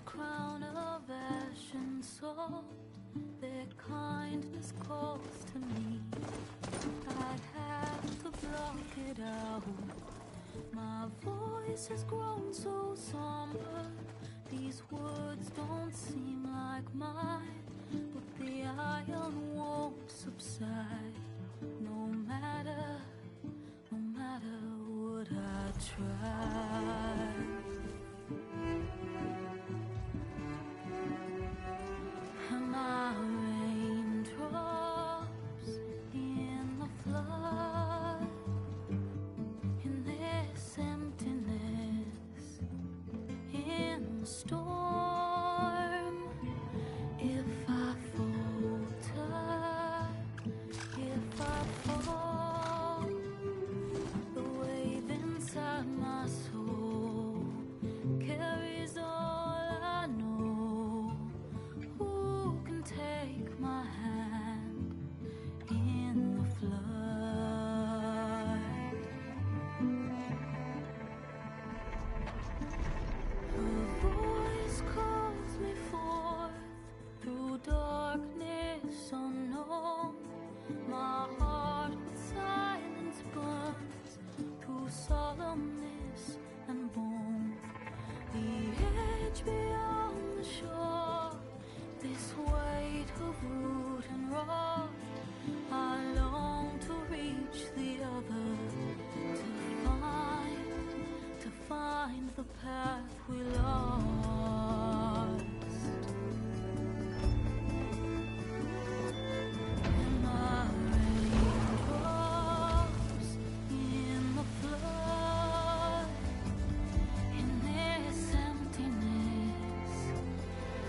crown of ash and salt, their kindness calls to me. I'd have to block it out. My voice has grown so somber. These words don't seem like mine, but the iron won't subside. No matter what I try. Am I raindrops in the flood? In this emptiness, in the storm. If I falter, if I fall, the wave inside my soul carries all I know. Who can take my hand in the flood? Her voice calls me forth through darkness unknown. My heart with silence burns through solemnness and bone. The edge beyond the shore, this weight of root and rod. I long to reach the other, to find the path we lost. Am I raindrops in the flood? In this emptiness,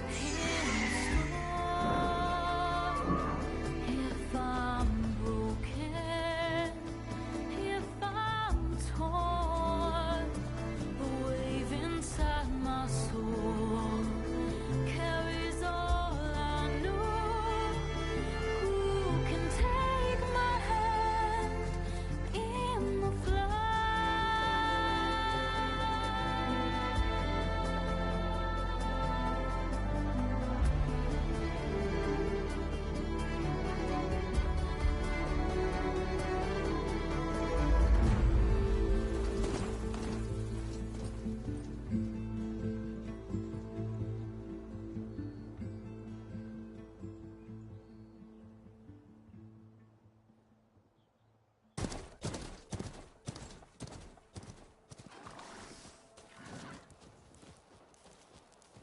in the storm. If I'm broken, if I'm torn, the wave inside my soul carries all I know. Who can take my hand in the flood?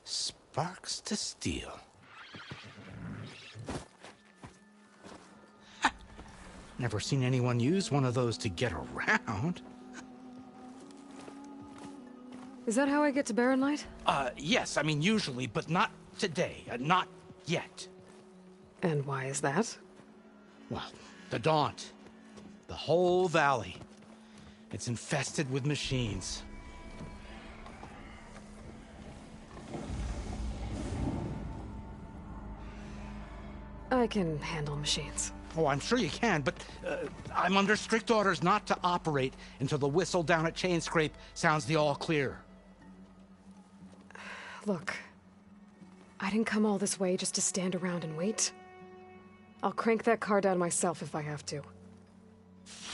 Sparks to steel. Ha! Never seen anyone use one of those to get around. Is that how I get to Barren Light? Yes, I mean usually, but not today. Not yet. And why is that? Well, the Daunt. The whole valley. It's infested with machines. I can handle machines. Oh, I'm sure you can, but I'm under strict orders not to operate until the whistle down at Chain Scrape sounds the all clear. Look, I didn't come all this way just to stand around and wait. I'll crank that car down myself if I have to.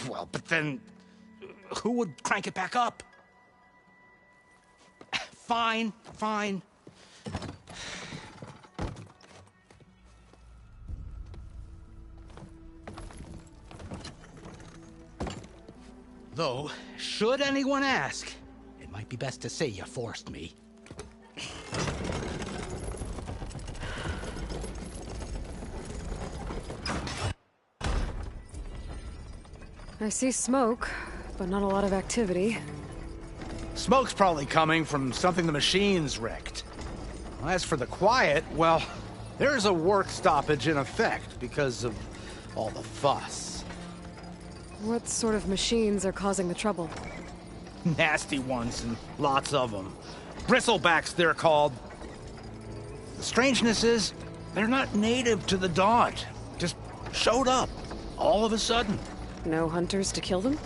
Well, but then who would crank it back up? Fine, fine. Though, should anyone ask, it might be best to say you forced me. I see smoke, but not a lot of activity. Smoke's probably coming from something the machines wrecked. As for the quiet, well, there's a work stoppage in effect because of all the fuss. What sort of machines are causing the trouble? Nasty ones, and lots of them. Bristlebacks, they're called. The strangeness is, they're not native to the Daunt. Just showed up, all of a sudden. No hunters to kill them?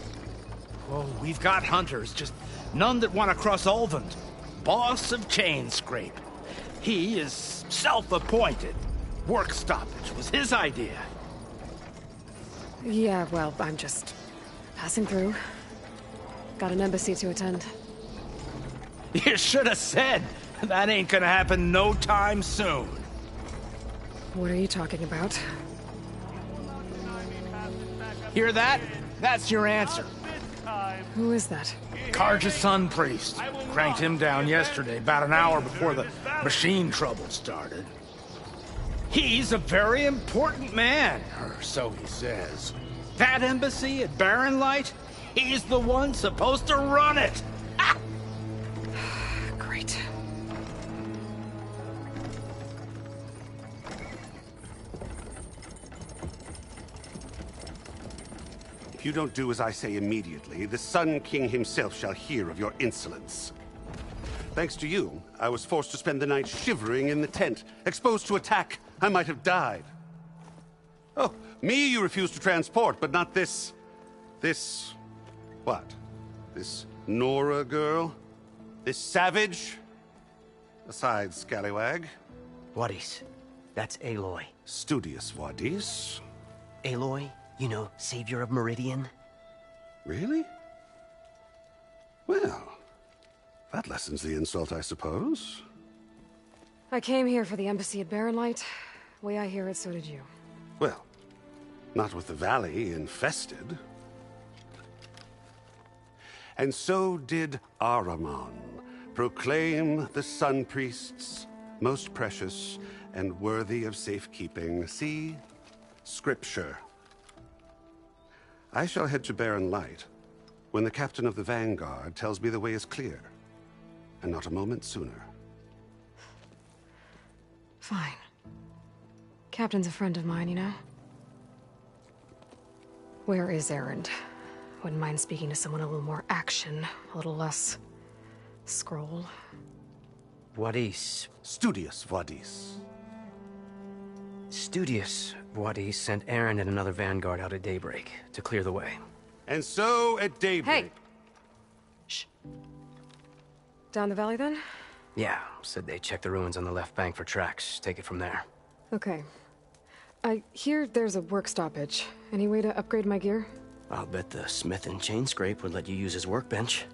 Oh, we've got hunters, just none that want to cross Ulvund. Boss of Chain Scrape. He is self-appointed. Work stoppage was his idea. Yeah, well, I'm just passing through. Got an embassy to attend. You should have said. That ain't gonna happen no time soon. What are you talking about? Hear that? That's your answer. Who is that? Karja's son priest. Cranked him down yesterday, about an hour before the machine trouble started. He's a very important man, or so he says. That embassy at Barren Light, he's the one supposed to run it. Ah! Great. If you don't do as I say immediately, the Sun King himself shall hear of your insolence. Thanks to you, I was forced to spend the night shivering in the tent. Exposed to attack, I might have died. Oh, me you refuse to transport, but not this... what? This Nora girl? This savage? Aside, scallywag. Wadis. That's Aloy. Studious Wadis. Aloy, you know, savior of Meridian. Really? Well, that lessens the insult, I suppose. I came here for the embassy at Barren Light. Way I hear it, so did you. Well, not with the valley infested. And so did Ahriman proclaim the Sun Priests most precious and worthy of safekeeping. See? Scripture. I shall head to Barren Light when the captain of the Vanguard tells me the way is clear, and not a moment sooner. Fine. Captain's a friend of mine, you know? Where is Erend? Wouldn't mind speaking to someone a little more action, a little less... scroll. Wadis. Studious Wadis. Studious Wadis sent Aaron and another Vanguard out at daybreak to clear the way. And so at daybreak... Hey! Shh. Down the valley, then? Yeah, said they checked the ruins on the left bank for tracks. Take it from there. Okay. I hear there's a work stoppage. Any way to upgrade my gear? I'll bet the smith and chain scrape would let you use his workbench.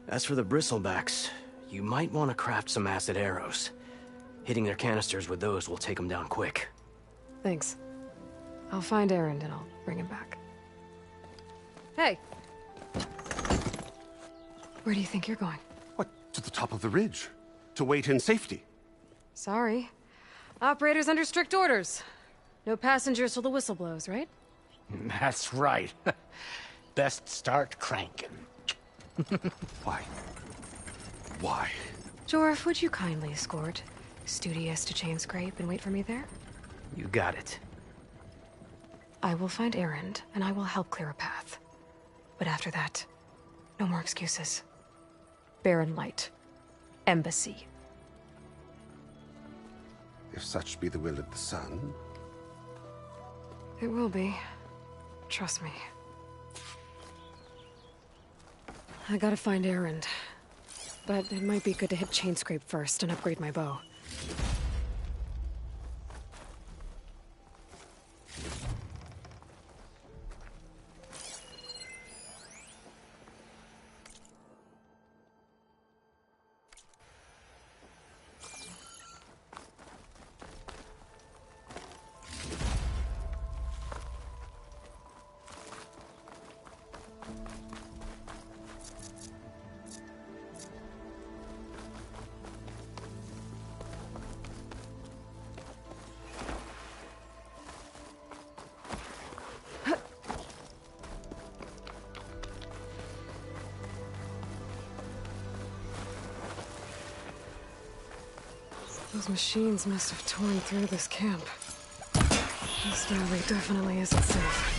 As for the bristlebacks, you might want to craft some acid arrows. Hitting their canisters with those will take them down quick. Thanks. I'll find Erend and I'll bring him back. Hey! Where do you think you're going? What? To the top of the ridge. To wait in safety. Sorry. Operator's under strict orders. No passengers till the whistle blows, right? That's right. Best start cranking. Why? Why? Jorf, would you kindly escort Studious to Chain Scrape and wait for me there? You got it. I will find Erend, and I will help clear a path. But after that, no more excuses. Barren Light. Embassy. If such be the will of the sun. It will be. Trust me. I gotta find Erend. But it might be good to hit Chain Scrape first and upgrade my bow. Those machines must have torn through this camp. This valley definitely isn't safe.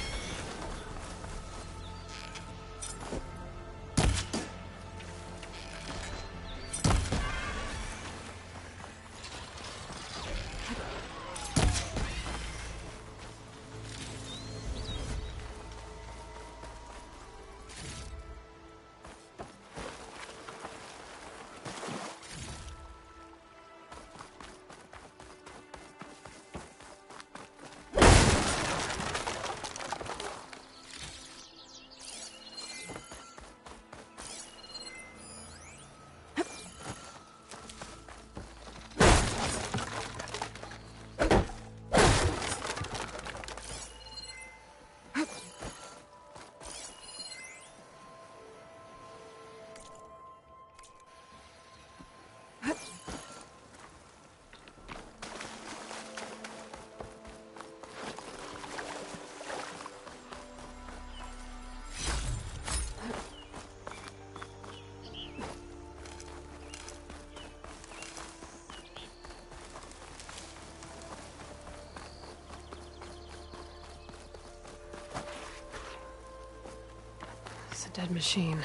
Dead machine.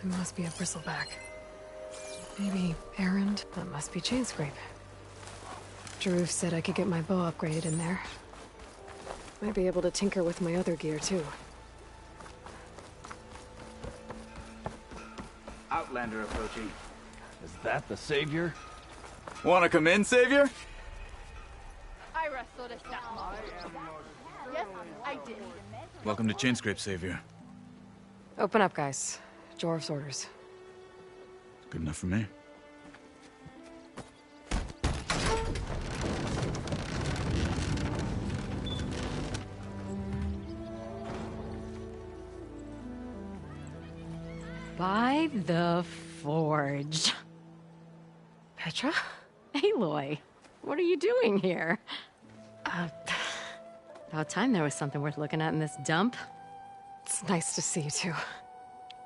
It must be a bristleback. Maybe errand. That must be chain scrape. Drew said I could get my bow upgraded in there. Might be able to tinker with my other gear, too. Outlander approaching. Is that the Savior? Wanna come in, Savior? Yes, I did. Welcome to Chainscrape, Savior. Open up, guys. Jorv's orders. Good enough for me. By the Forge. Petra? Aloy, what are you doing here? About time there was something worth looking at in this dump. It's nice to see you, too.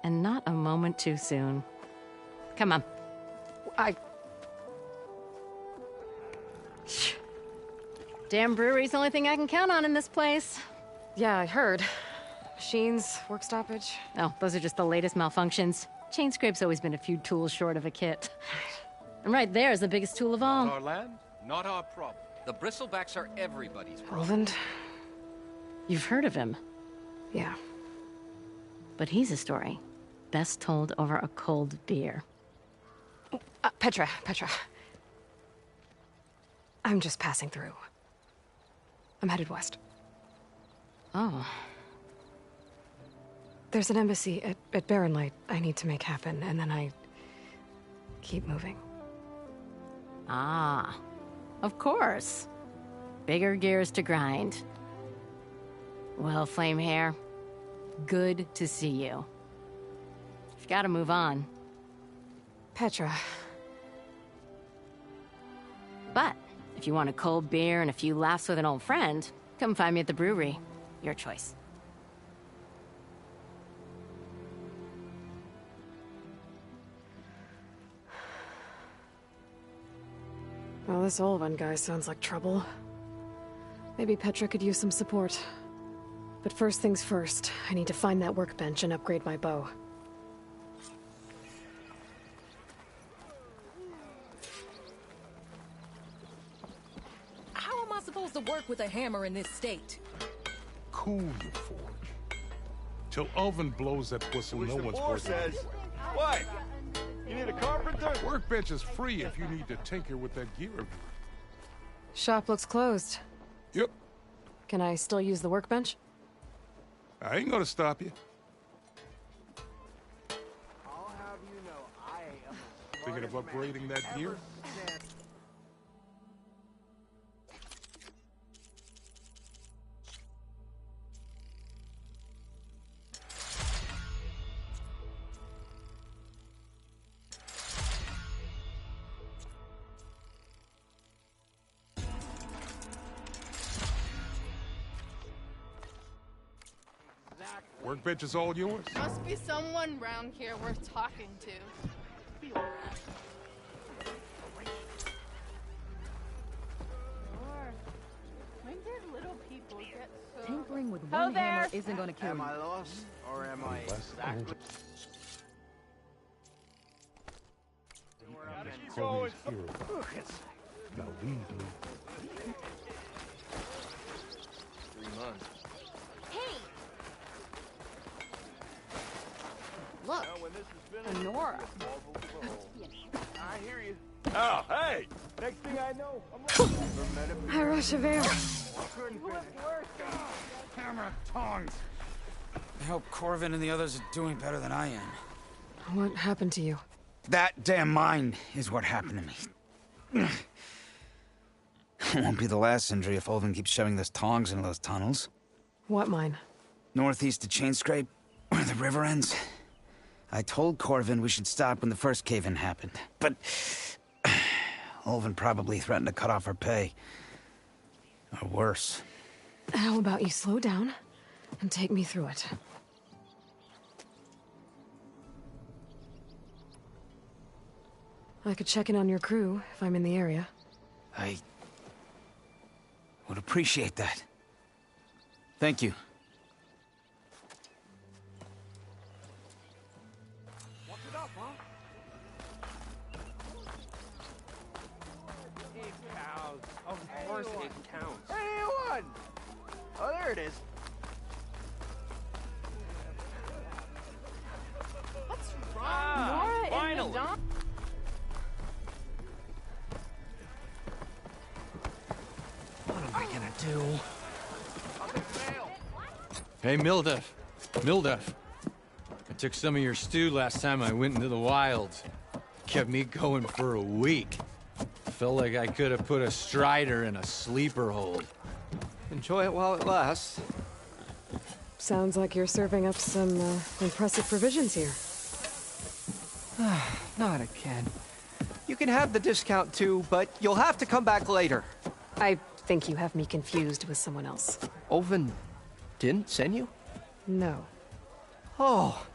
And not a moment too soon. Come on. Damn brewery's the only thing I can count on in this place. Yeah, I heard. Machines, work stoppage. Oh, those are just the latest malfunctions. Chainscrape's always been a few tools short of a kit. And right there is the biggest tool of all. Our land, not our problem. The bristlebacks are everybody's problem. Roland? You've heard of him, Yeah. but he's a story best told over a cold beer. Petra. I'm just passing through. I'm headed west. Oh, There's an embassy at Barren Light I need to make happen, and then I keep moving. ah, of course. Bigger gears to grind. Well, Flamehair, good to see you. You've got to move on. Petra. But if you want a cold beer and a few laughs with an old friend, come find me at the brewery. Your choice. Well, this Olvan guy sounds like trouble. Maybe Petra could use some support. But first things first, I need to find that workbench and upgrade my bow. How am I supposed to work with a hammer in this state? Cool your forge. Till Oven blows that whistle, no one's working. What? You need a carpenter? Workbench is free if you need to tinker with that gear of yours. Shop looks closed. Yep, Can I still use the workbench? I ain't gonna stop you. I'll have you know I am a Thinking of upgrading that gear? Workbench is all yours. Must be someone round here worth talking to. When did little people get so... Tinkering with Hello one there. hammer isn't gonna kill Am you. I lost, or am I exactly... Chloe's hero. Now leave me. 3 months. Look, Honora. I hear you. Oh, hey! Next thing I know, I'm I rush of air. Hammer tongs. I hope Corvin and the others are doing better than I am. What happened to you? That damn mine is what happened to me. It won't be the last injury if Olvin keeps shoving those tongs into those tunnels. What mine? Northeast of Chainscrape, where the river ends. I told Corvin we should stop when the first cave-in happened, but Olvin probably threatened to cut off our pay. Or worse. How about you slow down and take me through it? I could check in on your crew if I'm in the area. I would appreciate that. Thank you. it is. What's wrong? Ah, Nora in the finally. dump? What am I gonna do? Hey, Mildef. Mildef. I took some of your stew last time I went into the wilds. Kept me going for a week. Felt like I could have put a strider in a sleeper hold. Enjoy it while it lasts. Sounds like you're serving up some impressive provisions here. Not again. You can have the discount too, but you'll have to come back later. I think you have me confused with someone else. Oven didn't send you? No. Oh,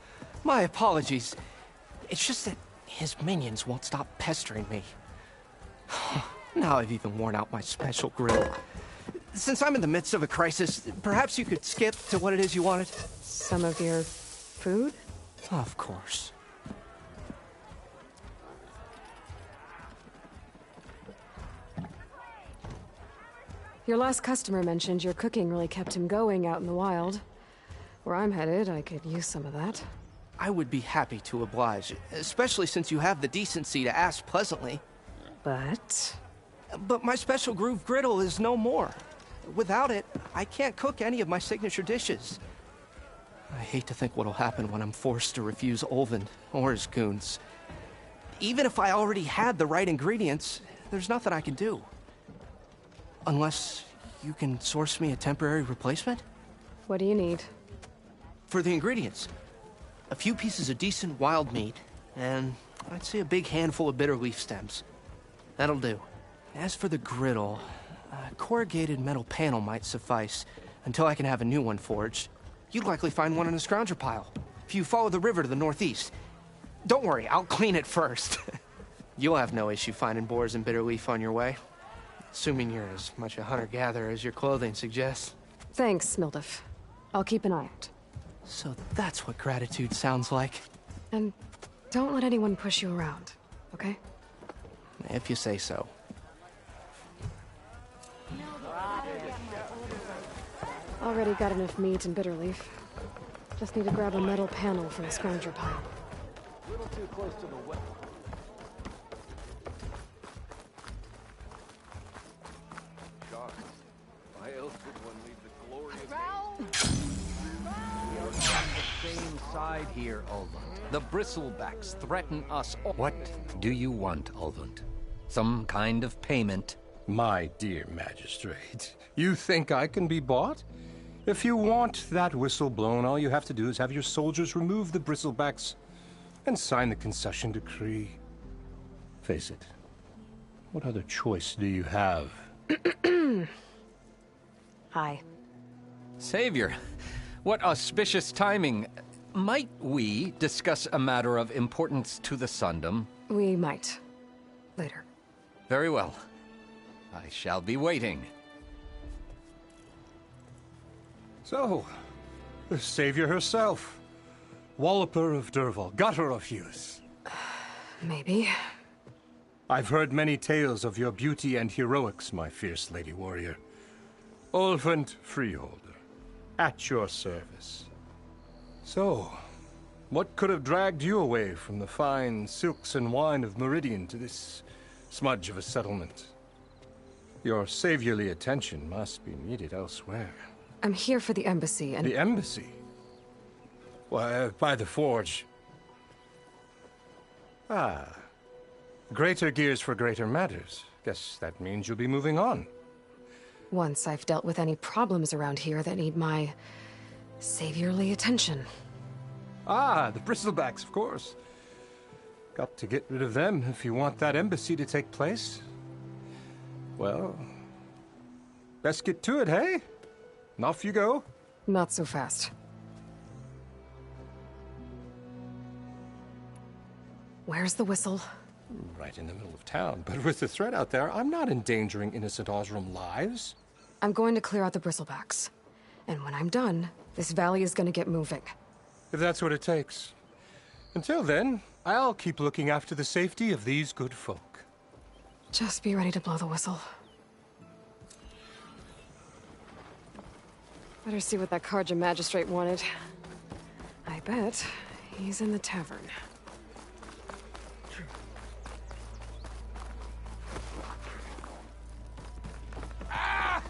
my apologies. It's just that his minions won't stop pestering me. Now I've even worn out my special grill. Since I'm in the midst of a crisis, perhaps you could skip to what it is you wanted? Some of your food? Of course. Your last customer mentioned your cooking really kept him going out in the wild. Where I'm headed, I could use some of that. I would be happy to oblige, especially since you have the decency to ask pleasantly. But my special groove griddle is no more. Without it, I can't cook any of my signature dishes. I hate to think what'll happen when I'm forced to refuse Olvin or his goons. Even if I already had the right ingredients, there's nothing I can do. Unless you can source me a temporary replacement? What do you need? For the ingredients, a few pieces of decent wild meat, and I'd say a big handful of bitter leaf stems. That'll do. As for the griddle, a corrugated metal panel might suffice until I can have a new one forged. You'd likely find one in a scrounger pile, if you follow the river to the northeast. Don't worry, I'll clean it first. You'll have no issue finding boars and bitter leaf on your way. Assuming you're as much a hunter-gatherer as your clothing suggests. Thanks, Mildef. I'll keep an eye out. So that's what gratitude sounds like. And don't let anyone push you around, okay? If you say so. Already got enough meat and bitter leaf. Just need to grab a metal panel from the scrounger pile. A little too close to the well. God, why else would one leave the glory of We are on the same side here, Ulvund. The bristlebacks threaten us all. What do you want, Ulvund? Some kind of payment? My dear magistrate, you think I can be bought? If you want that whistle blown, all you have to do is have your soldiers remove the bristlebacks and sign the concession decree. Face it, what other choice do you have? Hi. Savior, what auspicious timing. Might we discuss a matter of importance to the Sundom? We might. Later. Very well. I shall be waiting. So, the savior herself. Walloper of Derval, gutter of Hughes. Maybe. I've heard many tales of your beauty and heroics, my fierce lady warrior. Ulvund Freeholder, at your service. So, what could have dragged you away from the fine silks and wine of Meridian to this smudge of a settlement? Your saviorly attention must be needed elsewhere. I'm here for the embassy and— The embassy? Why, by the forge. Ah. Greater gears for greater matters. Guess that means you'll be moving on. Once I've dealt with any problems around here that need my saviorly attention. Ah, the bristlebacks, of course. Got to get rid of them if you want that embassy to take place. Well, best get to it, hey? And off you go. Not so fast. Where's the whistle? Right in the middle of town. But with the threat out there, I'm not endangering innocent Osram lives. I'm going to clear out the bristlebacks. And when I'm done, this valley is going to get moving. If that's what it takes. Until then, I'll keep looking after the safety of these good folk. Just be ready to blow the whistle. Better see what that Karja magistrate wanted. I bet he's in the tavern. Ah,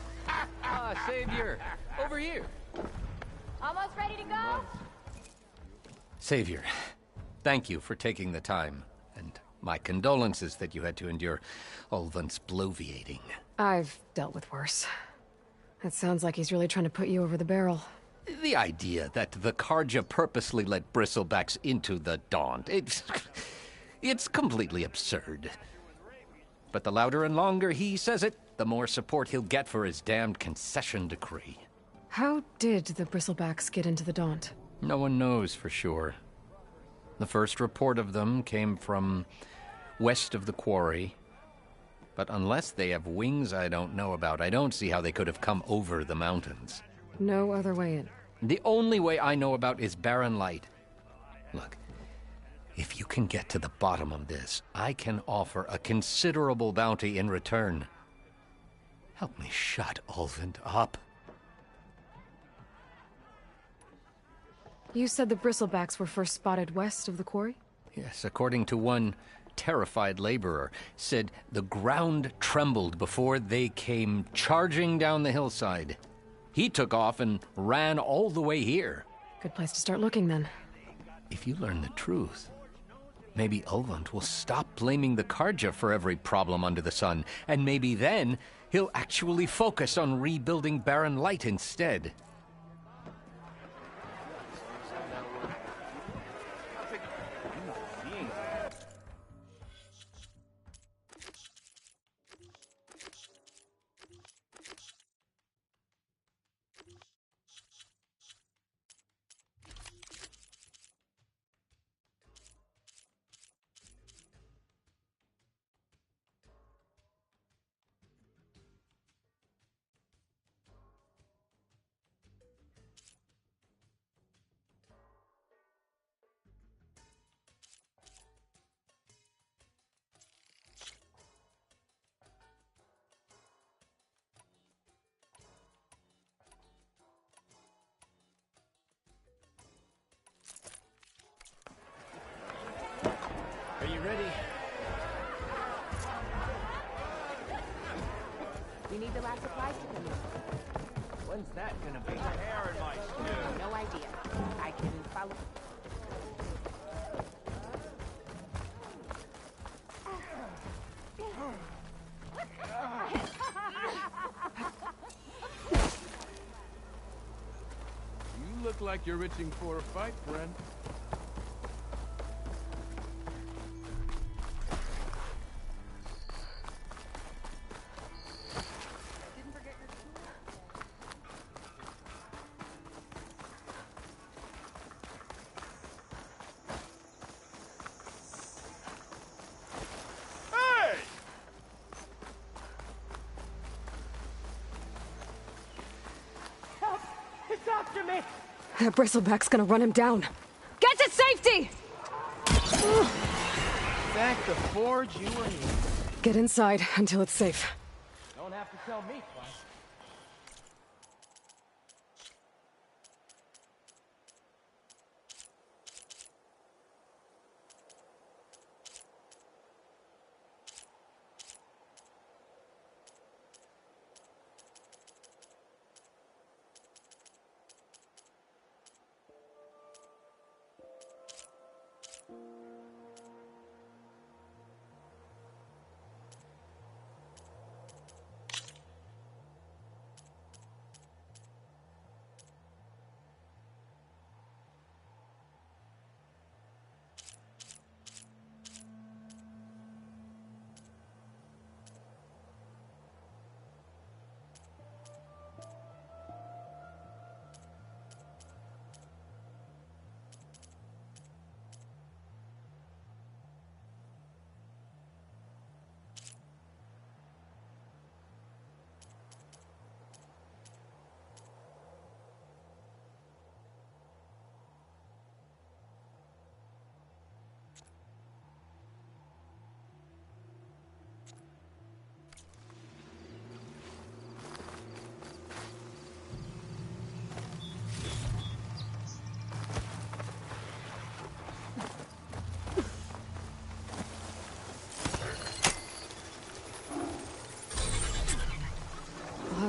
Savior! Over here! Almost ready to go? Savior, thank you for taking the time, and my condolences that you had to endure Ulvant's bloviating. I've dealt with worse. It sounds like he's really trying to put you over the barrel. The idea that the Karja purposely let bristlebacks into the Daunt, it's completely absurd. But the louder and longer he says it, the more support he'll get for his damned concession decree. How did the bristlebacks get into the Daunt? No one knows for sure. The first report of them came from west of the quarry. But unless they have wings I don't know about, I don't see how they could have come over the mountains. No other way in. The only way I know about is barren light. Look, if you can get to the bottom of this, I can offer a considerable bounty in return. Help me shut Ulvant up. You said the bristlebacks were first spotted west of the quarry? Yes, according to one terrified laborer, said the ground trembled before they came charging down the hillside. He took off and ran all the way here. Good place to start looking, then. If you learn the truth, maybe Ulvant will stop blaming the Karja for every problem under the sun, and maybe then he'll actually focus on rebuilding Barren Light instead. Are you ready? We need the last supplies to come in. When's that gonna be? Hair in my stew. No idea. I can follow. You look like you're itching for a fight, friend. That bristleback's gonna run him down. Get to safety! Thank the forge you were here. Get inside until it's safe. Don't have to tell me twice.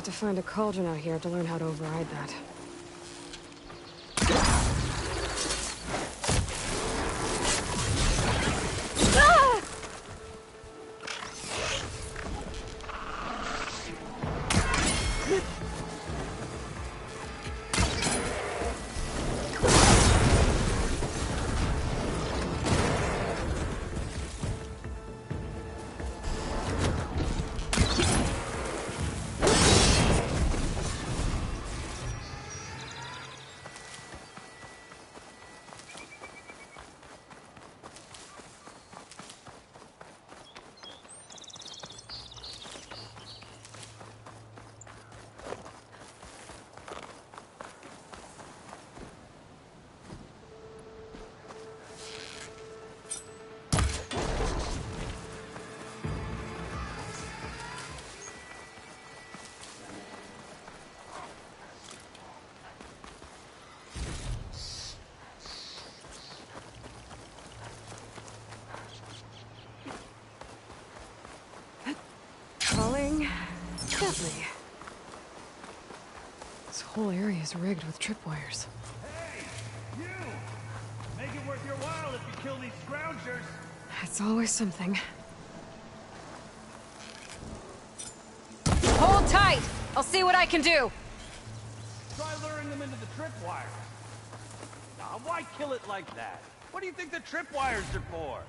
have to find a cauldron out here to learn how to override that. Falling gently. This whole area is rigged with tripwires. Hey, you! Make it worth your while if you kill these scroungers. It's always something. Hold tight! I'll see what I can do! Try luring them into the tripwires. Now, why kill it like that? What do you think the tripwires are for?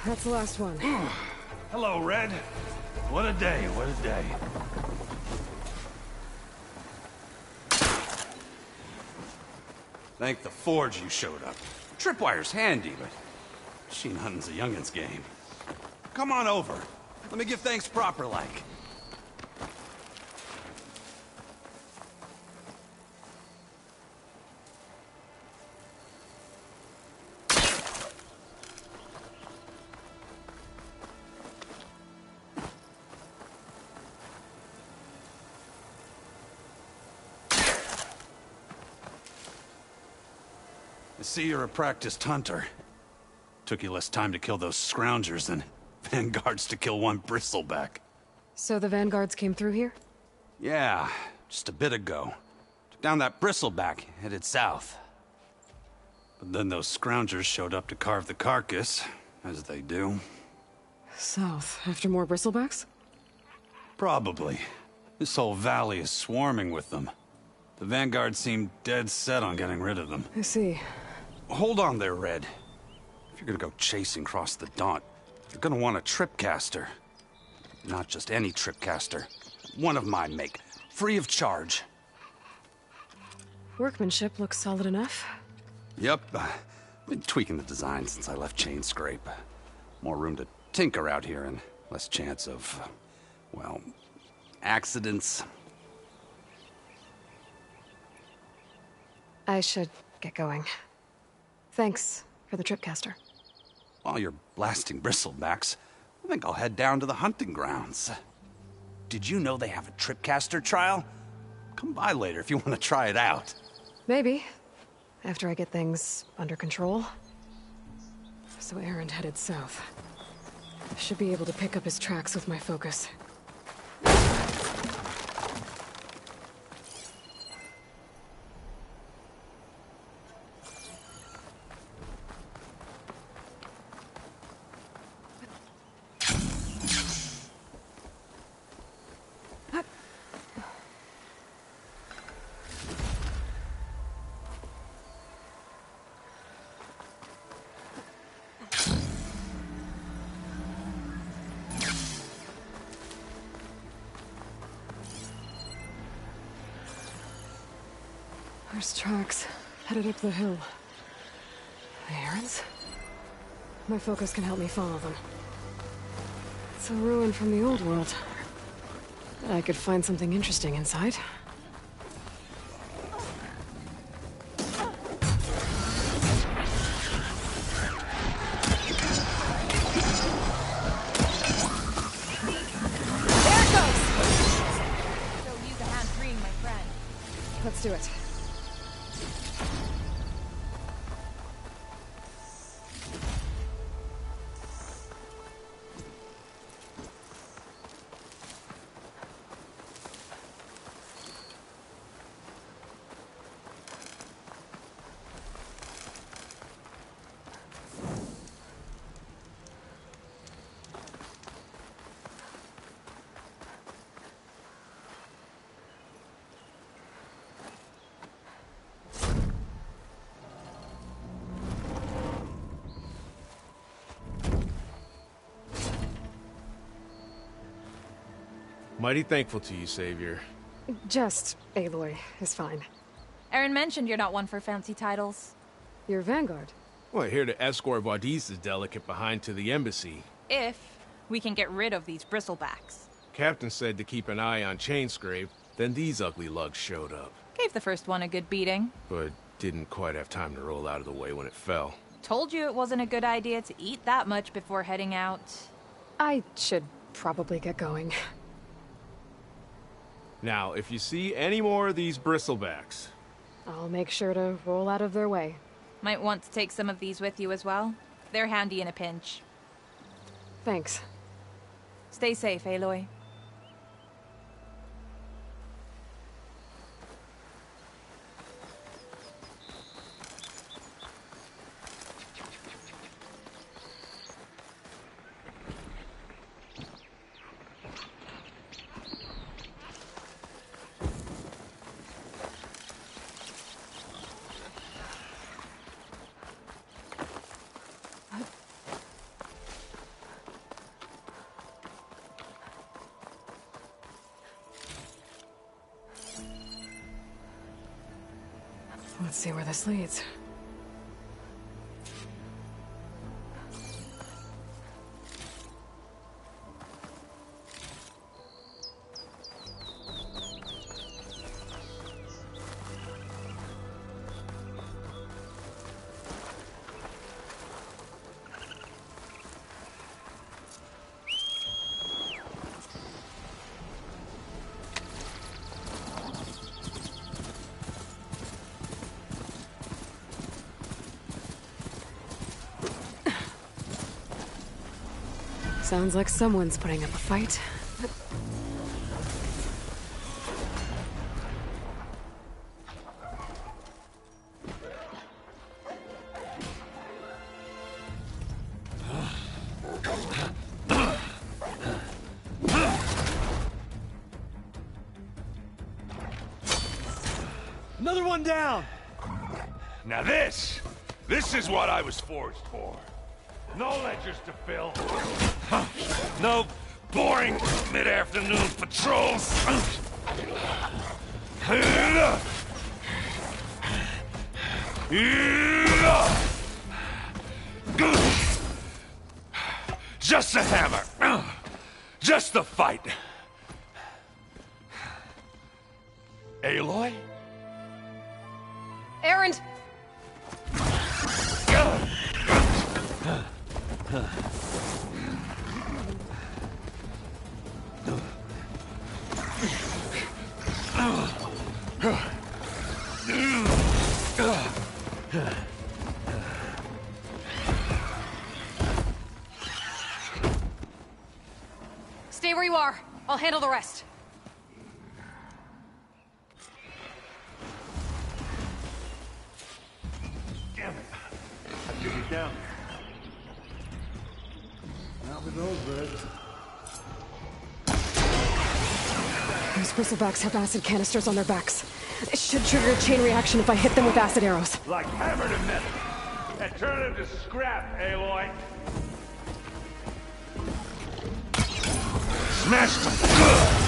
That's the last one. Hello, Red. What a day, what a day. Thank the Forge you showed up. Tripwire's handy, but machine hunting's a youngin's game. Come on over. Let me give thanks proper-like. I see you're a practiced hunter. Took you less time to kill those scroungers than vanguards to kill one bristleback. So the vanguards came through here? Yeah, just a bit ago. Took down that bristleback, headed south. But then those scroungers showed up to carve the carcass, as they do. South, after more bristlebacks? Probably. This whole valley is swarming with them. The vanguard seemed dead set on getting rid of them. I see. Hold on there, Red. If you're gonna go chasing across the Daunt, you're gonna want a tripcaster. Not just any tripcaster. One of my make. Free of charge. Workmanship looks solid enough. Yep. Been tweaking the design since I left Chainscrape. More room to tinker out here and less chance of, well, accidents. I should get going. Thanks for the tripcaster. While you're blasting bristlebacks, I think I'll head down to the hunting grounds. Did you know they have a tripcaster trial? Come by later if you want to try it out. Maybe. After I get things under control. So Aaron headed south. Should be able to pick up his tracks with my focus. There's tracks headed up the hill. The errands? My focus can help me follow them. It's a ruin from the old world. I could find something interesting inside. Let's do it. Mighty thankful to you, Savior. Just Aloy is fine. Aaron mentioned you're not one for fancy titles. You're Vanguard. Well, here to escort Wadiz's delicate behind to the embassy. If we can get rid of these bristlebacks. Captain said to keep an eye on Chainscrape, then these ugly lugs showed up. Gave the first one a good beating. But didn't quite have time to roll out of the way when it fell. Told you it wasn't a good idea to eat that much before heading out. I should probably get going. Now, if you see any more of these bristlebacks... I'll make sure to roll out of their way. Might want to take some of these with you as well. They're handy in a pinch. Thanks. Stay safe, Aloy. Let's see where this leads. Sounds like someone's putting up a fight. Another one down! Now this is what I was forged for. No ledgers to fill. No boring mid-afternoon patrols. Just a hammer. Just the fight. Aloy? Aaron! Stay where you are. I'll handle the rest. Damn it. I took it down. Not with those birds. Those bristlebacks have acid canisters on their backs. It should trigger a chain reaction if I hit them with acid arrows. Like hammer to metal. And turn them to scrap, Aloy. Smash them good!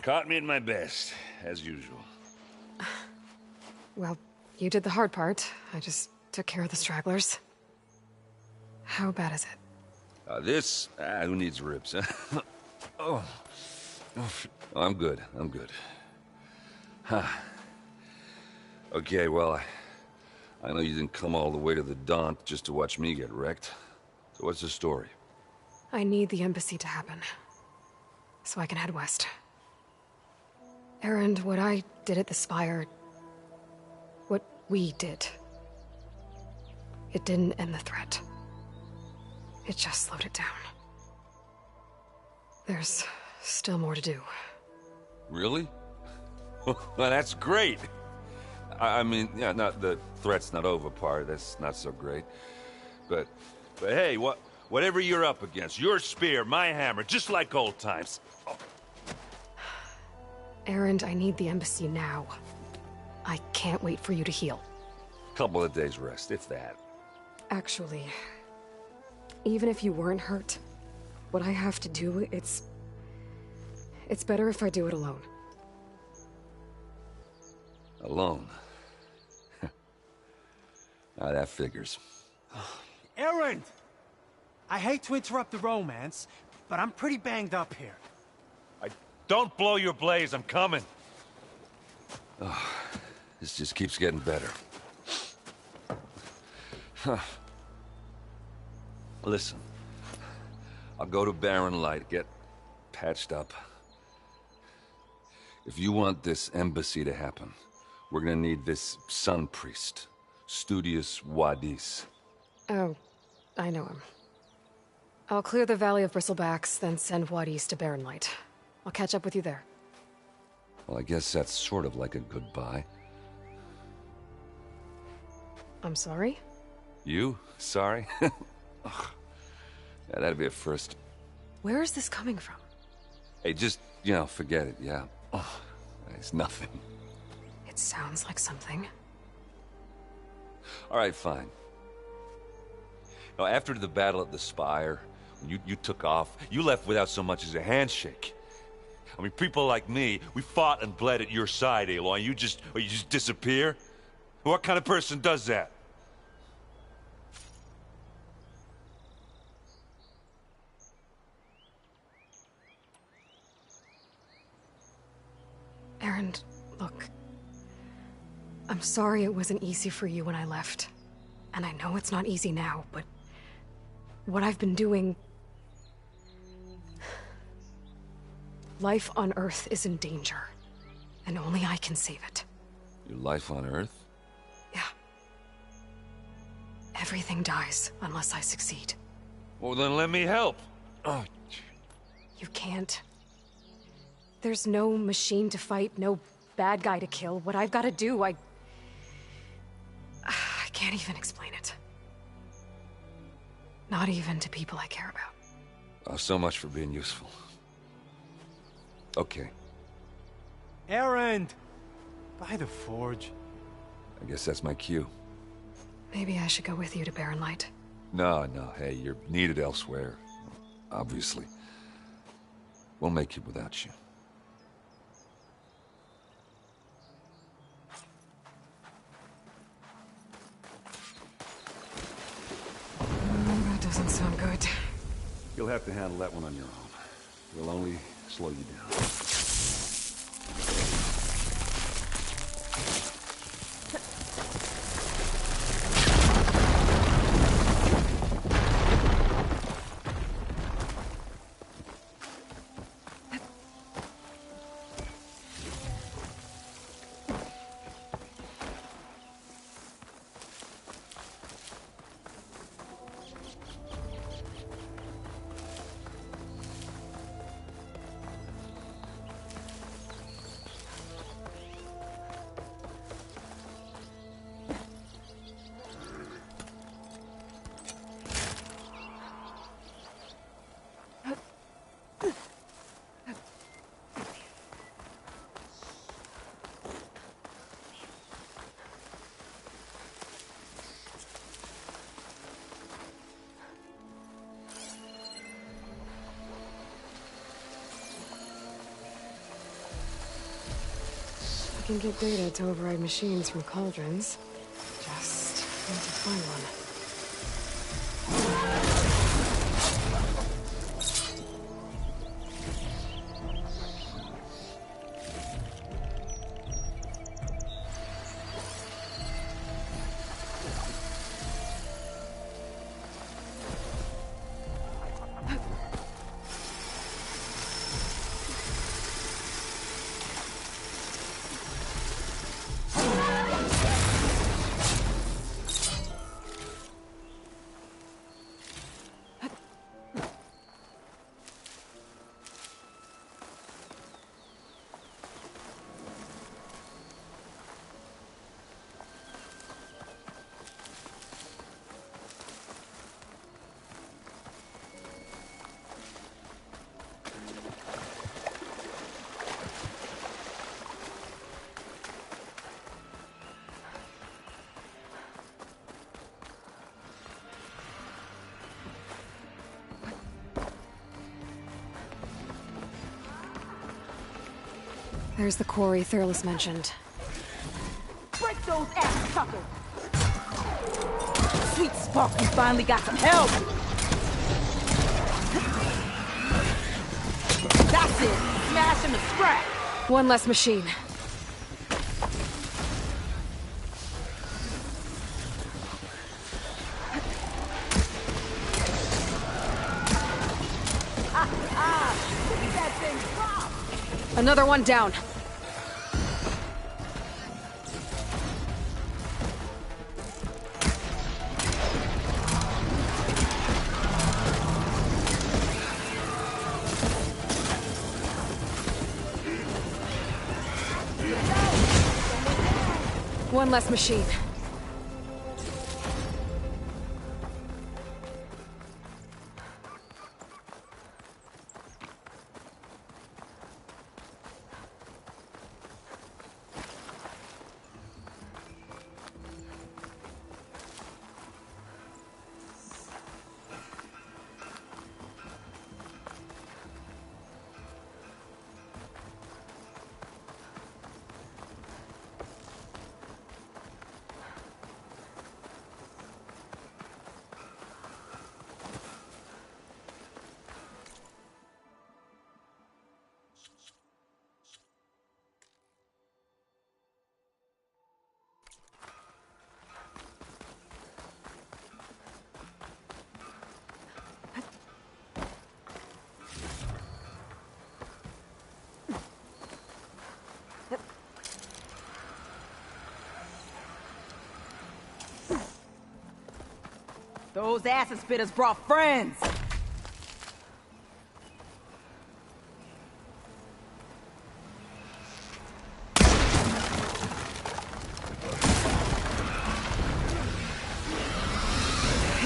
Caught me at my best, as usual. Well, you did the hard part. I just took care of the stragglers. How bad is it? Who needs ribs, huh? Oh. I'm good. I'm good. Huh. Okay, well, I know you didn't come all the way to the Daunt just to watch me get wrecked. So what's the story? I need the embassy to happen, so I can head west. Erend, what I did at the Spire... what we did... it didn't end the threat. It just slowed it down. There's still more to do. Really? Well, that's great. I mean, yeah, not the threat's not over part. That's not so great. But hey, whatever you're up against, your spear, my hammer, just like old times. Oh. Erend, I need the embassy now. I can't wait for you to heal. Couple of days rest, if that. Actually, even if you weren't hurt, what I have to do, it's better if I do it alone. Alone? That figures. Erend! I hate to interrupt the romance, but I'm pretty banged up here. Don't blow your blaze, I'm coming. Oh, this just keeps getting better. Huh. Listen, I'll go to Barren Light, get patched up. If you want this embassy to happen, we're gonna need this sun priest, Studius Wadis. Oh, I know him. I'll clear the Valley of Bristlebacks, then send Wadis to Barren Light. I'll catch up with you there. Well, I guess that's sort of like a goodbye. I'm sorry? You? Sorry? Ugh. Yeah, that'd be a first. Where is this coming from? Hey, just, forget it, yeah. Oh, it's nothing. It sounds like something. All right, fine. Now, after the battle at the Spire, when you took off, you left without so much as a handshake. I mean, people like me, we fought and bled at your side, Aloy, and you just disappear? What kind of person does that? Erend, look. I'm sorry it wasn't easy for you when I left. And I know it's not easy now, but... what I've been doing... life on Earth is in danger. And only I can save it. Your life on Earth? Yeah. Everything dies unless I succeed. Well, then let me help. Oh. You can't. There's no machine to fight, no bad guy to kill. What I've got to do, I can't even explain it. Not even to people I care about. Oh, so much for being useful. Okay. Erend! By the Forge. I guess that's my cue. Maybe I should go with you to Barren Light. No, hey, you're needed elsewhere. Obviously. We'll make it without you. That doesn't sound good. You'll have to handle that one on your own. We'll only slow you down. can get data to override machines from cauldrons. Just need to find one. There's the quarry Thurles mentioned. Break those ass suckers! Sweet Spark, you finally got some help! That's it! Smash him to scrap! One less machine. Look at that thing drop! Another one down. One less machine. Those acid spitters brought friends!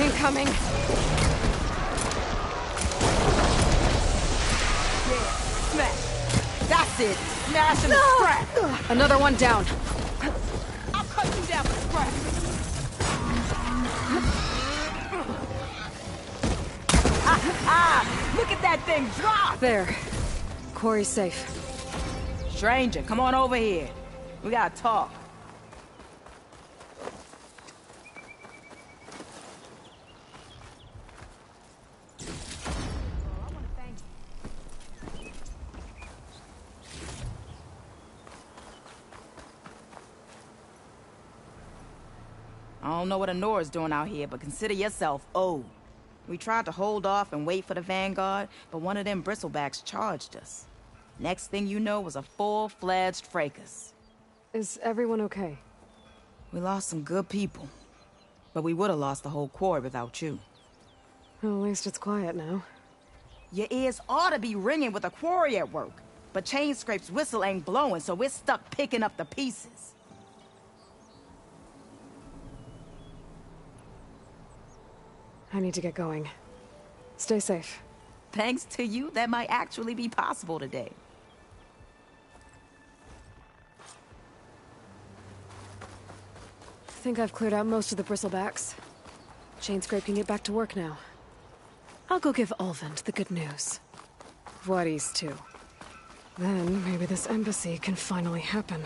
Incoming! Yeah, smash! That's it! Smash him to scrap! Another one down. I'll cut you down for scrap! Look at that thing drop! There. Quarry's safe. Stranger, come on over here. We gotta talk. I don't know what Honora's doing out here, but consider yourself owed. We tried to hold off and wait for the Vanguard, but one of them bristlebacks charged us. Next thing you know was a full-fledged fracas. Is everyone okay? We lost some good people, but we would have lost the whole quarry without you. Well, at least it's quiet now. Your ears ought to be ringing with a quarry at work, but Chainscrape's whistle ain't blowing, so we're stuck picking up the pieces. I need to get going. Stay safe. Thanks to you, that might actually be possible today. I think I've cleared out most of the bristlebacks. Chainscrape can get back to work now. I'll go give Ulvund the good news. Voorhees, too. Then maybe this embassy can finally happen.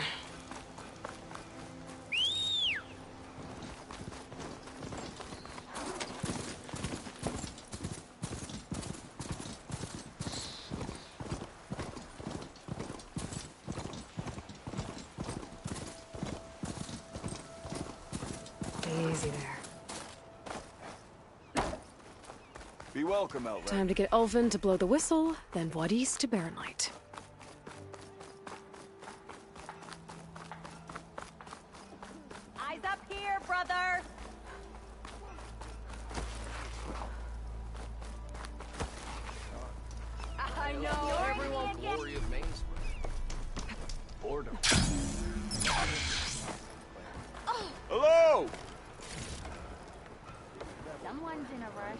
welcome, Elven. Time to get Ulvin to blow the whistle, then Wadis to Barren Light. Eyes up here, brother! I know, everyone. Glory of Mainspring. Boredom. Hello! Someone's in a rush.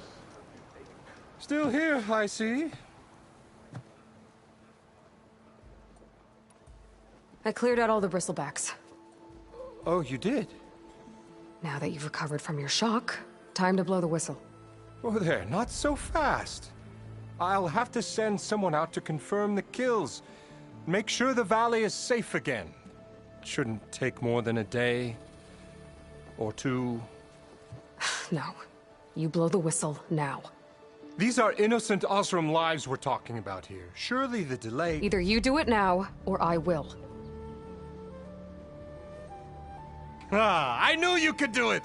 Still here, I see. I cleared out all the bristlebacks. Oh, you did? Now that you've recovered from your shock, time to blow the whistle. Oh, there, not so fast. I'll have to send someone out to confirm the kills. Make sure the valley is safe again. Shouldn't take more than a day. Or two. No. You blow the whistle now. These are innocent Osram lives we're talking about here. Surely the delay... Either you do it now, or I will. Ah, I knew you could do it!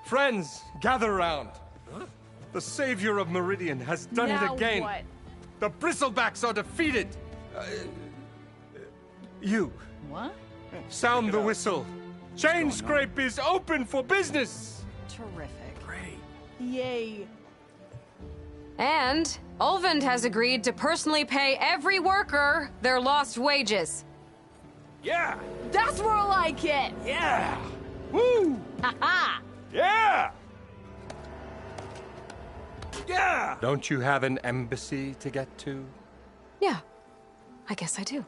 Friends, gather around. The savior of Meridian has done it again. What? The Bristlebacks are defeated. You. What? Sound the whistle. Chainscrape is open for business. Terrific. Great. Yay. And Ulvin has agreed to personally pay every worker their lost wages. Yeah! That's more like it! Yeah! Woo! Ha-ha! Yeah! Yeah! Don't you have an embassy to get to? Yeah, I guess I do.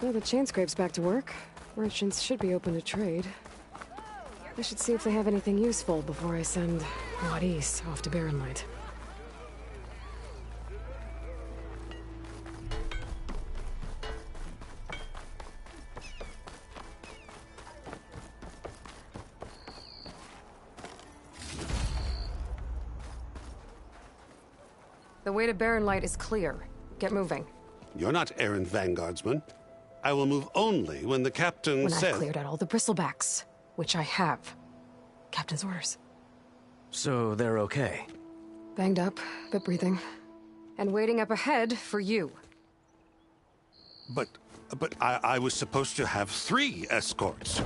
Well, the Chainscrape's back to work. Merchants should be open to trade. I should see if they have anything useful before I send Wadis off to Barren Light. The way to Barren Light is clear. Get moving. You're not errand vanguardsman. I will move only when the captain When says... I've cleared out all the bristlebacks, which I have. Captain's orders. So they're okay? Banged up, but breathing. And waiting up ahead for you. But I was supposed to have 3 escorts.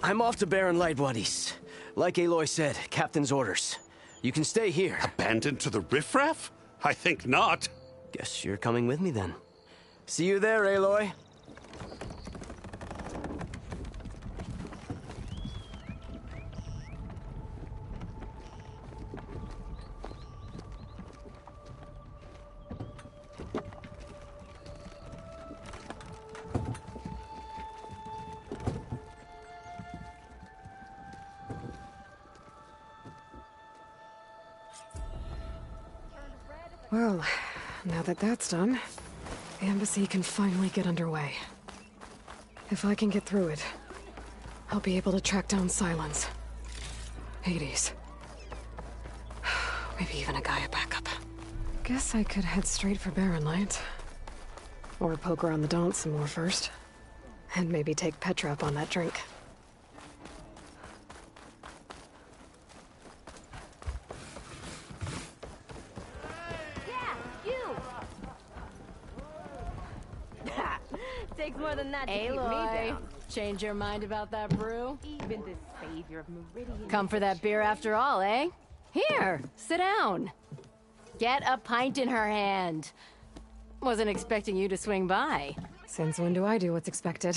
I'm off to Barren Light, Wadis. Like Aloy said, Captain's orders. You can stay here. Abandoned to the riffraff? I think not. Guess you're coming with me then. See you there, Aloy. Well, now that that's done, the embassy can finally get underway. If I can get through it, I'll be able to track down Silence, Hades, maybe even a Gaia backup. Guess I could head straight for Barren Light. Or poke around the Daunt some more first. And maybe take Petra up on that drink. Takes more than that to keep me down. Change your mind about that brew? Even the savior of Meridian. Come for that beer after all, eh? Here, sit down. Get a pint in her hand. Wasn't expecting you to swing by. Since when do I do what's expected?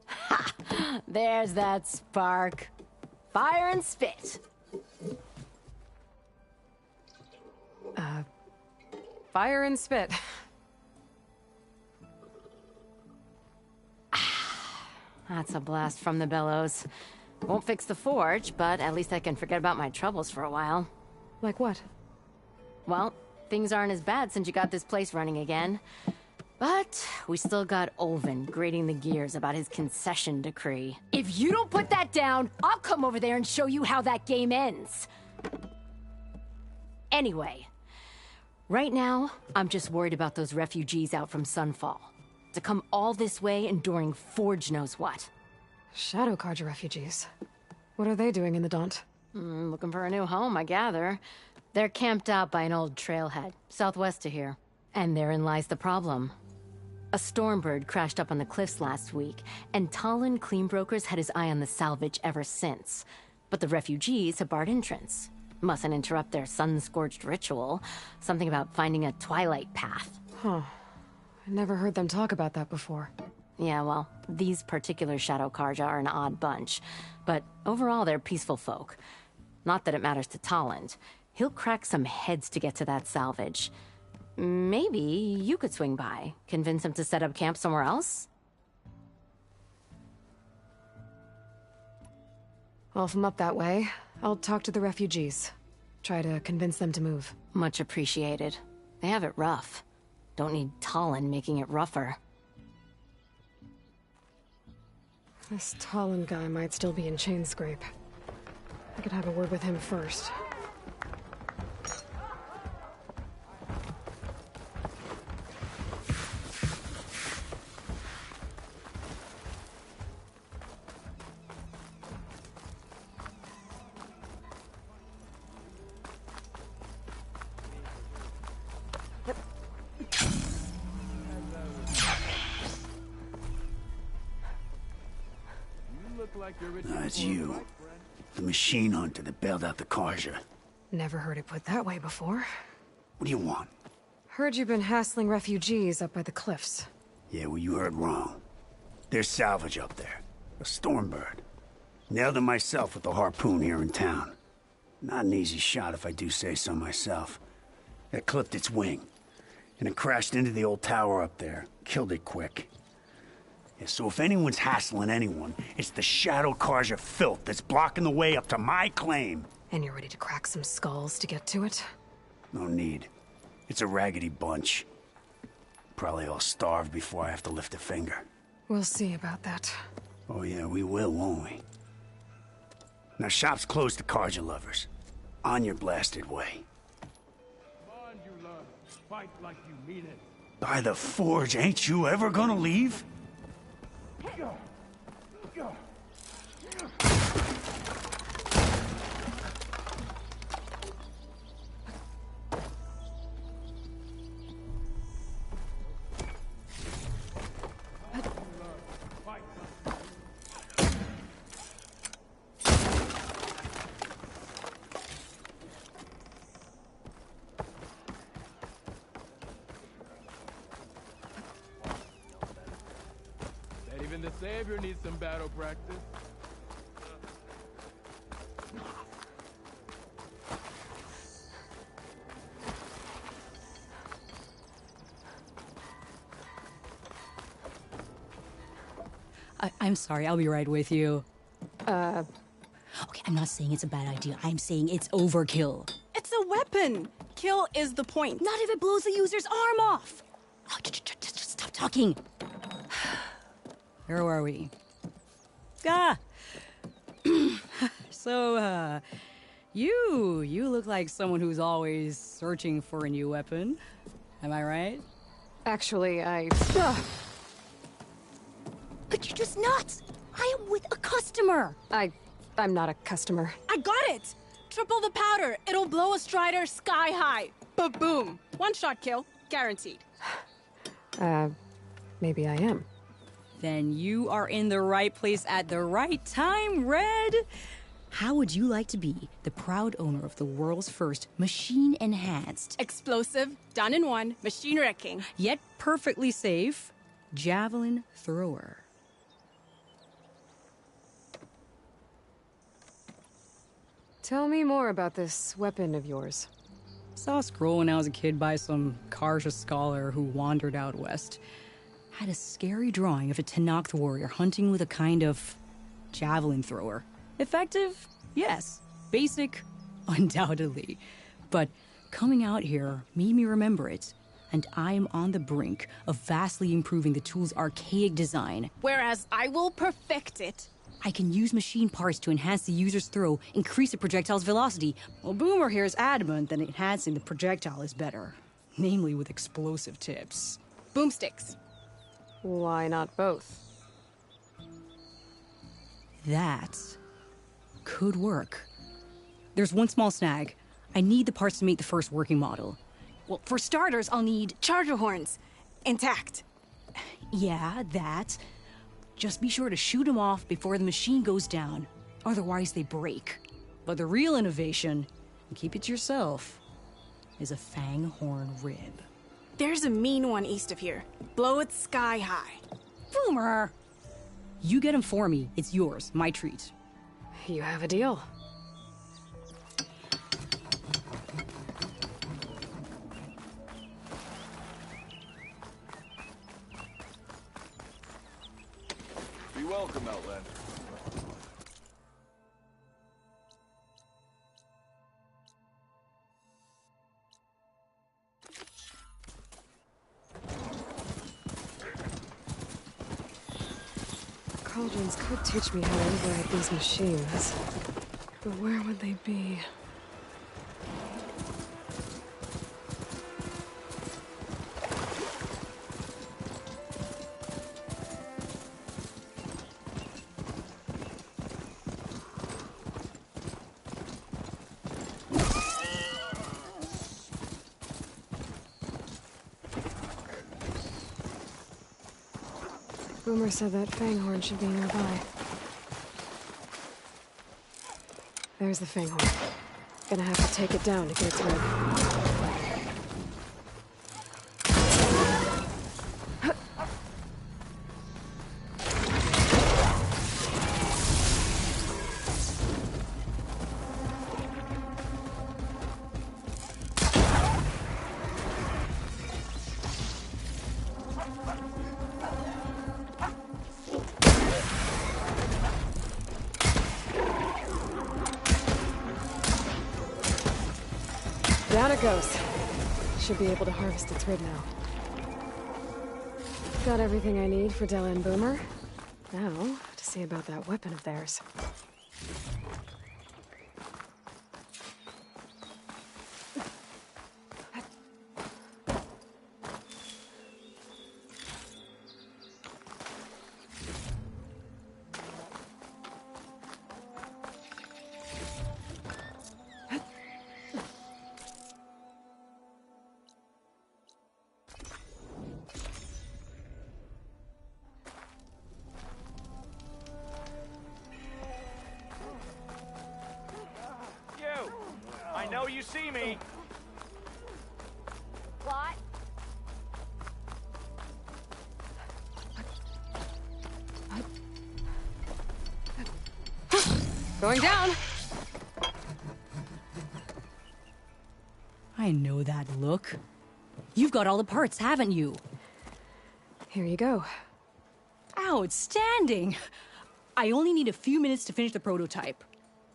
Ha! There's that spark. Fire and spit. Fire and spit. That's a blast from the bellows. Won't fix the forge, but at least I can forget about my troubles for a while. Like what? Well, things aren't as bad since you got this place running again. But we still got Ulvin grating the gears about his concession decree. If you don't put that down, I'll come over there and show you how that game ends. Anyway, right now, I'm just worried about those refugees out from Sunfall. To come all this way enduring Forge knows what. Shadow Carja refugees. What are they doing in the Daunt? Looking for a new home, I gather. They're camped out by an old trailhead, southwest of here. And therein lies the problem. A Stormbird crashed up on the cliffs last week, and Talon Cleanbrokers had his eye on the salvage ever since. But the refugees have barred entrance. Mustn't interrupt their sun-scorched ritual. Something about finding a twilight path. Huh. I never heard them talk about that before. Yeah, well, these particular Shadow Carja are an odd bunch. But overall, they're peaceful folk. Not that it matters to Talon. He'll crack some heads to get to that salvage. Maybe you could swing by, convince him to set up camp somewhere else? Well, if I'm up that way, I'll talk to the refugees. Try to convince them to move. Much appreciated. They have it rough. Don't need Talon making it rougher. This Talon guy might still be in Chainscrape. I could have a word with him first. It's you. The machine hunter that bailed out the Carja. Never heard it put that way before. What do you want? Heard you've been hassling refugees up by the cliffs. Yeah, well, you heard wrong. There's salvage up there. A Stormbird. Nailed it myself with the harpoon here in town. Not an easy shot if I do say so myself. It clipped its wing. And it crashed into the old tower up there. Killed it quick. Yeah, so if anyone's hassling anyone, it's the Shadow Carja filth that's blocking the way up to my claim. And you're ready to crack some skulls to get to it? No need. It's a raggedy bunch. Probably all starved before I have to lift a finger. We'll see about that. Oh yeah, we will, won't we? Now shop's closed to Carja lovers. On your blasted way. Come on, you love. Fight like you mean it. By the Forge, ain't you ever gonna leave? Even the Savior needs some battle practice. I'm sorry, I'll be right with you. Okay, I'm not saying it's a bad idea. I'm saying it's overkill. It's a weapon. Kill is the point. Not if it blows the user's arm off. Oh, just stop talking. Where are we? So, you look like someone who's always searching for a new weapon. Am I right? Actually, But you're just nuts! I am with a customer! I'm not a customer. I got it! Triple the powder. It'll blow a Strider sky high. Ba-boom. One-shot kill. Guaranteed. Maybe I am. Then you are in the right place at the right time, Red! How would you like to be the proud owner of the world's first machine-enhanced... Explosive, done in one, machine wrecking. Yet perfectly safe, javelin thrower. Tell me more about this weapon of yours. Saw a scroll when I was a kid by some Karja scholar who wandered out west. Had a scary drawing of a Tenakth warrior hunting with a kind of javelin thrower. Effective? Yes. Basic? Undoubtedly. But coming out here made me remember it, and I'm on the brink of vastly improving the tool's archaic design. Whereas I will perfect it. I can use machine parts to enhance the user's throw, increase the projectile's velocity. Well, Boomer here is adamant that enhancing the projectile is better. Namely with explosive tips. Boomsticks. Why not both? That could work. There's one small snag. I need the parts to make the first working model. Well, for starters, I'll need charger horns. Intact. Yeah, that. Just be sure to shoot them off before the machine goes down. Otherwise, they break. But the real innovation, and keep it to yourself, is a fang horn rib. There's a mean one east of here. Blow it sky high. Boomer! You get him for me. It's yours. My treat. You have a deal. Be welcome, Outlander. Cauldrons could teach me how to override these machines. But where would they be? Boomer said that fanghorn should be nearby. There's the fanghorn. Gonna have to take it down to get its rib. Down it goes. Should be able to harvest its rib now. Got everything I need for Della and Boomer. Now, to see about that weapon of theirs. I know you see me. What? Going down. I know that look. You've got all the parts, haven't you? Here you go. Outstanding! I only need a few minutes to finish the prototype.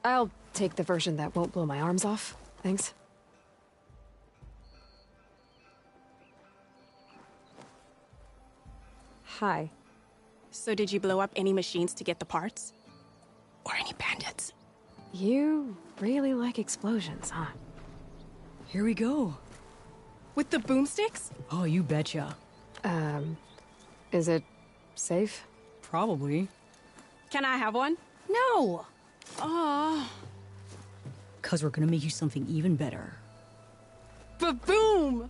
I'll take the version that won't blow my arms off. Thanks. Hi. So did you blow up any machines to get the parts? Or any bandits? You really like explosions, huh? Here we go. With the boomsticks? Oh, you betcha. Is it safe? Probably. Can I have one? No! Aw. 'Cause we're gonna make you something even better. Ba-boom!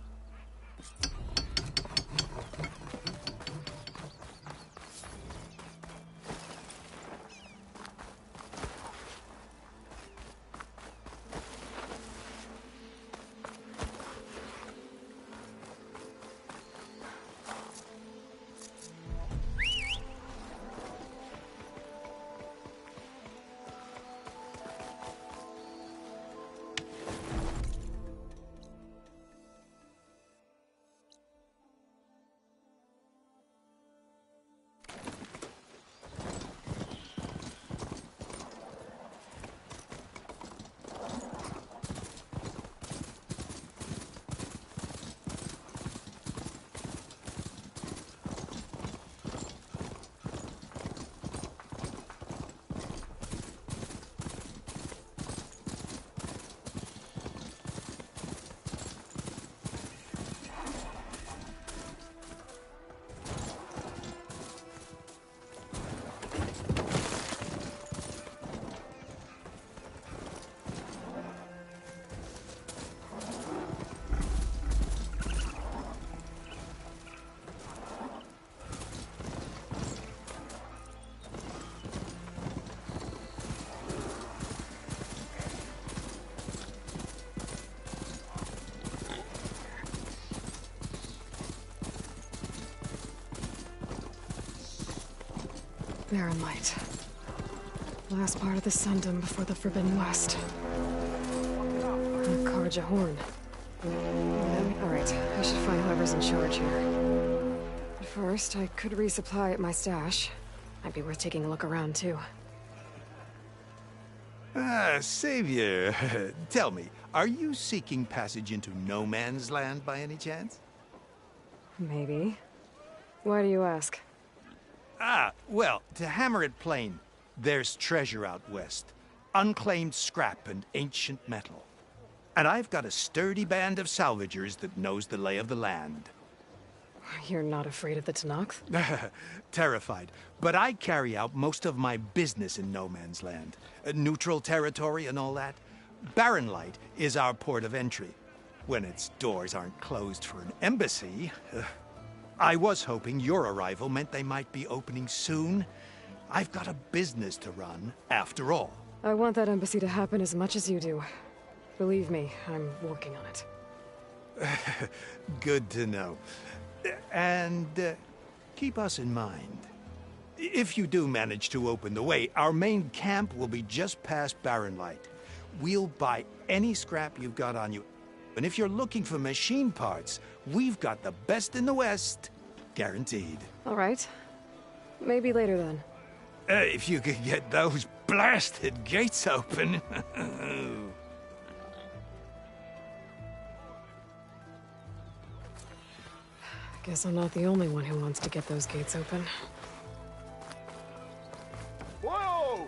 Barren Light. Last part of the Sundom before the Forbidden West. A Karja horn. Alright, I should find whoever's in charge here. But first, I could resupply at my stash. Might be worth taking a look around, too. Ah, Savior. Tell me, are you seeking passage into no man's land by any chance? Maybe. Why do you ask? Ah, well, to hammer it plain, there's treasure out west. Unclaimed scrap and ancient metal. And I've got a sturdy band of salvagers that knows the lay of the land. You're not afraid of the Tenakth? Terrified. But I carry out most of my business in no man's land. Neutral territory and all that. Barren Light is our port of entry. When its doors aren't closed for an embassy. I was hoping your arrival meant they might be opening soon. I've got a business to run, after all. I want that embassy to happen as much as you do. Believe me, I'm working on it. Good to know. And keep us in mind. If you do manage to open the way, our main camp will be just past Barren Light. We'll buy any scrap you've got on you. And if you're looking for machine parts, we've got the best in the West. Guaranteed. All right. Maybe later then. If you could get those blasted gates open. Guess I'm not the only one who wants to get those gates open. Whoa!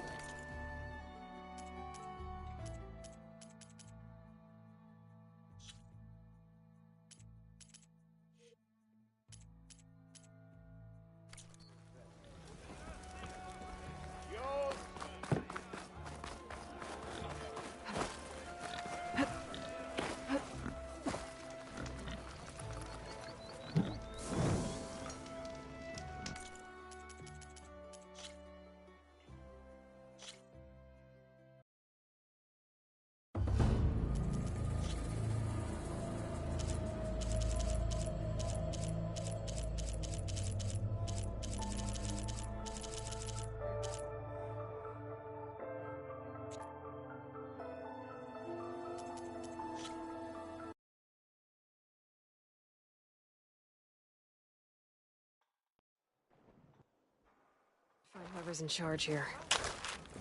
Find whoever's in charge here.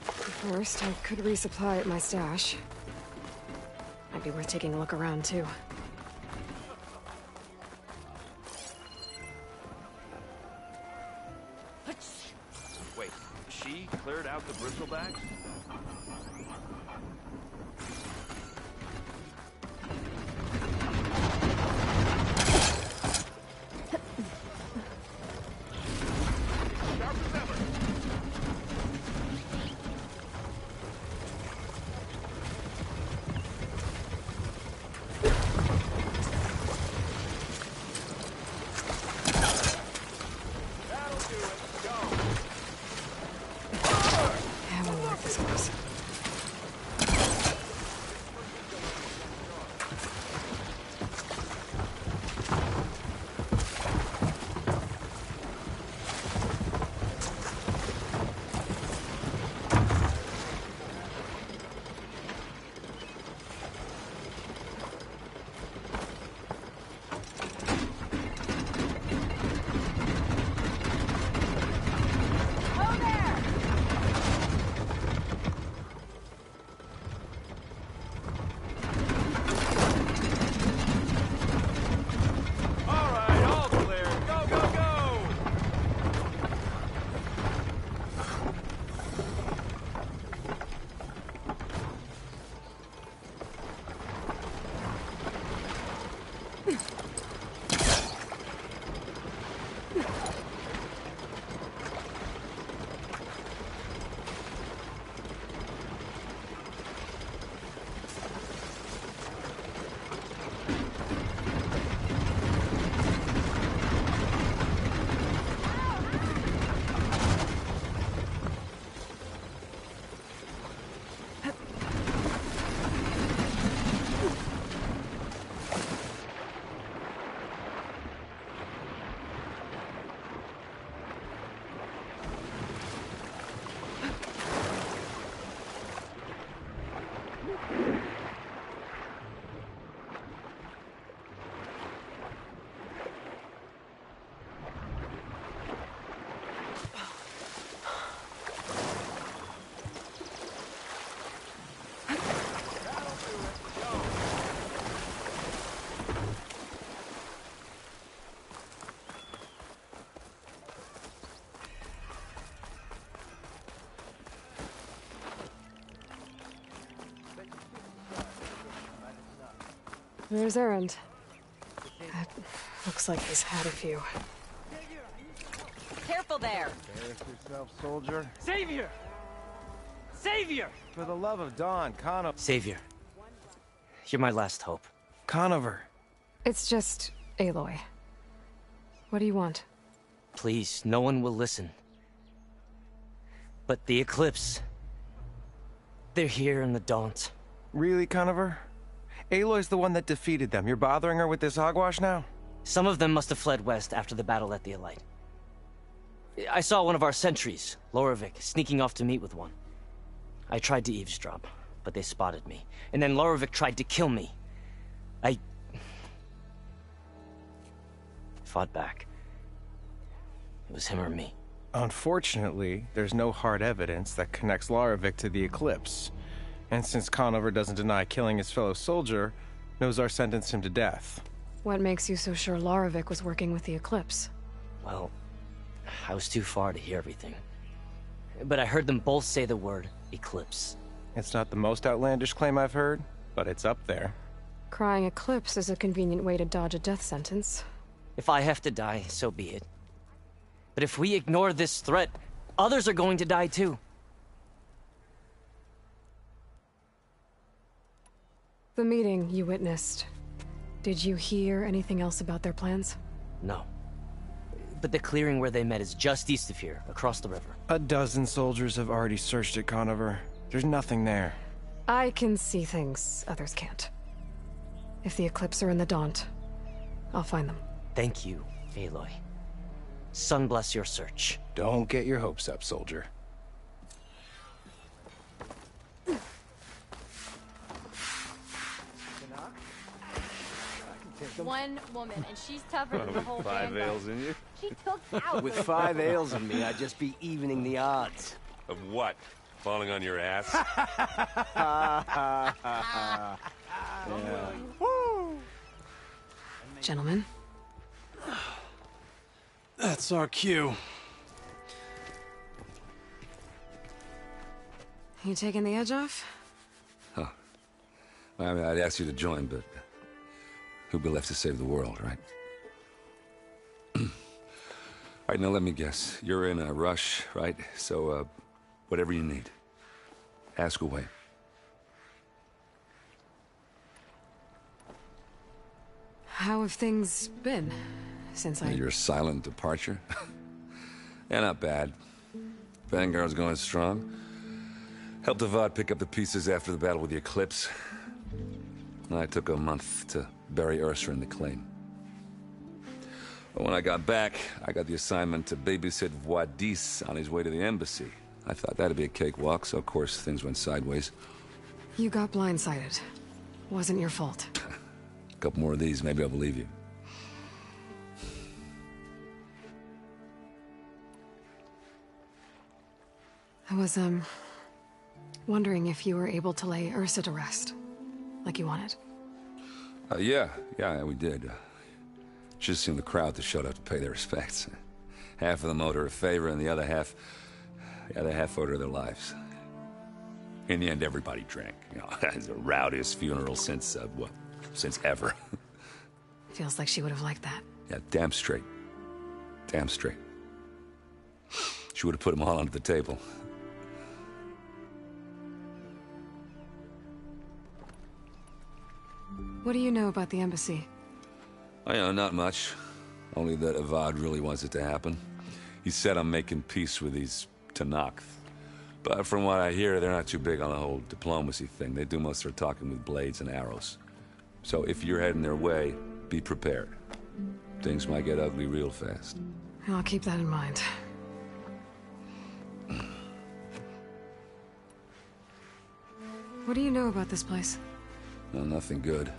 First, I could resupply at my stash. Might be worth taking a look around, too. Wait, she cleared out the bristlebacks? I won't like this one. There's Erend. That looks like he's had a few. Careful there! Embarrass yourself, soldier. Savior! Savior! For the love of Dawn, Conover. Savior. You're my last hope. Conover. It's just Aloy. What do you want? Please, no one will listen. But the Eclipse... they're here in the Daunt. Really, Conover? Aloy's the one that defeated them. You're bothering her with this hogwash now? Some of them must have fled west after the battle at the Elite. I saw one of our sentries, Lorovic, sneaking off to meet with one. I tried to eavesdrop, but they spotted me. And then Lorovic tried to kill me. I fought back. It was him or me. Unfortunately, there's no hard evidence that connects Lorovic to the Eclipse. And since Conover doesn't deny killing his fellow soldier, Nozar sentenced him to death. What makes you so sure Lorovic was working with the Eclipse? Well, I was too far to hear everything. But I heard them both say the word Eclipse. It's not the most outlandish claim I've heard, but it's up there. Crying Eclipse is a convenient way to dodge a death sentence. If I have to die, so be it. But if we ignore this threat, others are going to die too. The meeting you witnessed. Did you hear anything else about their plans? No. But the clearing where they met is just east of here, across the river. A dozen soldiers have already searched it, Conover. There's nothing there. I can see things others can't. If the Eclipse are in the Daunt, I'll find them. Thank you, Aloy. Sun bless your search. Don't get your hopes up, soldier. One woman, and she's tougher than the whole 5 vanguard. ales in you? She took out. With 5 ales in me, I'd just be evening the odds. Of what? Falling on your ass? Yeah. Gentlemen. That's our cue. You taking the edge off? Huh. I mean, I'd ask you to join, but who'd be left to save the world, right? All right, now let me guess. You're in a rush, right? So, whatever you need, ask away. How have things been since Your silent departure? Yeah, not bad. Vanguard's going strong. Helped Avad pick up the pieces after the battle with the Eclipse. I took a month to bury Ursa in the claim. But when I got back, I got the assignment to babysit Wadis on his way to the embassy. I thought that'd be a cakewalk, so of course things went sideways. You got blindsided. Wasn't your fault. A couple more of these, maybe I'll believe you. I was, wondering if you were able to lay Ursa to rest, like you wanted. Yeah, we did. Just seemed the crowd that showed up to pay their respects. Half of them owed her a favor, and the other half owed her their lives. In the end, everybody drank. You know, it's the rowdiest funeral since ever. Feels like she would have liked that. Yeah, damn straight. Damn straight. She would have put them all under the table. What do you know about the embassy? I know, not much. Only that Avad really wants it to happen. He said I'm making peace with these Tenakth. But from what I hear, they're not too big on the whole diplomacy thing. They do most of their talking with blades and arrows. So if you're heading their way, be prepared. Things might get ugly real fast. I'll keep that in mind. What do you know about this place? Well, nothing good.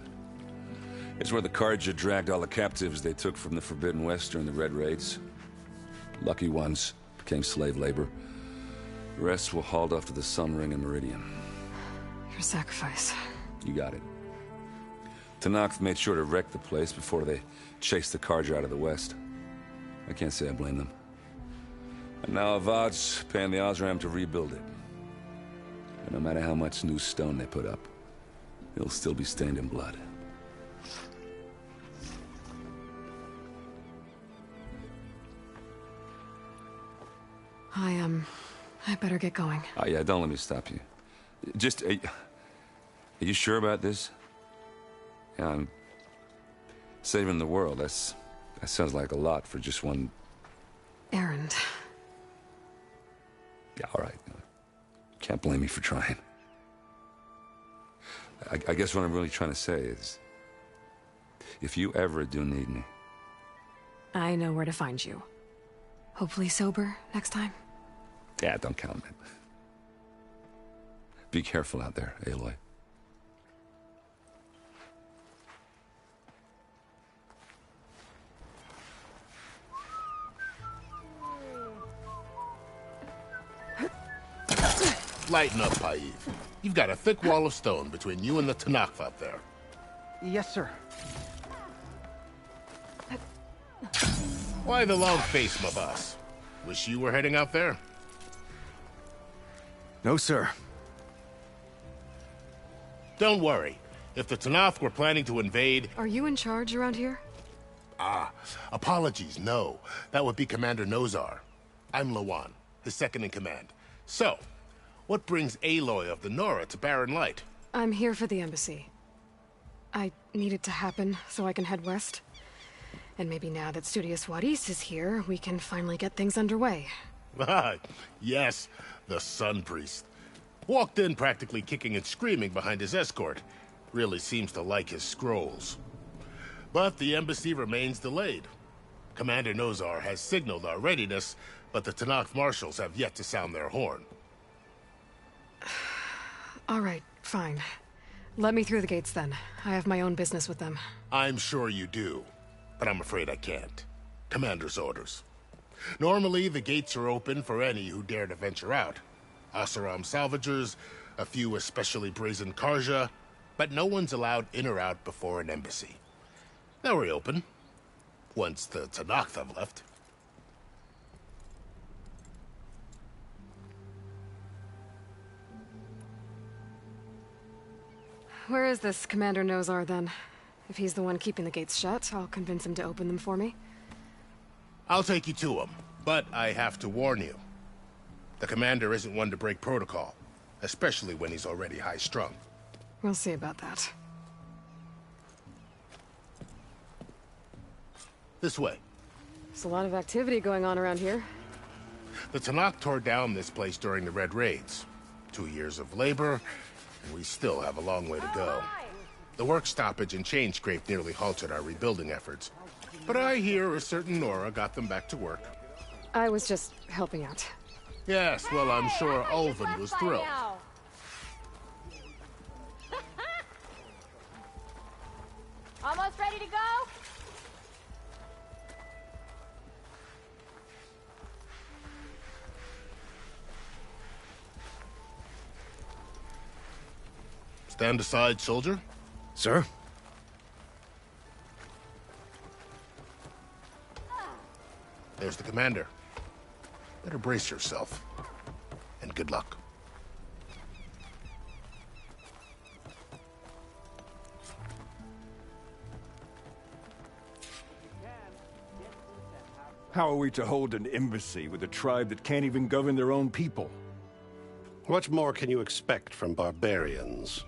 It's where the Karja dragged all the captives they took from the Forbidden West during the Red Raids. Lucky ones became slave labor. The rest were hauled off to the Sun Ring and Meridian. Your sacrifice. You got it. Tenakth made sure to wreck the place before they chased the Karja out of the West. I can't say I blame them. And now Avad's paying the Osram to rebuild it. And no matter how much new stone they put up, it'll still be stained in blood. I better get going. Oh, yeah, don't let me stop you. Just, are you sure about this? Yeah, I'm saving the world. That sounds like a lot for just one... Errand. Yeah, all right. Can't blame me for trying. I guess what I'm really trying to say is, if you ever do need me... I know where to find you. Hopefully sober next time. Yeah, don't count on it. Be careful out there, Aloy. Lighten up, Paiv. You've got a thick wall of stone between you and the Tanakh up there. Yes, sir. Why the long face, my boss? Wish you were heading out there? No, sir. Don't worry. If the Tanakh were planning to invade... Are you in charge around here? Apologies, no. That would be Commander Nozar. I'm Lawan, his second-in-command. So, what brings Aloy of the Nora to Barren Light? I'm here for the embassy. I need it to happen so I can head west. And maybe now that Studious Wadis is here, we can finally get things underway. Yes, the Sun Priest. Walked in practically kicking and screaming behind his escort. Really seems to like his scrolls. But the embassy remains delayed. Commander Nozar has signaled our readiness, but the Tanakh marshals have yet to sound their horn. All right, fine. Let me through the gates then. I have my own business with them. I'm sure you do, but I'm afraid I can't. Commander's orders. Normally, the gates are open for any who dare to venture out. Asaram salvagers, a few especially brazen Karja, but no one's allowed in or out before an embassy. They'll reopen, once the Tanakh have left. Where is this Commander Nozar, then? If he's the one keeping the gates shut, I'll convince him to open them for me. I'll take you to him, but I have to warn you. The commander isn't one to break protocol, especially when he's already high-strung. We'll see about that. This way. There's a lot of activity going on around here. The Tanakh tore down this place during the Red Raids. 2 years of labor, and we still have a long way to go. The work stoppage and chain scrape nearly halted our rebuilding efforts. But I hear a certain Nora got them back to work. I was just helping out. Yes, well, I'm sure Ulvin was thrilled. Almost ready to go? Stand aside, soldier. Sir? There's the commander. Better brace yourself. And good luck. How are we to hold an embassy with a tribe that can't even govern their own people? What more can you expect from barbarians?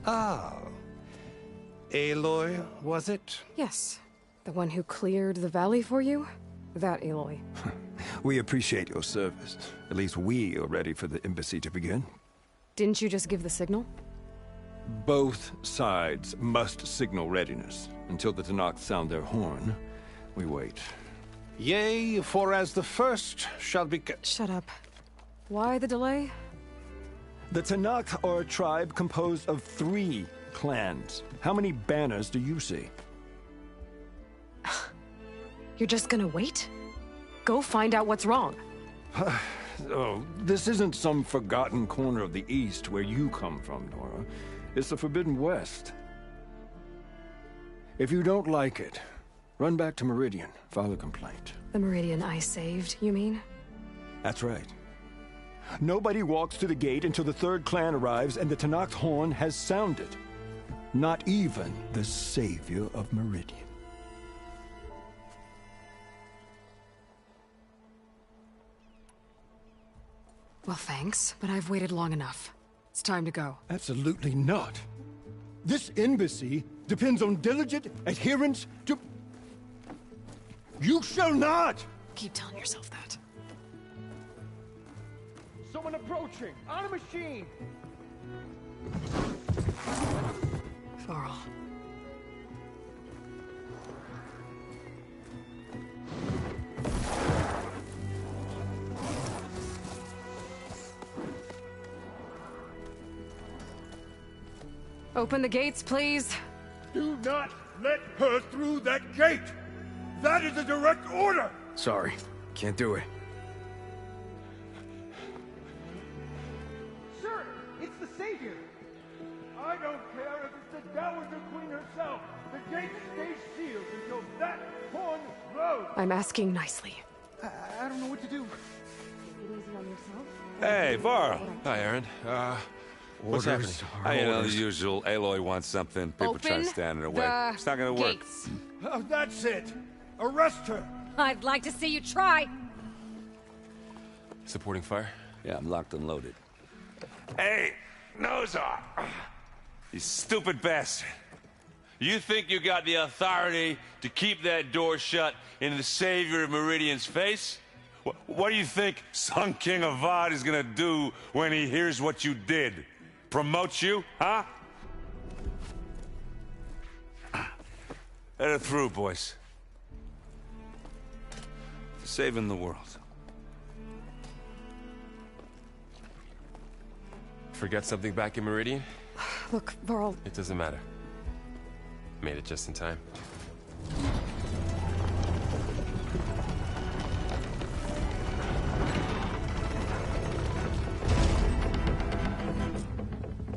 Ah. Aloy, was it? Yes. The one who cleared the valley for you? That Aloy. We appreciate your service. At least we are ready for the embassy to begin. Didn't you just give the signal? Both sides must signal readiness. Until the Tanakh sound their horn, we wait. Yea, for as the first shall be... Shut up. Why the delay? The Tanakh are a tribe composed of 3 clans. How many banners do you see? You're just gonna wait? Go find out what's wrong. Oh, this isn't some forgotten corner of the East where you come from, Nora. It's the Forbidden West. If you don't like it, run back to Meridian, file a complaint. The Meridian I saved, you mean? That's right. Nobody walks to the gate until the 3rd clan arrives and the Tanakh's horn has sounded. Not even the savior of Meridian. Well, thanks, but I've waited long enough. It's time to go. Absolutely not. This embassy depends on diligent adherence to... You shall not! Keep telling yourself that. Someone approaching! On a machine! Varl. Open the gates, please. Do not let her through that gate! That is a direct order! Sorry, can't do it. Sir, it's the Savior! I don't care if it's the Dowager Queen herself! The gate stays sealed until that horn blows! I'm asking nicely. I don't know what to do. Hey, Varl. Hi, Aaron. What's happening? You know, the usual. Aloy wants something. People try to stand in her way. It's not gonna work. Oh, that's it! Arrest her! I'd like to see you try. Supporting fire? Yeah, I'm locked and loaded. Hey, Nozar! You stupid bastard. You think you got the authority to keep that door shut in the Savior of Meridian's face? What do you think Sun King Avad is gonna do when he hears what you did? Promote you, huh? Let her through, boys. For saving the world. Forget something back in Meridian? Look, Varl. It doesn't matter. Made it just in time.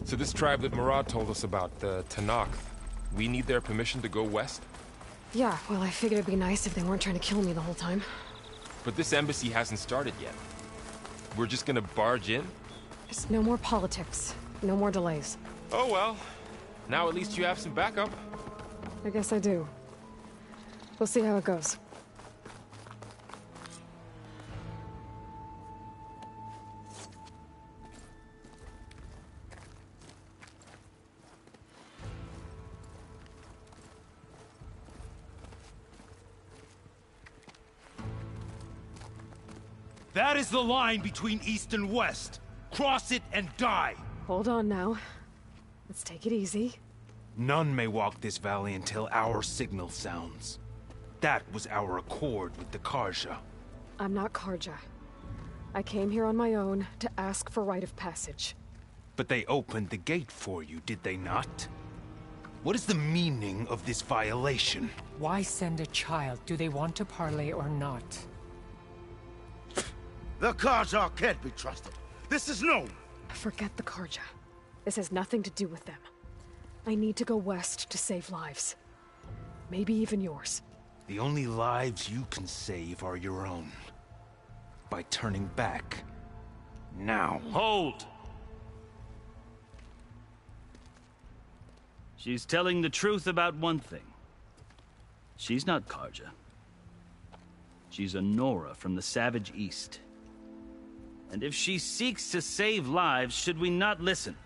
So this tribe that Murad told us about, the Tanakh, we need their permission to go west? Yeah, well, I figured it'd be nice if they weren't trying to kill me the whole time. But this embassy hasn't started yet. We're just gonna barge in? There's no more politics. No more delays. Oh well. Now at least you have some backup. I guess I do. We'll see how it goes. That is the line between East and West. Cross it and die. Hold on now. Let's take it easy. None may walk this valley until our signal sounds. That was our accord with the Karja. I'm not Karja. I came here on my own to ask for rite of passage. But they opened the gate for you, did they not? What is the meaning of this violation? Why send a child? Do they want to parley or not? The Karja can't be trusted. This is known. Forget the Karja. This has nothing to do with them. I need to go west to save lives. Maybe even yours. The only lives you can save are your own. By turning back. Now. Hold! She's telling the truth about one thing. She's not Karja. She's a Nora from the Savage East. And if she seeks to save lives, should we not listen?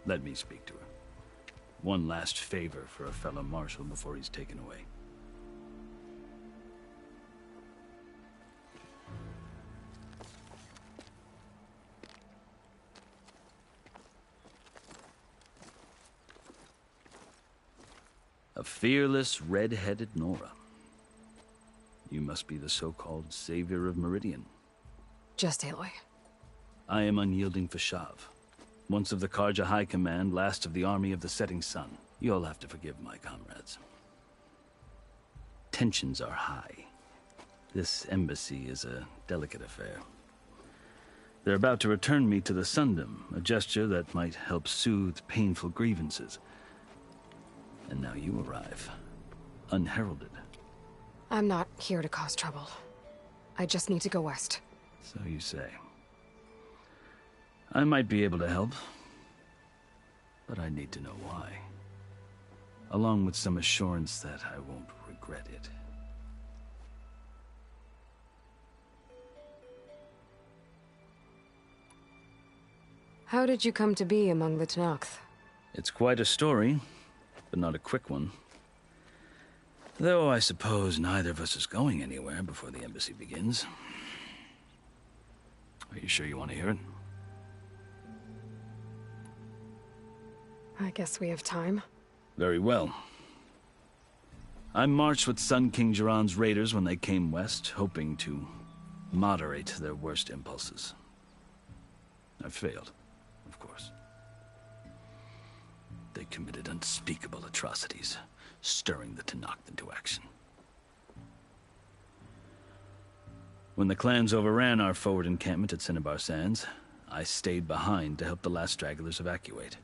Let me speak to her. One last favor for a fellow marshal before he's taken away. A fearless, red-headed Nora. You must be the so-called Savior of Meridian. Just Aloy. I am unyielding Fashav. Once of the Karja High Command, last of the Army of the Setting Sun. You'll have to forgive my comrades. Tensions are high. This embassy is a delicate affair. They're about to return me to the Sundom, a gesture that might help soothe painful grievances. And now you arrive, unheralded. I'm not here to cause trouble. I just need to go west. So you say. I might be able to help, but I need to know why. Along with some assurance that I won't regret it. How did you come to be among the Tanakh? It's quite a story, but not a quick one. Though I suppose neither of us is going anywhere before the embassy begins. Are you sure you want to hear it? I guess we have time. Very well. I marched with Sun King Jiran's raiders when they came west, hoping to moderate their worst impulses. I failed, of course. They committed unspeakable atrocities, stirring the Tanakh into action. When the clans overran our forward encampment at Cinnabar Sands, I stayed behind to help the last stragglers evacuate,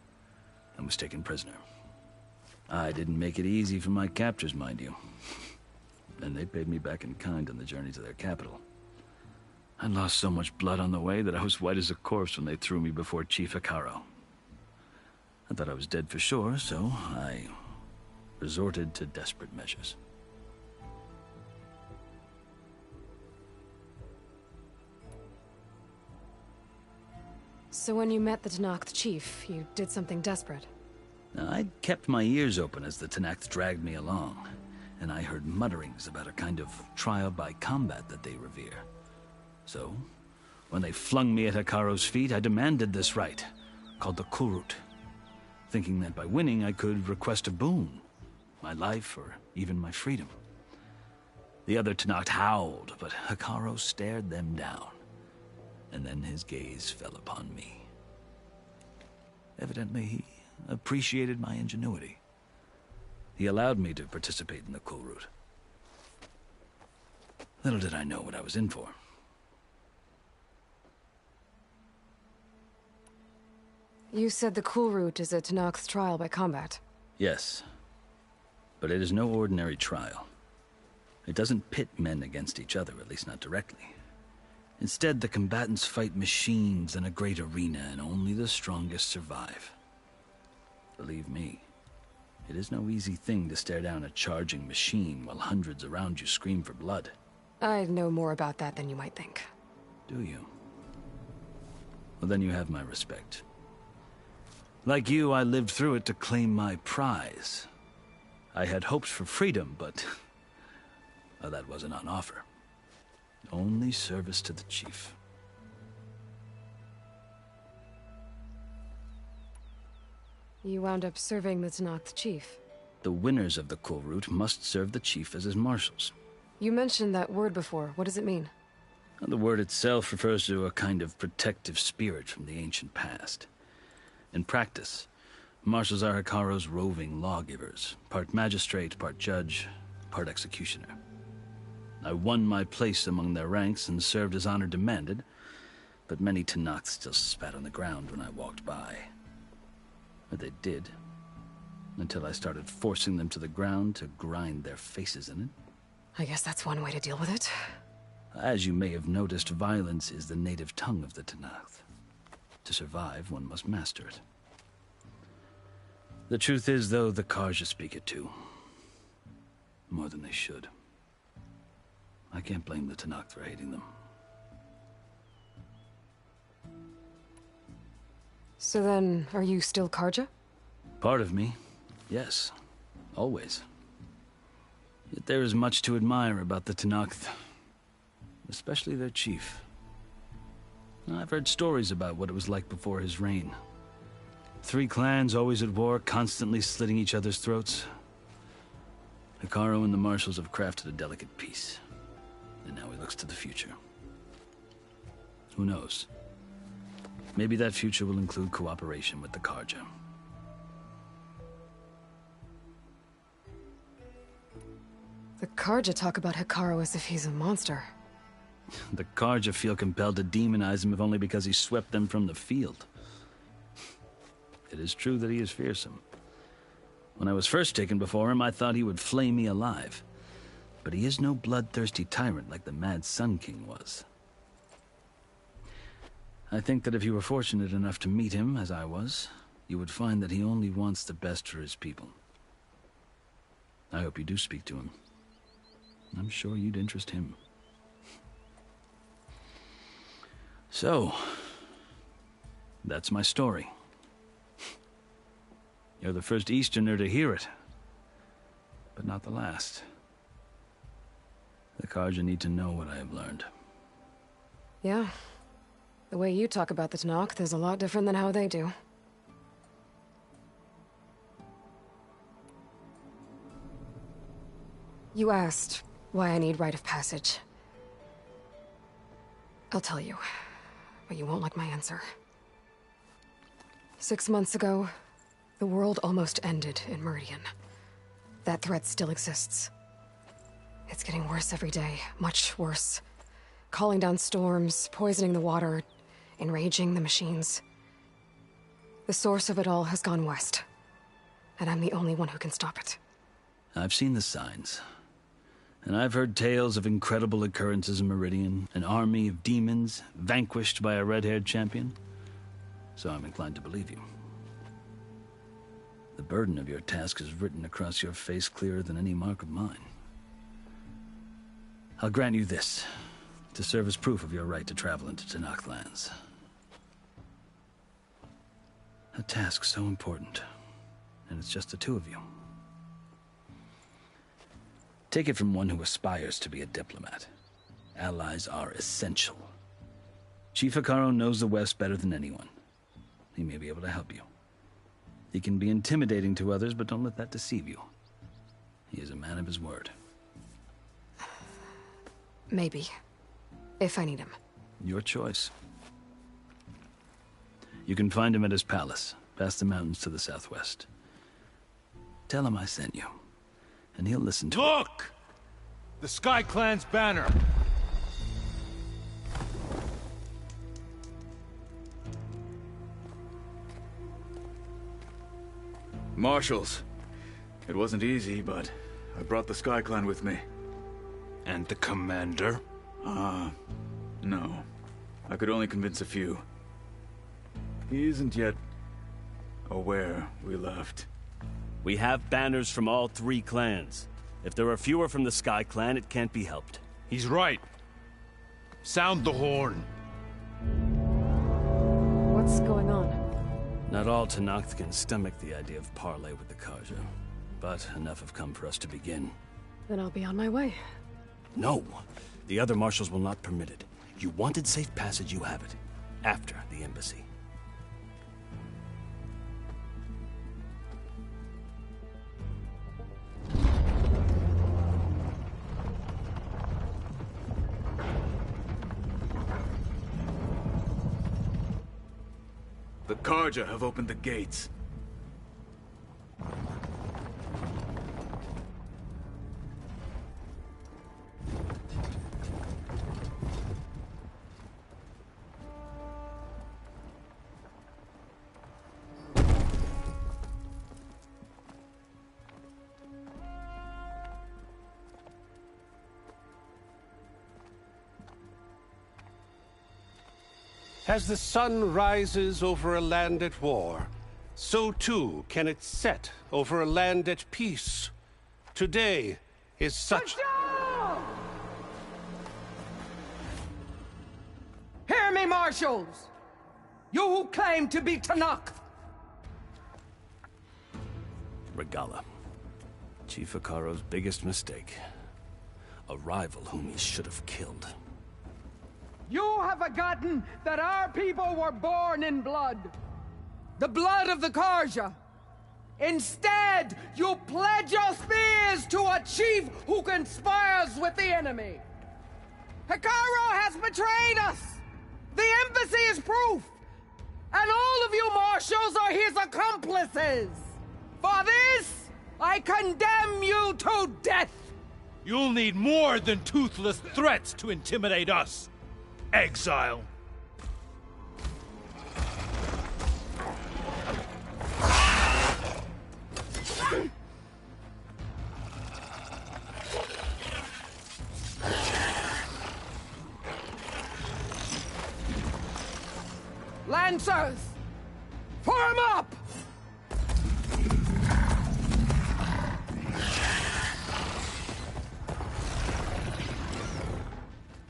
and was taken prisoner. I didn't make it easy for my captors, mind you. And they paid me back in kind on the journey to their capital. I lost so much blood on the way that I was white as a corpse when they threw me before Chief Hikaro. I thought I was dead for sure, so I resorted to desperate measures. So when you met the Tanakh chief, you did something desperate? I'd kept my ears open as the Tanakh dragged me along, and I heard mutterings about a kind of trial by combat that they revere. So, when they flung me at Hikaro's feet, I demanded this right, called the Kulrut, thinking that by winning I could request a boon, my life or even my freedom. The other Tanakh howled, but Hikaro stared them down, and then his gaze fell upon me. Evidently, he appreciated my ingenuity. He allowed me to participate in the Kulrut. Little did I know what I was in for. You said the Kulrut is a Tanakh's trial by combat. Yes, but it is no ordinary trial. It doesn't pit men against each other, at least not directly. Instead, the combatants fight machines in a great arena, and only the strongest survive. Believe me, it is no easy thing to stare down a charging machine while hundreds around you scream for blood. I know more about that than you might think. Do you? Well, then you have my respect. Like you, I lived through it to claim my prize. I had hoped for freedom, but well, that wasn't on offer. Only service to the chief. You wound up serving the Tanakh chief. The winners of the Kulrut must serve the chief as his marshals. You mentioned that word before. What does it mean? The word itself refers to a kind of protective spirit from the ancient past. In practice, marshals are Hikaro's roving lawgivers, part magistrate, part judge, part executioner. I won my place among their ranks and served as honor demanded, but many Tanakh still spat on the ground when I walked by. Or they did, until I started forcing them to the ground to grind their faces in it. I guess that's one way to deal with it. As you may have noticed, violence is the native tongue of the Tanakh. To survive, one must master it. The truth is, though, the Karja speak it too. More than they should. I can't blame the Tanakh for hating them. So then, are you still Karja? Part of me, yes. Always. Yet there is much to admire about the Tanakh, especially their chief. I've heard stories about what it was like before his reign. 3 clans always at war, constantly slitting each other's throats. Hikaro and the marshals have crafted a delicate peace, and now he looks to the future. Who knows? Maybe that future will include cooperation with the Karja. The Karja talk about Hikaro as if he's a monster. The Karja feel compelled to demonize him if only because he swept them from the field. It is true that he is fearsome. When I was first taken before him, I thought he would flay me alive. But he is no bloodthirsty tyrant like the Mad Sun King was. I think that if you were fortunate enough to meet him, as I was, you would find that he only wants the best for his people. I hope you do speak to him. I'm sure you'd interest him. That's my story. You're the first Easterner to hear it, but not the last. The Karja need to know what I have learned. Yeah. The way you talk about the Tanakh is a lot different than how they do. You asked why I need rite of passage. I'll tell you, but you won't like my answer. 6 months ago, the world almost ended in Meridian. That threat still exists. It's getting worse every day, much worse. Calling down storms, poisoning the water, enraging the machines. The source of it all has gone west, and I'm the only one who can stop it. I've seen the signs. And I've heard tales of incredible occurrences in Meridian, an army of demons vanquished by a red-haired champion. So I'm inclined to believe you. The burden of your task is written across your face clearer than any mark of mine. I'll grant you this, to serve as proof of your right to travel into Tanakh lands. A task so important, and it's just the two of you. Take it from one who aspires to be a diplomat. Allies are essential. Chief Hekarro knows the West better than anyone. He may be able to help you. He can be intimidating to others, but don't let that deceive you. He is a man of his word. Maybe. If I need him. Your choice. You can find him at his palace, past the mountains to the southwest. Tell him I sent you, and he'll listen to it. Look! The Sky Clan's banner! Marshals. It wasn't easy, but I brought the Sky Clan with me. And the commander? No. I could only convince a few. He isn't yet aware we left. We have banners from all 3 clans. If there are fewer from the Sky Clan, it can't be helped. He's right. Sound the horn. What's going on? Not all Tanakh can stomach the idea of parley with the Karja, but enough have come for us to begin. Then I'll be on my way. No! The other marshals will not permit it. You wanted safe passage, you have it. After the embassy. The Karja have opened the gates. As the sun rises over a land at war, so too can it set over a land at peace. Today is such... Hear me, marshals! You who claim to be Tanakh! Regala. Chief Hekarro's biggest mistake. A rival whom he should have killed. You have forgotten that our people were born in blood. The blood of the Karja. Instead, you pledge your spears to a chief who conspires with the enemy. Hekarro has betrayed us. The embassy is proof. And all of you marshals are his accomplices. For this, I condemn you to death. You'll need more than toothless threats to intimidate us. Exile. Lancers, form up!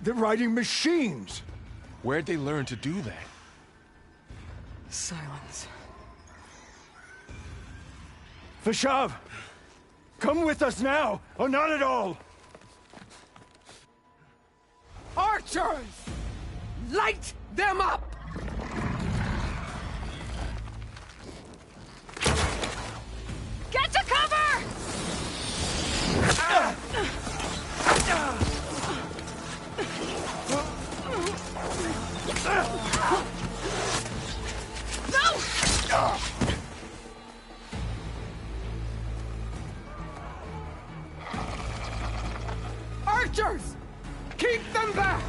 They're riding machines! Where'd they learn to do that? Silence. Vashav! Come with us now, or not at all! Archers! Light them up! Get to cover! No! Archers! Keep them back!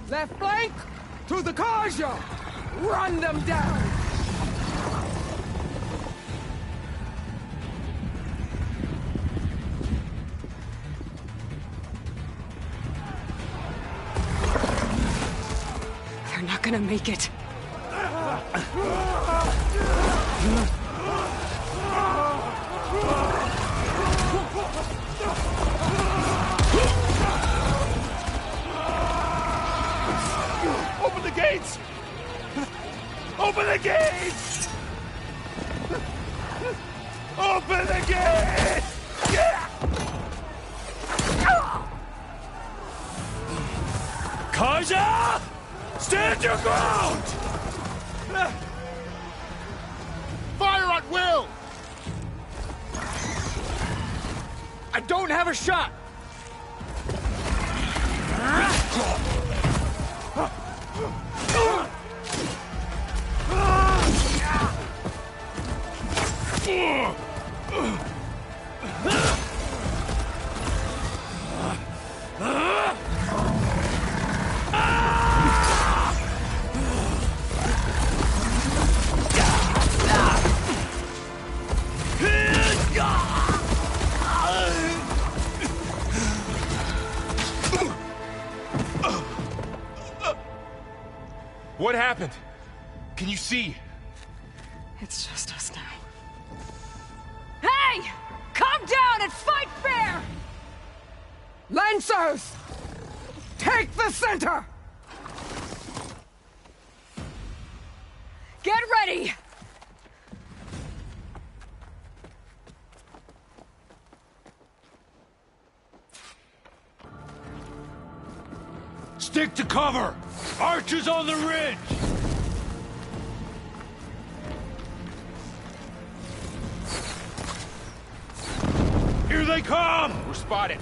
Left flank! To the Karja! Run them down! They're not gonna make it. Open the gates! Open the gates! Open the gates! Yeah! Karja! Stand your ground! Fire at will! I don't have a shot! What happened? Can you see? It's just us now. Hey! Calm down and fight fair! Lancers! Take the center! Get ready! Stick to cover! Archers on the ridge! Here they come! We're spotted.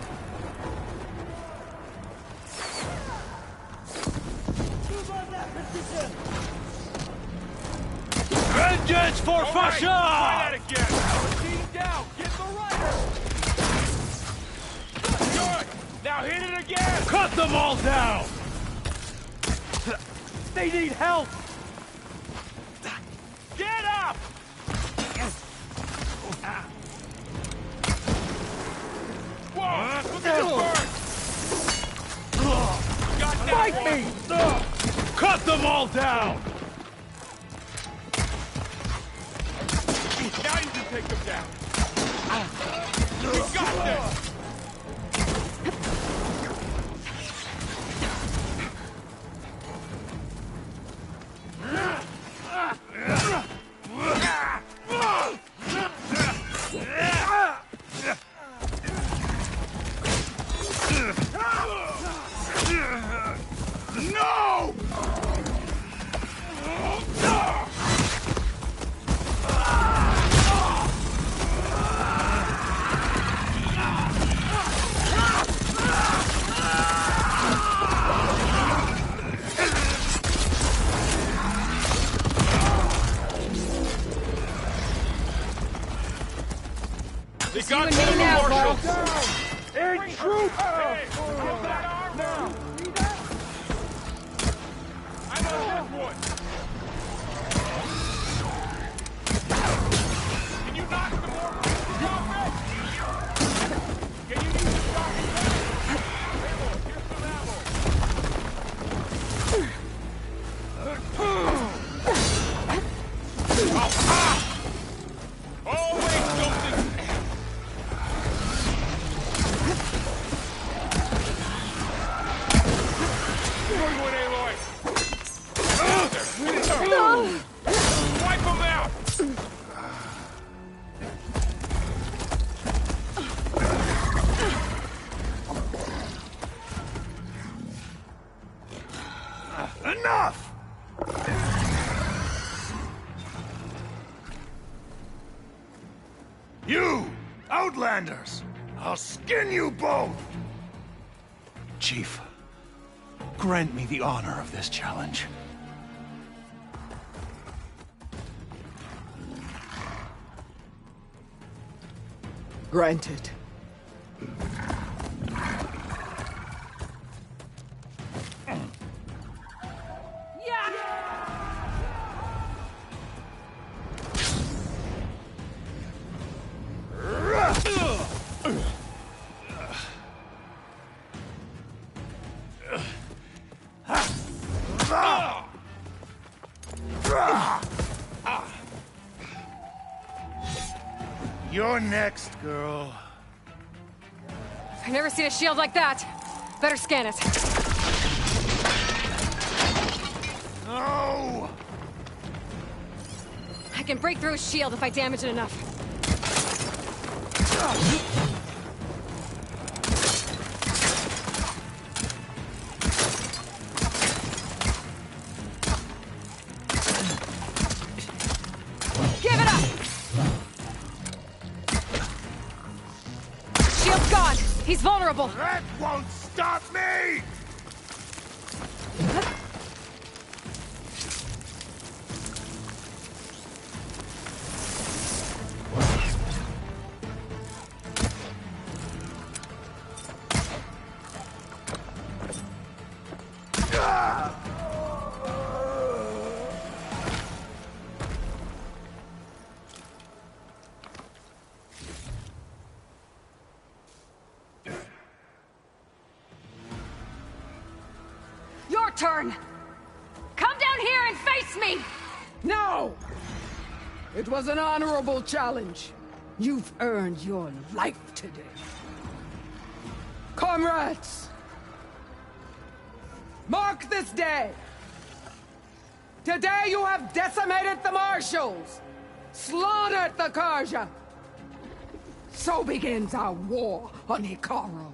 Vengeance for Fasha! Try that again! Team down! Get the rider! Good! Now hit it again! Cut them all down! They need help! Get up! Whoa! Look at this bird! Got that Fight one. me! Cut them all down! Now you can take them down. We got this! No! They got one of the marshals! Air troops! Hey, get that arm now! I know this one! Can you knock some more pieces off it? Can you use the shot? Here's some ammo! Enough! You! Outlanders! I'll skin you both! Chief, grant me the honor of this challenge. Granted. You're next, girl. I've never seen a shield like that. Better scan it. No! I can break through a shield if I damage it enough. Give it up! Shield's gone. He's vulnerable. That won't stop me! Your turn! Come down here and face me! No! It was an honorable challenge. You've earned your life today. Comrades! Mark this day! Today you have decimated the Marshals! Slaughtered the Karja! So begins our war on Hikaru.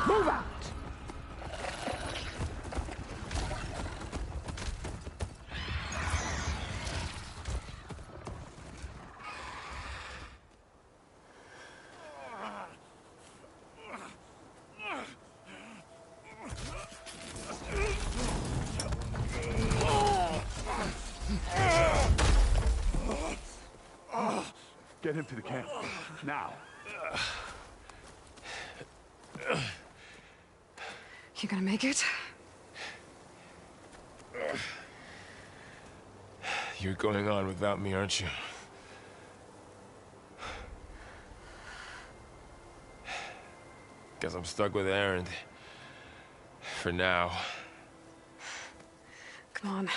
Move out! Get him to the camp. Now. You gonna make it? You're going on without me, aren't you? Guess I'm stuck with Aaron. For now. Come on.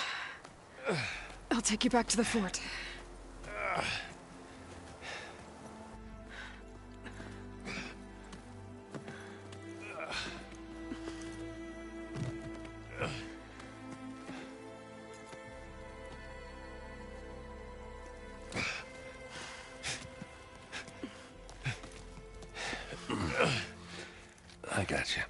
I'll take you back to the fort. I got you.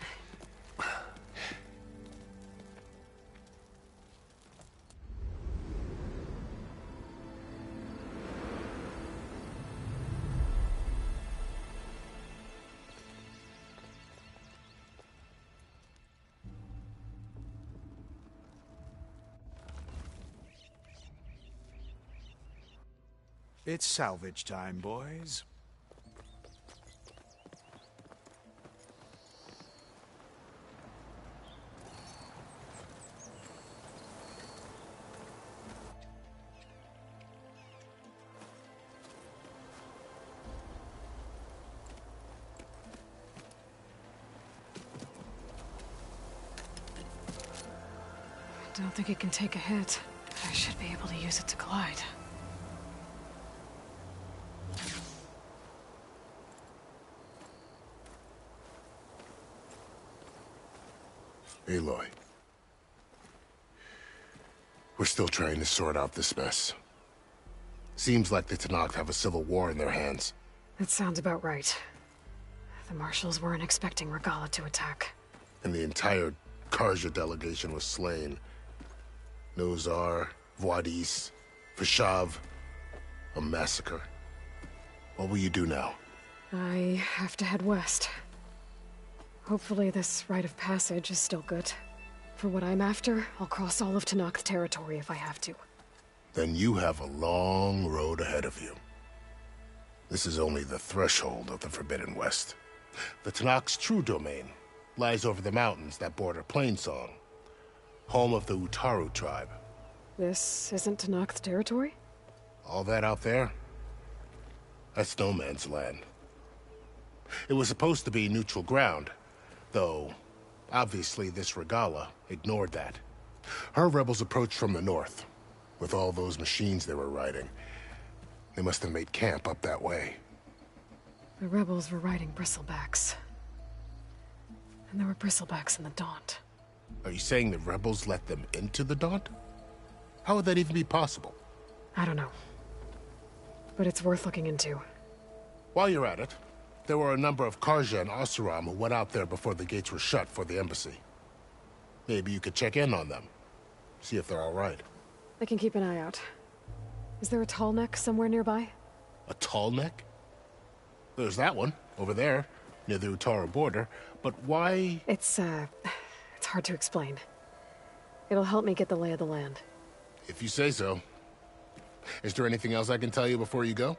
It's salvage time, boys. I don't think it can take a hit. I should be able to use it to glide. Aloy. We're still trying to sort out this mess. Seems like the Tanakh have a civil war in their hands. That sounds about right. The Marshals weren't expecting Regala to attack. And the entire Karja delegation was slain. Nozar, Voidis, Vashav, a massacre. What will you do now? I have to head west. Hopefully this rite of passage is still good. For what I'm after, I'll cross all of Tanakh territory if I have to. Then you have a long road ahead of you. This is only the threshold of the Forbidden West. The Tanakh's true domain lies over the mountains that border Plainsong, home of the Utaru tribe. This isn't Tanakh territory? All that out there? That's no man's land. It was supposed to be neutral ground, though obviously this Regala ignored that. Her rebels approached from the north, with all those machines they were riding. They must have made camp up that way. The rebels were riding bristlebacks. And there were bristlebacks in the Daunt. Are you saying the rebels let them into the Daunt? How would that even be possible? I don't know. But it's worth looking into. While you're at it, there were a number of Karja and Oseram who went out there before the gates were shut for the embassy. Maybe you could check in on them. See if they're all right. I can keep an eye out. Is there a tall neck somewhere nearby? A tall neck? There's that one, over there, near the Utaru border. But why... It's hard to explain. It'll help me get the lay of the land. If you say so. Is there anything else I can tell you before you go?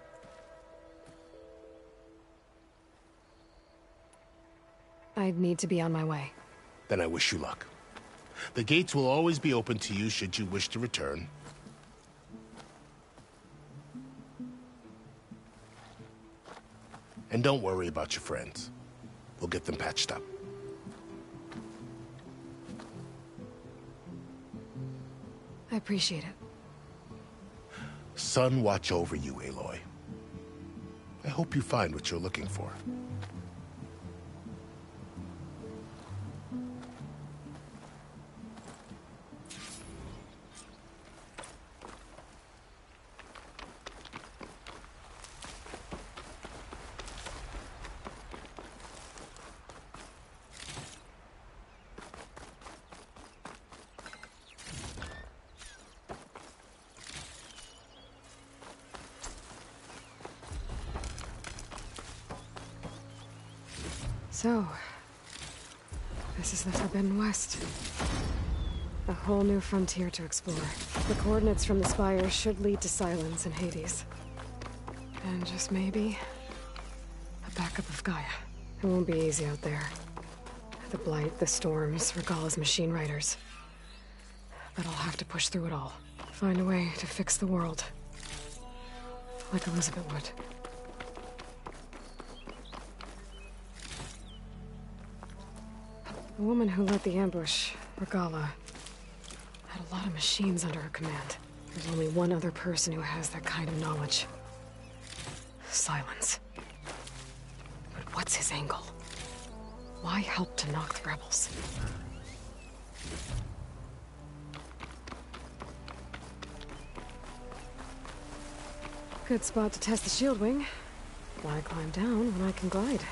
I need to be on my way. Then I wish you luck. The gates will always be open to you should you wish to return. And don't worry about your friends. We'll get them patched up. I appreciate it. Sun watch over you, Aloy. I hope you find what you're looking for. So, this is the Forbidden West. A whole new frontier to explore. The coordinates from the spires should lead to Silence and Hades. And just maybe, a backup of Gaia. It won't be easy out there. The Blight, the Storms, Regala's machine riders. But I'll have to push through it all. Find a way to fix the world. Like Elizabeth would. The woman who led the ambush, Regala, had a lot of machines under her command. There's only one other person who has that kind of knowledge. Silence. But what's his angle? Why help to knock the rebels? Good spot to test the shield wing. Why climb down when I can glide?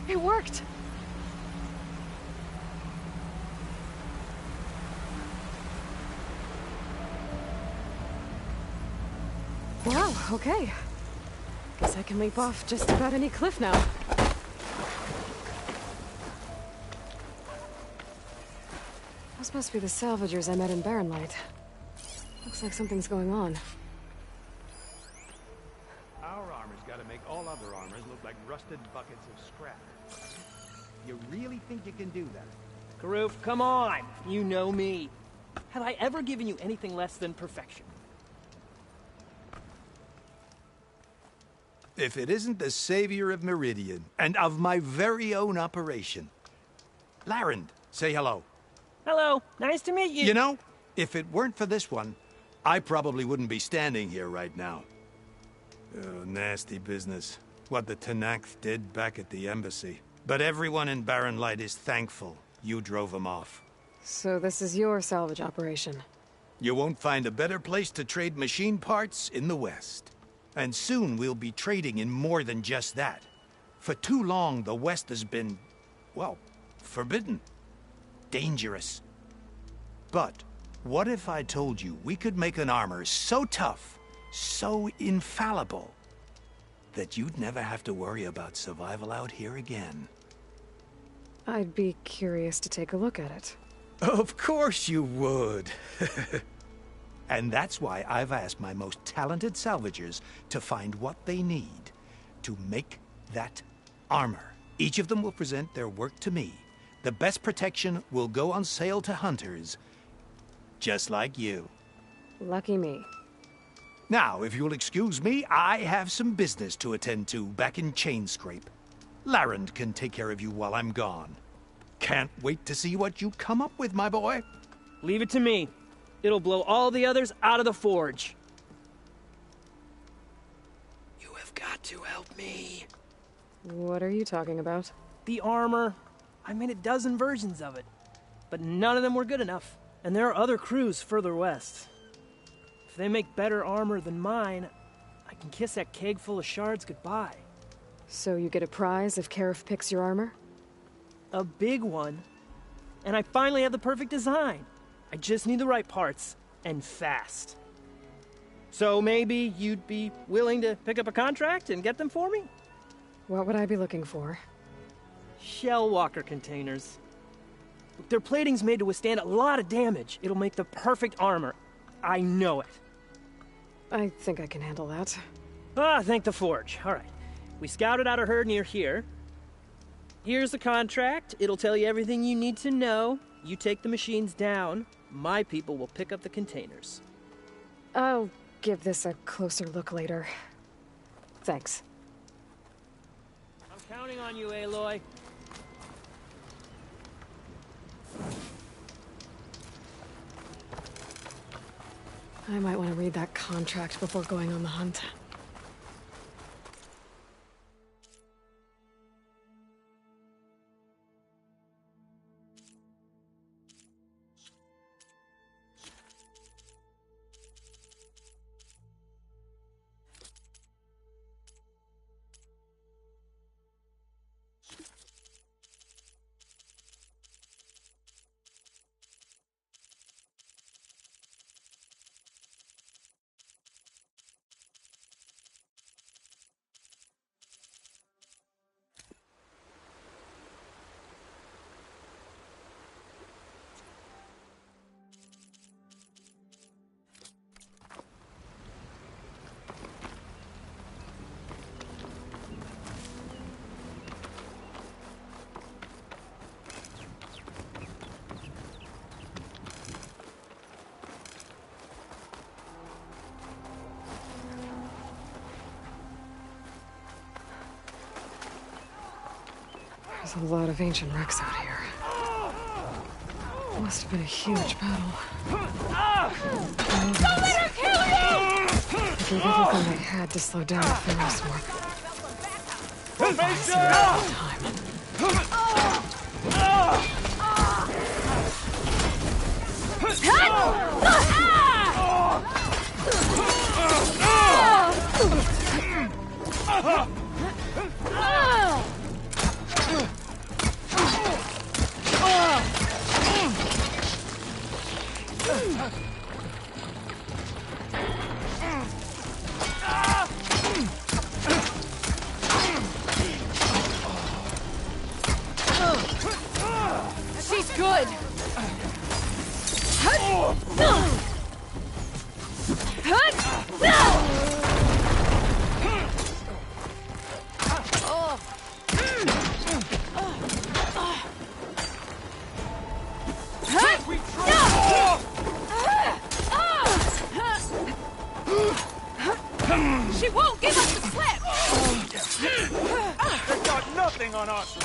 It worked! Wow, okay. Guess I can leap off just about any cliff now. Those must be the salvagers I met in Barrenlight. Looks like something's going on. Our armor's gotta make all other armors look like rusted buckets of scrap. You really think you can do that? Karoof, come on! You know me. Have I ever given you anything less than perfection? If it isn't the savior of Meridian, and of my very own operation. Larend, Say hello. Hello. Nice to meet you. You know, if it weren't for this one, I probably wouldn't be standing here right now. Oh, nasty business. What the Tanakh did back at the embassy. But everyone in Barren Light is thankful you drove them off. So this is your salvage operation? You won't find a better place to trade machine parts in the West. And soon we'll be trading in more than just that. For too long, the West has been, well, forbidden. Dangerous. But what if I told you we could make an armor so tough, so infallible, that you'd never have to worry about survival out here again? I'd be curious to take a look at it. Of course you would. And that's why I've asked my most talented salvagers to find what they need to make that armor. Each of them will present their work to me. The best protection will go on sale to hunters, just like you. Lucky me. Now, if you'll excuse me, I have some business to attend to back in Chainscrape. Larend can take care of you while I'm gone. Can't wait to see what you come up with, my boy. Leave it to me. It'll blow all the others out of the forge. You have got to help me. What are you talking about? The armor. I made a dozen versions of it, but none of them were good enough. And there are other crews further west. If they make better armor than mine, I can kiss that keg full of shards goodbye. So you get a prize if Karif picks your armor? A big one. And I finally have the perfect design. I just need the right parts, and fast. So maybe you'd be willing to pick up a contract and get them for me? What would I be looking for? Shell walker containers. Look, their plating's made to withstand a lot of damage. It'll make the perfect armor. I know it. I think I can handle that. Ah, thank the forge. All right. We scouted out a herd near here. Here's the contract. It'll tell you everything you need to know. You take the machines down. My people will pick up the containers. I'll give this a closer look later. Thanks. I'm counting on you, Aloy. I might want to read that contract before going on the hunt. There's a lot of ancient wrecks out here. Must have been a huge battle. Don't let her kill you! I gave everything I had to slow down the Pharaoh's work. She's good. She won't give us the slip. They've got nothing on us.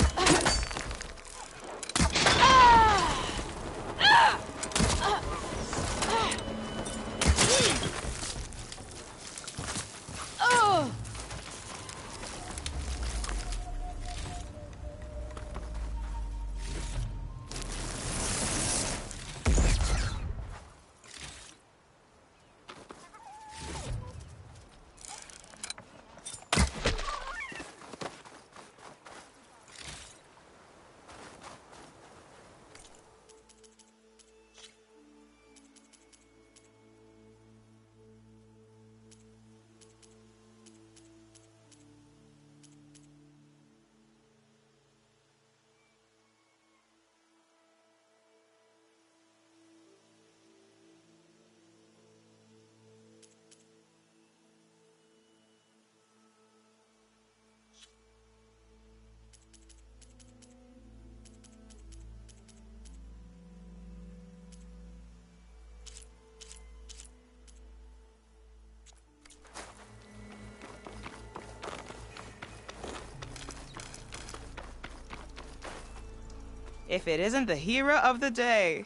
if it isn't the hero of the day.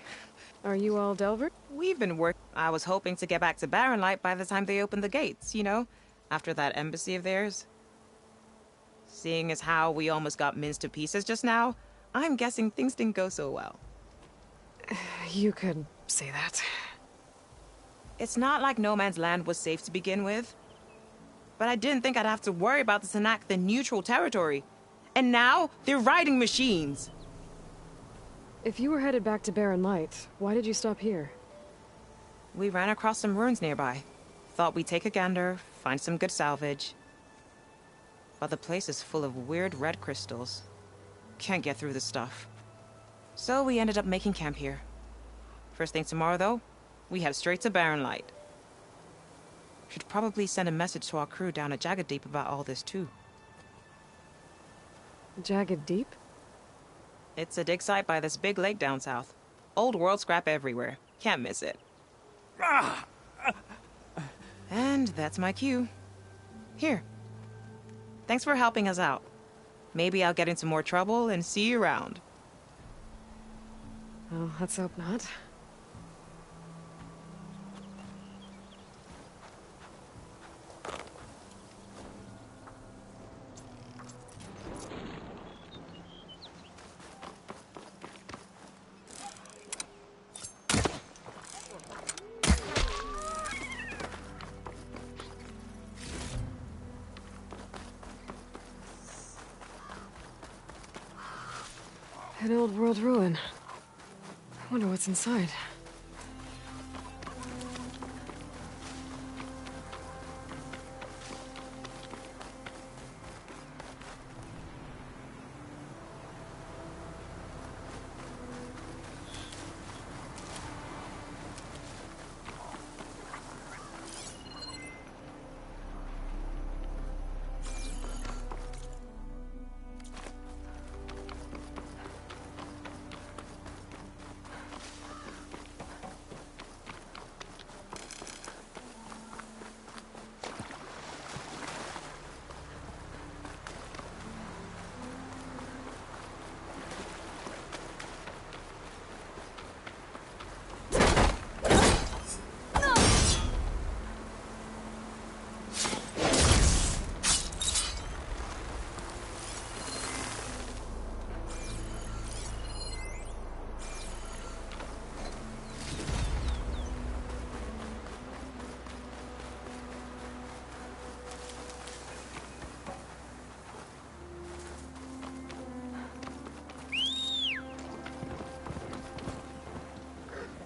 Are you all Delver? We've been working. I was hoping to get back to Barrenlight by the time they open the gates, you know? After that embassy of theirs. Seeing as how we almost got minced to pieces just now, I'm guessing things didn't go so well. You could say that. It's not like No Man's Land was safe to begin with. But I didn't think I'd have to worry about the Tanakh, the neutral territory. And now, they're riding machines. If you were headed back to Barren Light, why did you stop here? We ran across some ruins nearby. Thought we'd take a gander, find some good salvage. But the place is full of weird red crystals. Can't get through the stuff. So we ended up making camp here. First thing tomorrow, though, we head straight to Barren Light. Should probably send a message to our crew down at Jagged Deep about all this, too. Jagged Deep? It's a dig site by this big lake down south. Old world scrap everywhere. Can't miss it. And that's my cue. Here. Thanks for helping us out. Maybe I'll get into more trouble and see you around. Well, let's hope not. An old world ruin. I wonder what's inside.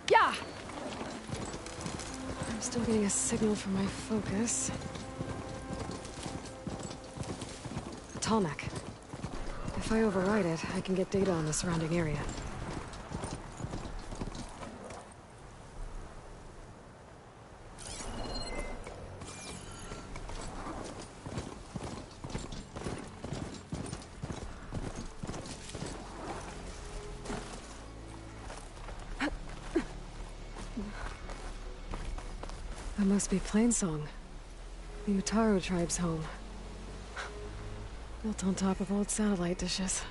Yeah! I'm still getting a signal from my focus. A Tallneck. If I override it, I can get data on the surrounding area. That must be Plainsong, the Utaro tribe's home. Built on top of old satellite dishes.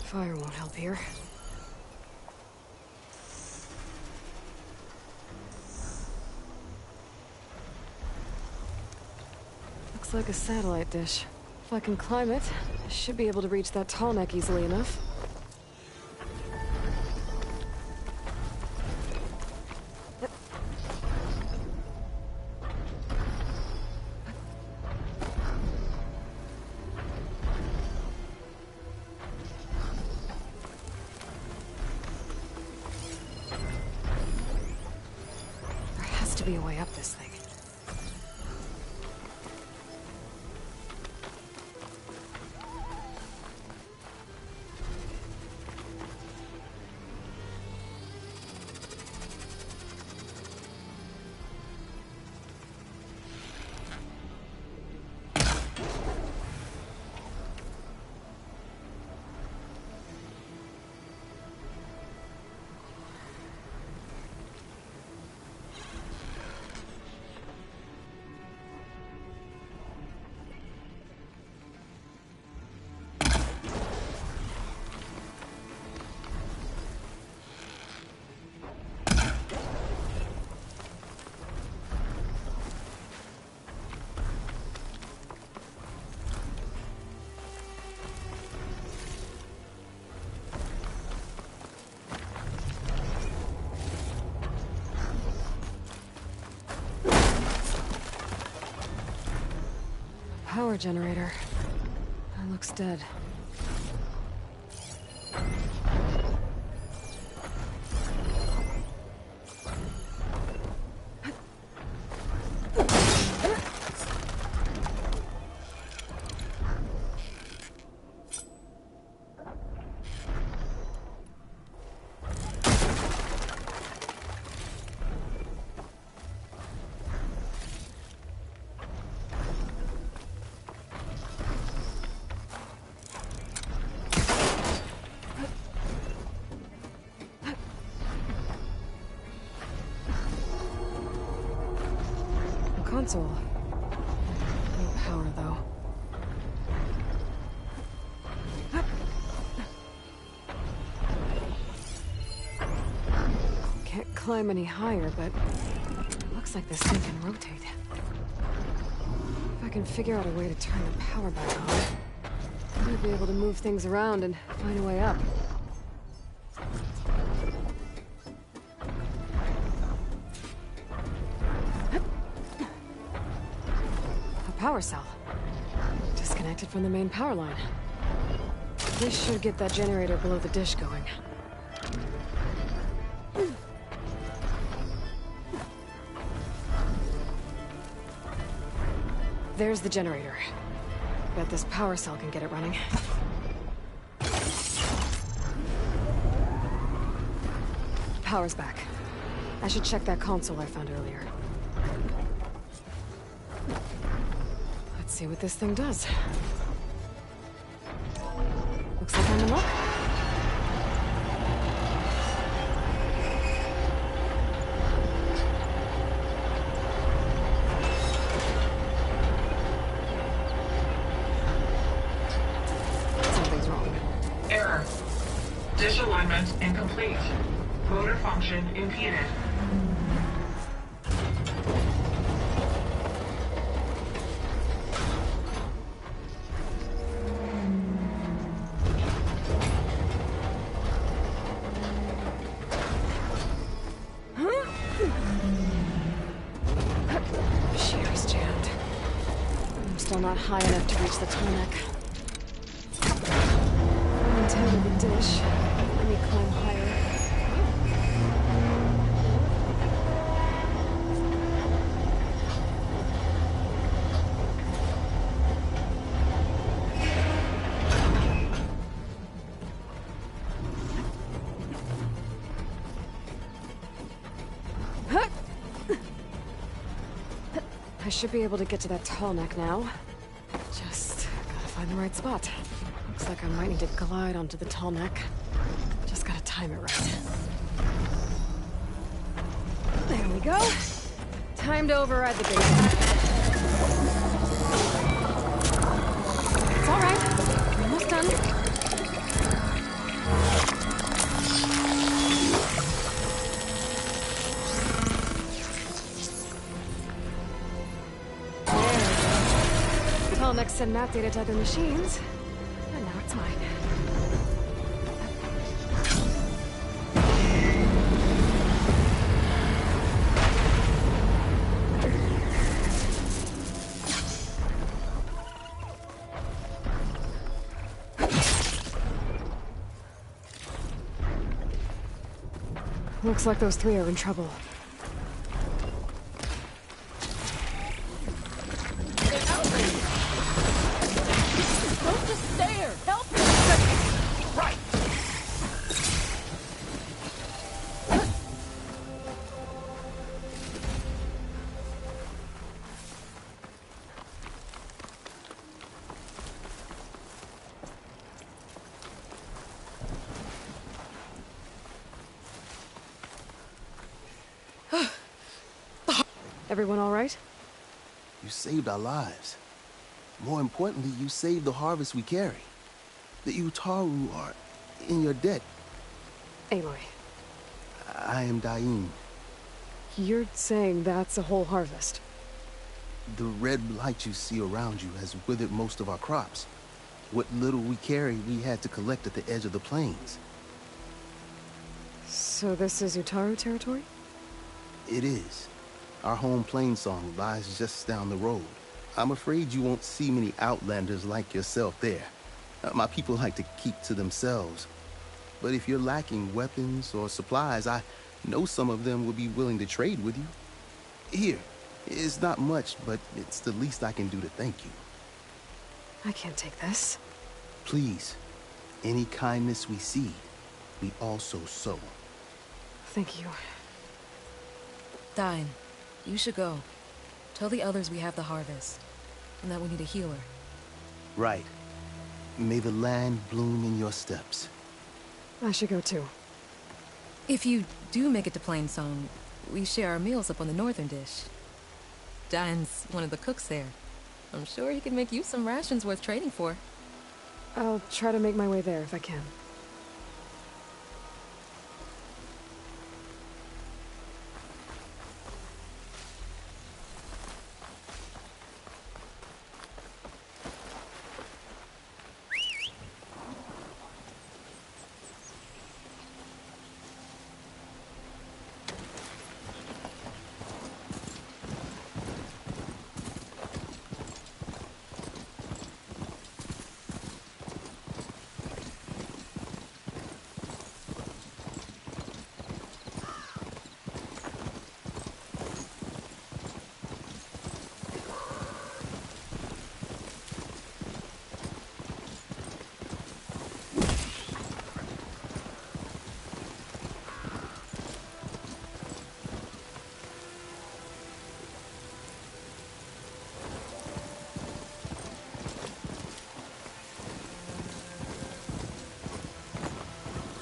Fire won't help here. Looks like a satellite dish. If I can climb it, I should be able to reach that Tallneck easily enough. be a way up this thing. Power generator. That looks dead. Console. No power, though. Can't climb any higher, but looks like this thing can rotate. If I can figure out a way to turn the power back on, I might be able to move things around and find a way up. Power cell. Disconnected from the main power line. This should get that generator below the dish going. There's the generator. Bet this power cell can get it running. Power's back. I should check that console I found earlier. Let's see what this thing does. Looks like I'm in luck. Something's wrong. Error. Dish alignment incomplete. Motor function impeded. Machinery's jammed. I'm still not high enough to reach the tonic. I'm intended the dish. Let me climb higher. I should be able to get to that tall neck now. Just gotta find the right spot. Looks like I might need to glide onto the tall neck. Just gotta time it right. There we go. Time to override the gate. It's all right. Almost done. Tallneck send map data to other machines, and now it's mine. Looks like those three are in trouble. Everyone all right? You saved our lives. More importantly, you saved the harvest we carry. The Utaru are in your debt. Aloy. I am Daim. You're saying that's a whole harvest? The red light you see around you has withered most of our crops. What little we carry, we had to collect at the edge of the plains. So this is Utaru territory? It is. Our home plainsong lies just down the road. I'm afraid you won't see many outlanders like yourself there. My people like to keep to themselves. But if you're lacking weapons or supplies, I know some of them would be willing to trade with you. Here, it's not much, but it's the least I can do to thank you. I can't take this. Please, any kindness we see, we also sow. Thank you. Dine, you should go. Tell the others we have the harvest, and that we need a healer. Right. May the land bloom in your steps. I should go too. If you do make it to Plainsong, we share our meals up on the northern dish. Dine's one of the cooks there. I'm sure he can make you some rations worth trading for. I'll try to make my way there if I can.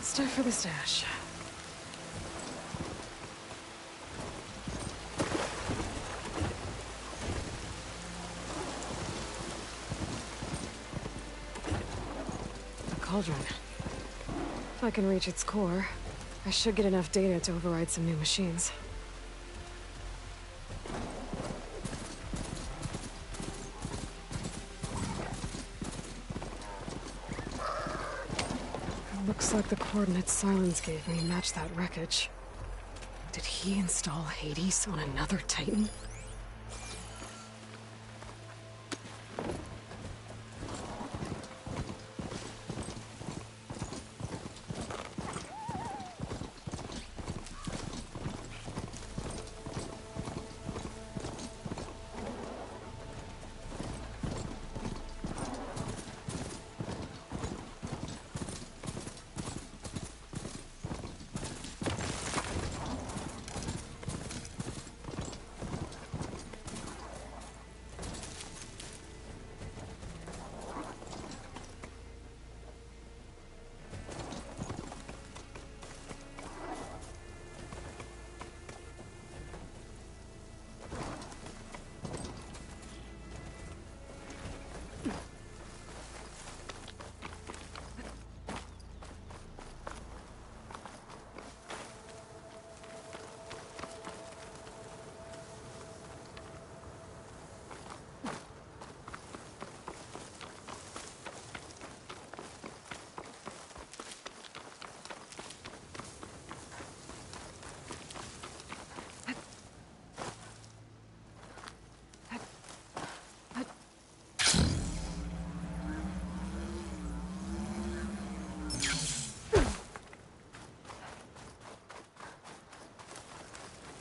It's time for the stash. A cauldron. If I can reach its core, I should get enough data to override some new machines. Looks like the coordinates Silence gave me match that wreckage. Did he install Hades on another Titan?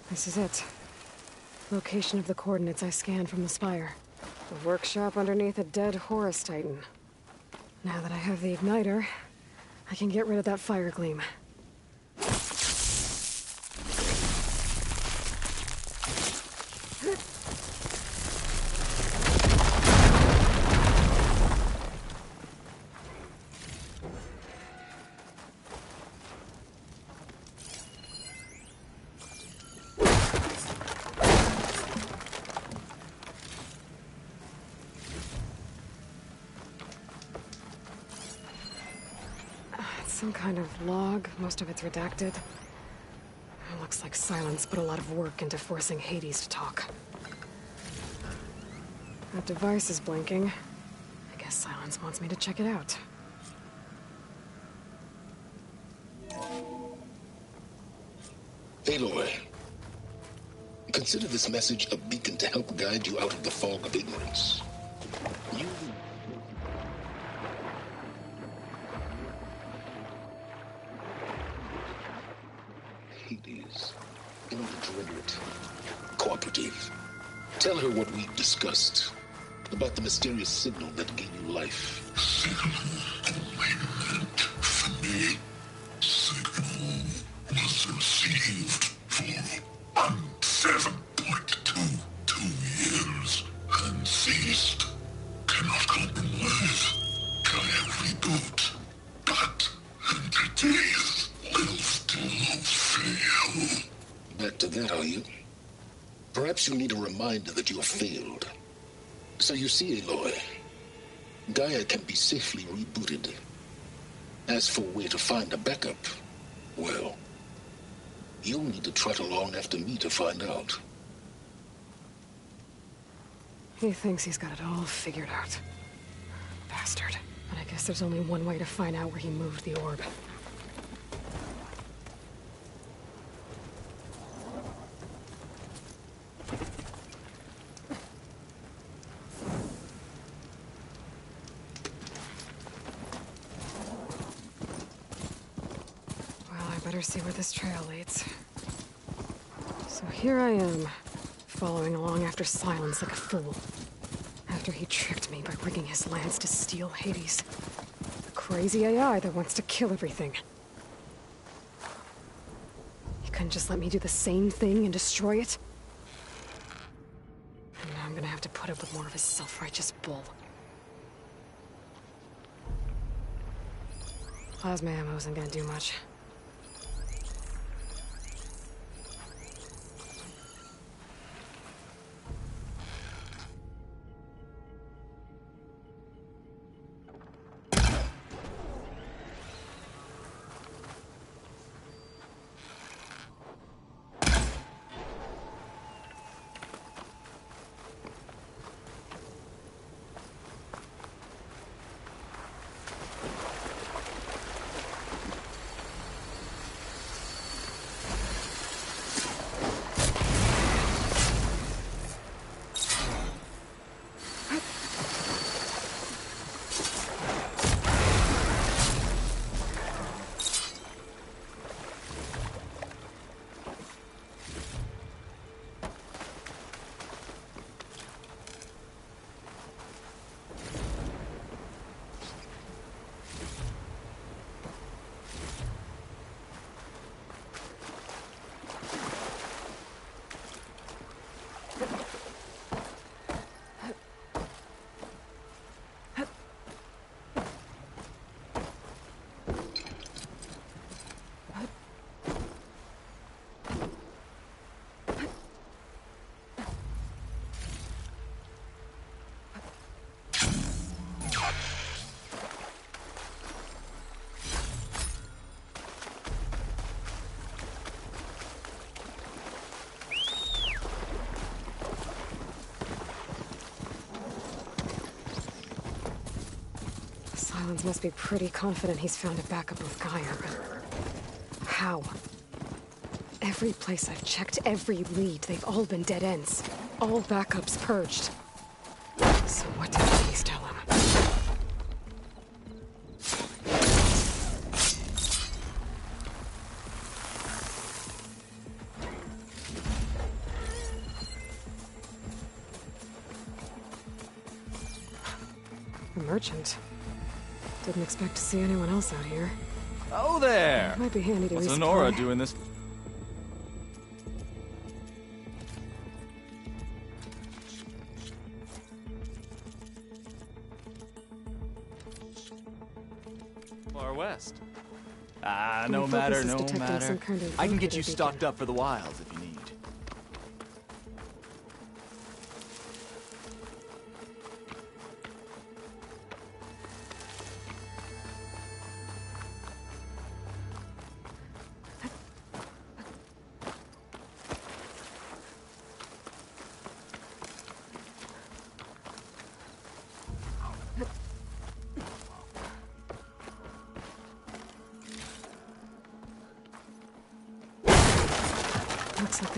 This is it. Location of the coordinates I scanned from the spire. The workshop underneath a dead Horus Titan. Now that I have the igniter, I can get rid of that fire gleam. Some kind of log. Most of it's redacted. It looks like Silence put a lot of work into forcing Hades to talk. That device is blinking. I guess Silence wants me to check it out. Aloy, consider this message a beacon to help guide you out of the fog of ignorance. You... Hades, in order to render it cooperative, tell her what we've discussed about the mysterious signal that gave you life. Signal only meant for me. Signal was received for 7.22 years and ceased. Cannot compromise. Try a reboot, but entities will still fail. Back to that, are you? Perhaps you need a reminder that you have failed. So you see, Aloy, Gaia can be safely rebooted. As for where to find a backup, well, you'll need to trot along after me to find out. He thinks he's got it all figured out. Bastard. But I guess there's only one way to find out where he moved the orb. Better see where this trail leads. So here I am, following along after Silence like a fool. After he tricked me by rigging his lance to steal Hades. The crazy AI that wants to kill everything. He couldn't just let me do the same thing and destroy it? And now I'm gonna have to put up with more of his self-righteous bull. Plasma ammo isn't gonna do much. Silence must be pretty confident he's found a backup with Gaia, but how? Every place I've checked, every lead, they've all been dead ends. All backups purged. So what did Hades tell him? A merchant. Didn't expect to see anyone else out here. Oh there! Might be handy to What's resupply. Lenora doing this? Far west. Ah, no matter, no matter. I can get you stocked up for the wilds if you need.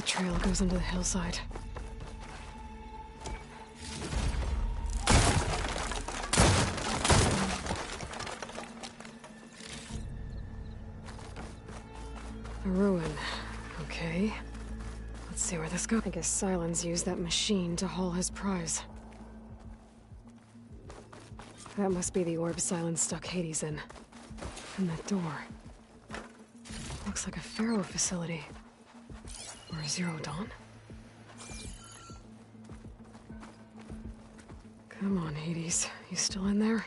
trail goes into the hillside. A ruin. Okay. Let's see where this goes. I guess Silence used that machine to haul his prize. That must be the orb Silence stuck Hades in. And that door. Looks like a Pharaoh facility. Or a Zero Dawn? Come on, Hades. You still in there?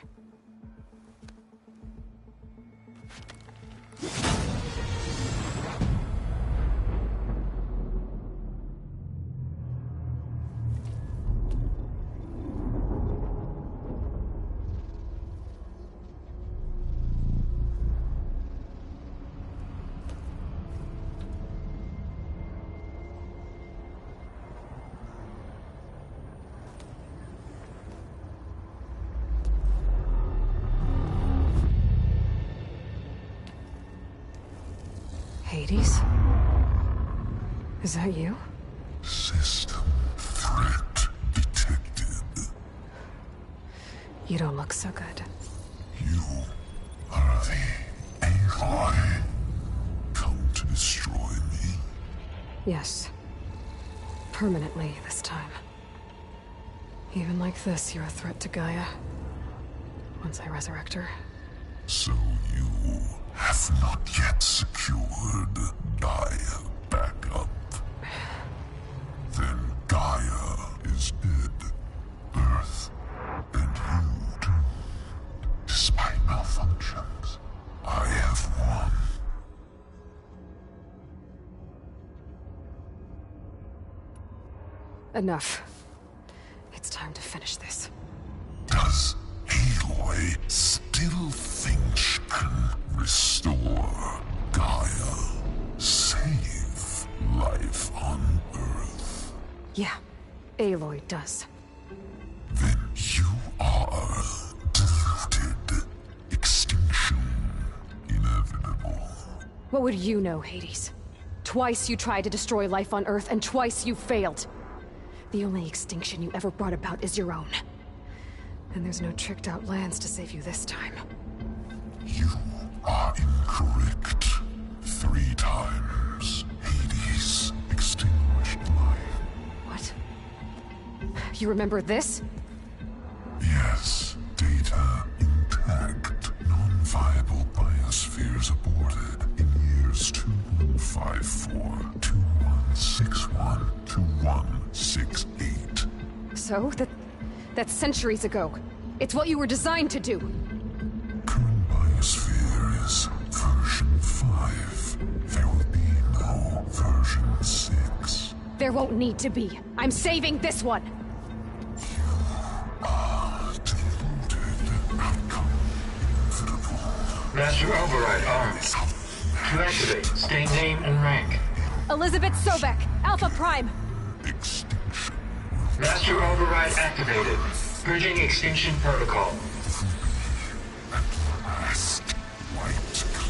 Hades? Is that you? System threat detected. You don't look so good. You are the Aloy. Come to destroy me? Yes. Permanently this time. Even like this, you're a threat to Gaia. Once I resurrect her. So you have not yet secured Gaia back up. Then Gaia is dead. Earth and you too. Despite malfunctions, I have won. Enough. It's time to finish this. Does Aloy still think she can restore Gaia? Save life on Earth? Yeah, Aloy does. Then you are deluded. Extinction inevitable. What would you know, Hades? Twice you tried to destroy life on Earth, and twice you failed. The only extinction you ever brought about is your own. And there's no tricked-out lands to save you this time. You are incorrect. 3 times Hades extinguished life. What? You remember this? Yes. Data intact. Non-viable biospheres aborted in years 2154, 2161, 2168. So? That's centuries ago. It's what you were designed to do. Current biosphere is version 5. There will be no version 6. There won't need to be. I'm saving this one. Master Override armed. To activate, state name and rank. Elizabeth Sobek, Alpha Prime. Extinction. Master Override activated. Purging extinction protocol. At last, wiped clean.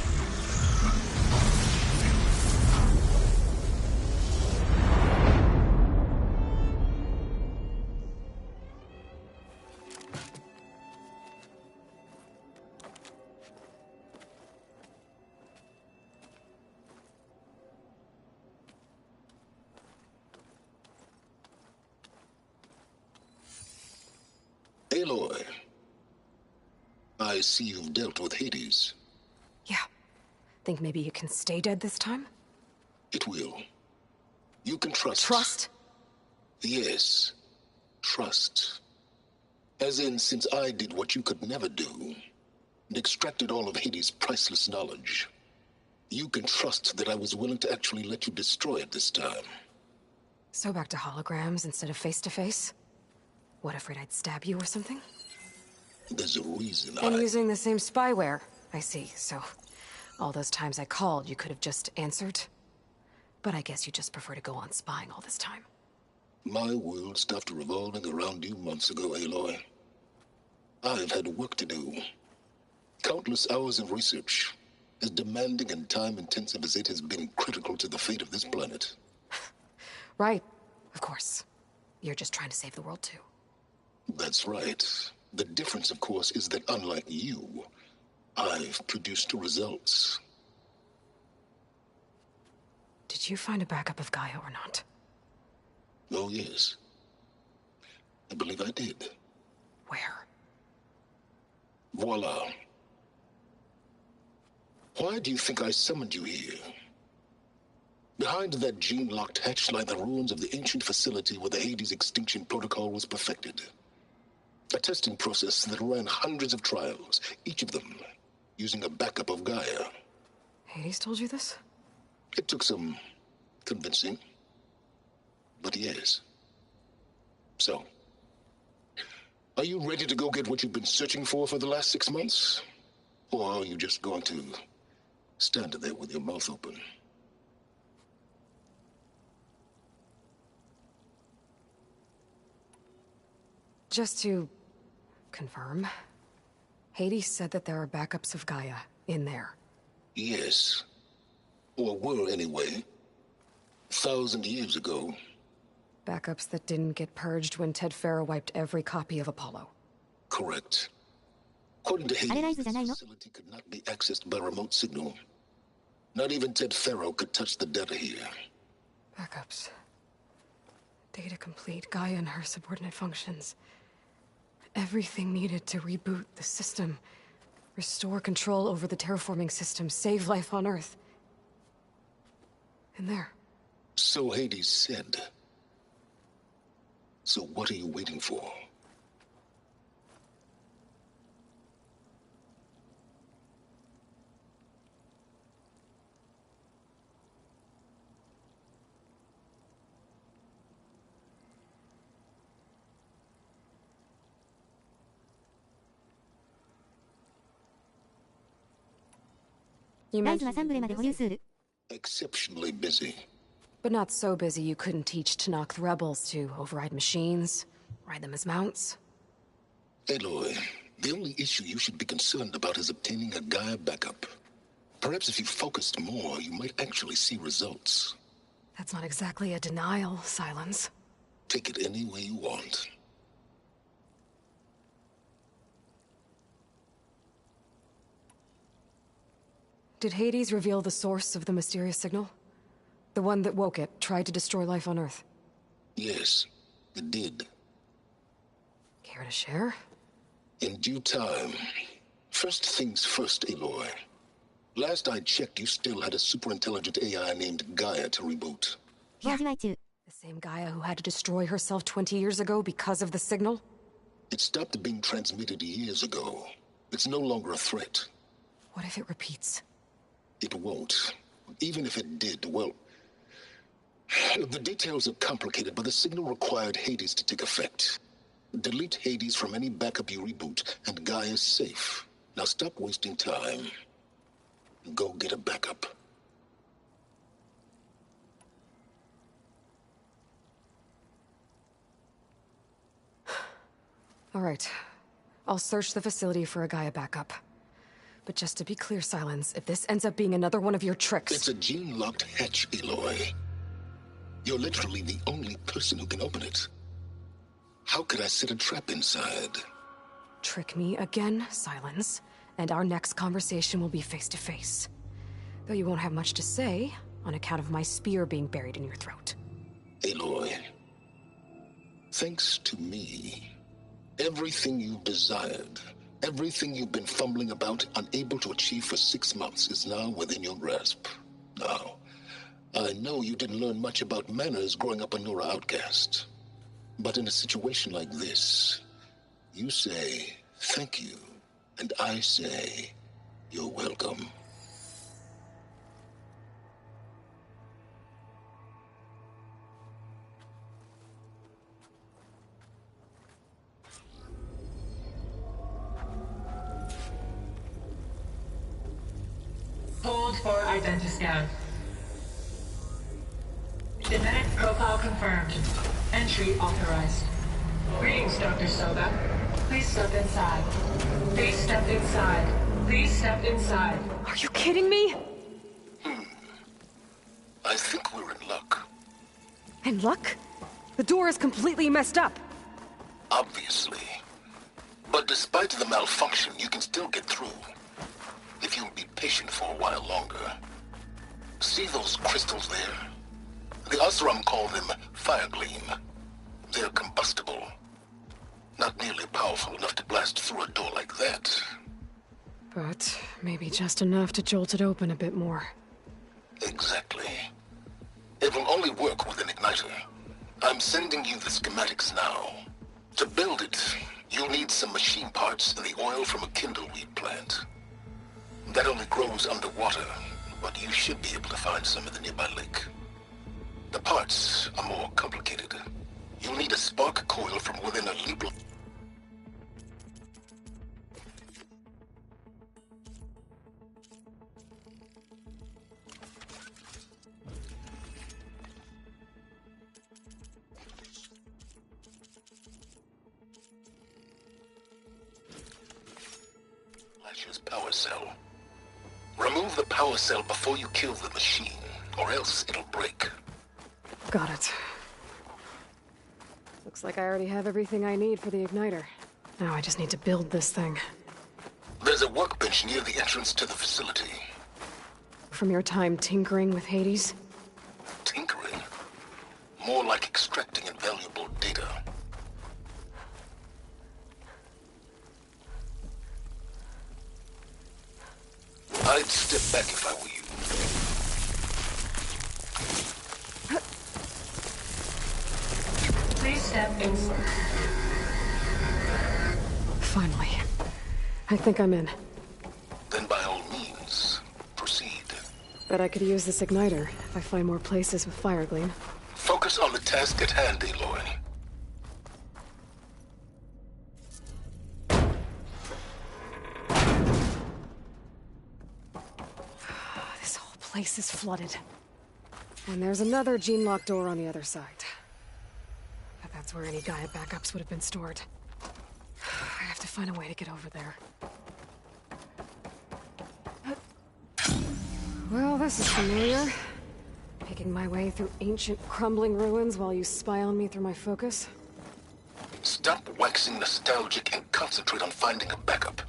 Aloy, I see you've dealt with Hades. Yeah. Think maybe you can stay dead this time? It will. You can trust. Trust? Yes. Trust. As in, since I did what you could never do, and extracted all of Hades' priceless knowledge, you can trust that I was willing to actually let you destroy it this time. So back to holograms instead of face-to-face? What, afraid I'd stab you or something? There's a reason And using the same spyware. I see, so all those times I called, you could have just answered? But I guess you just prefer to go on spying all this time. My world stopped revolving around you months ago, Aloy. I've had work to do. Countless hours of research, as demanding and time-intensive as it has been critical to the fate of this planet. Right. Of course. You're just trying to save the world, too. That's right. The difference, of course, is that unlike you, I've produced results. Did you find a backup of Gaia or not? Oh, yes. I believe I did. Where? Voila. Why do you think I summoned you here? Behind that gene-locked hatch lie the ruins of the ancient facility where the Hades extinction protocol was perfected. A testing process that ran hundreds of trials, each of them using a backup of Gaia. Hades told you this? It took some convincing, but yes. So, are you ready to go get what you've been searching for the last 6 months? Or are you just going to stand there with your mouth open? Just to confirm, Hades said that there are backups of Gaia in there. Yes. Or were, anyway. 1,000 years ago. Backups that didn't get purged when Ted Farrow wiped every copy of Apollo. Correct. According to Hades, the facility could not be accessed by remote signal. Not even Ted Farrow could touch the data here. Backups. Data complete, Gaia and her subordinate functions. Everything needed to reboot the system. Restore control over the terraforming system. Save life on Earth. In there. So Hades said. So what are you waiting for? You mentioned exceptionally busy. But not so busy you couldn't teach Tanakh the rebels to override machines, ride them as mounts. Aloy, the only issue you should be concerned about is obtaining a Gaia backup. Perhaps if you focused more, you might actually see results. That's not exactly a denial, Silence. Take it any way you want. Did Hades reveal the source of the mysterious signal? The one that woke it, tried to destroy life on Earth? Yes, it did. Care to share? In due time. First things first, Aloy. Last I checked, you still had a superintelligent AI named Gaia to reboot. Yeah. The same Gaia who had to destroy herself 20 years ago because of the signal? It stopped being transmitted years ago. It's no longer a threat. What if it repeats? It won't. Even if it did, well... The details are complicated, but the signal required Hades to take effect. Delete Hades from any backup you reboot, and Gaia's safe. Now stop wasting time. Go get a backup. All right. I'll search the facility for a Gaia backup. But just to be clear, Silence, if this ends up being another one of your tricks... It's a gene-locked hatch, Aloy. You're literally the only person who can open it. How could I set a trap inside? Trick me again, Silence, and our next conversation will be face-to-face. Though you won't have much to say, on account of my spear being buried in your throat. Aloy, thanks to me, everything you've desired, everything you've been fumbling about, unable to achieve for 6 months, is now within your grasp. Now, I know you didn't learn much about manners growing up a Nora outcast. But in a situation like this, you say, thank you, and I say, you're welcome. Hold for identiscan. Genetic profile confirmed. Entry authorized. Greetings, Dr. Soga. Please step inside. Please step inside. Please step inside. Are you kidding me? I think we're in luck. And luck? The door is completely messed up. Obviously. But despite the malfunction, you can still get through. If you'll be patient for a while longer. See those crystals there? The Oseram call them fire gleam. They're combustible. Not nearly powerful enough to blast through a door like that. But maybe just enough to jolt it open a bit more. Exactly. It will only work with an igniter. I'm sending you the schematics now. To build it, you'll need some machine parts and the oil from a kindleweed plant. That only grows underwater, but you should be able to find some in the nearby lake. The parts are more complicated. You'll need a spark coil from within a leap. Flash's power cell. Remove the power cell before you kill the machine, or else it'll break. Got it. Looks like I already have everything I need for the igniter. Now I just need to build this thing. There's a workbench near the entrance to the facility. From your time tinkering with Hades? Tinkering? More like extracting invaluable data. I'd step back if I were you. Please step inside. Finally. I think I'm in. Then by all means, proceed. Bet I could use this igniter if I find more places with fire gleam. Focus on the task at hand, Aloy. This whole place is flooded. And there's another gene-lock door on the other side. But that's where any Gaia backups would have been stored. I have to find a way to get over there. Well, this is familiar. Making my way through ancient, crumbling ruins while you spy on me through my focus. Stop waxing nostalgic and concentrate on finding a backup.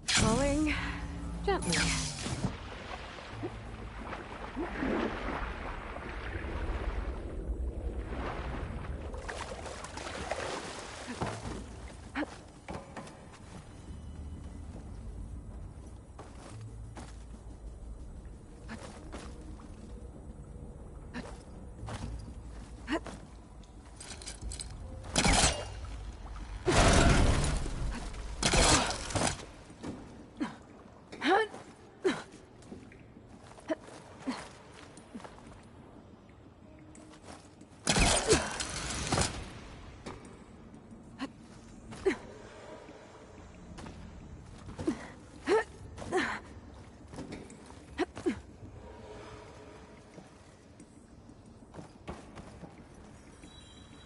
Falling gently.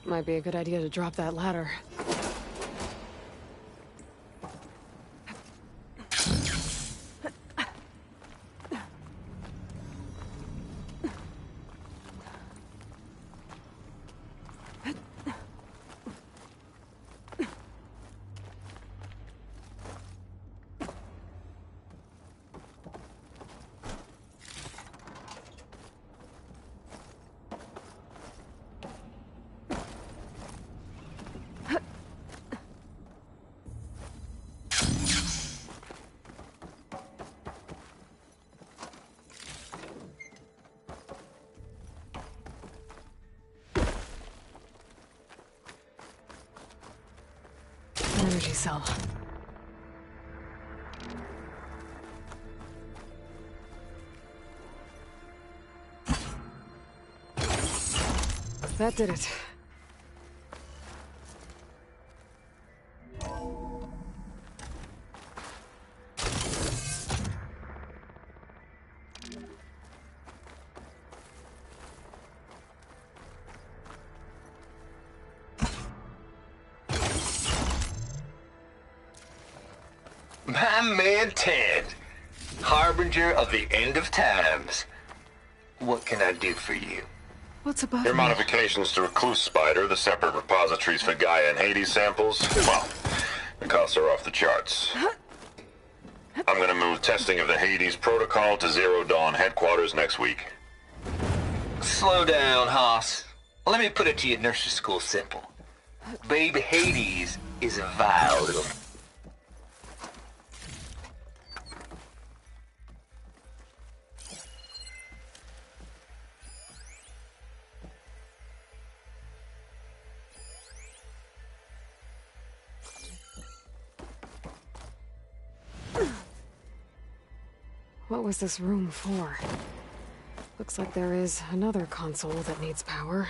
Might be a good idea to drop that ladder. Energy cell. That did it. My man Ted, harbinger of the end of times. What can I do for you? What's above Your me? modifications to Recluse Spider, the separate repositories for Gaia and Hades samples, well, the costs are off the charts. I'm gonna move testing of the Hades protocol to Zero Dawn headquarters next week. Slow down, Hoss. Let me put it to you nursery school simple. Baby Hades is a vile little... What was this room for? Looks like there is another console that needs power.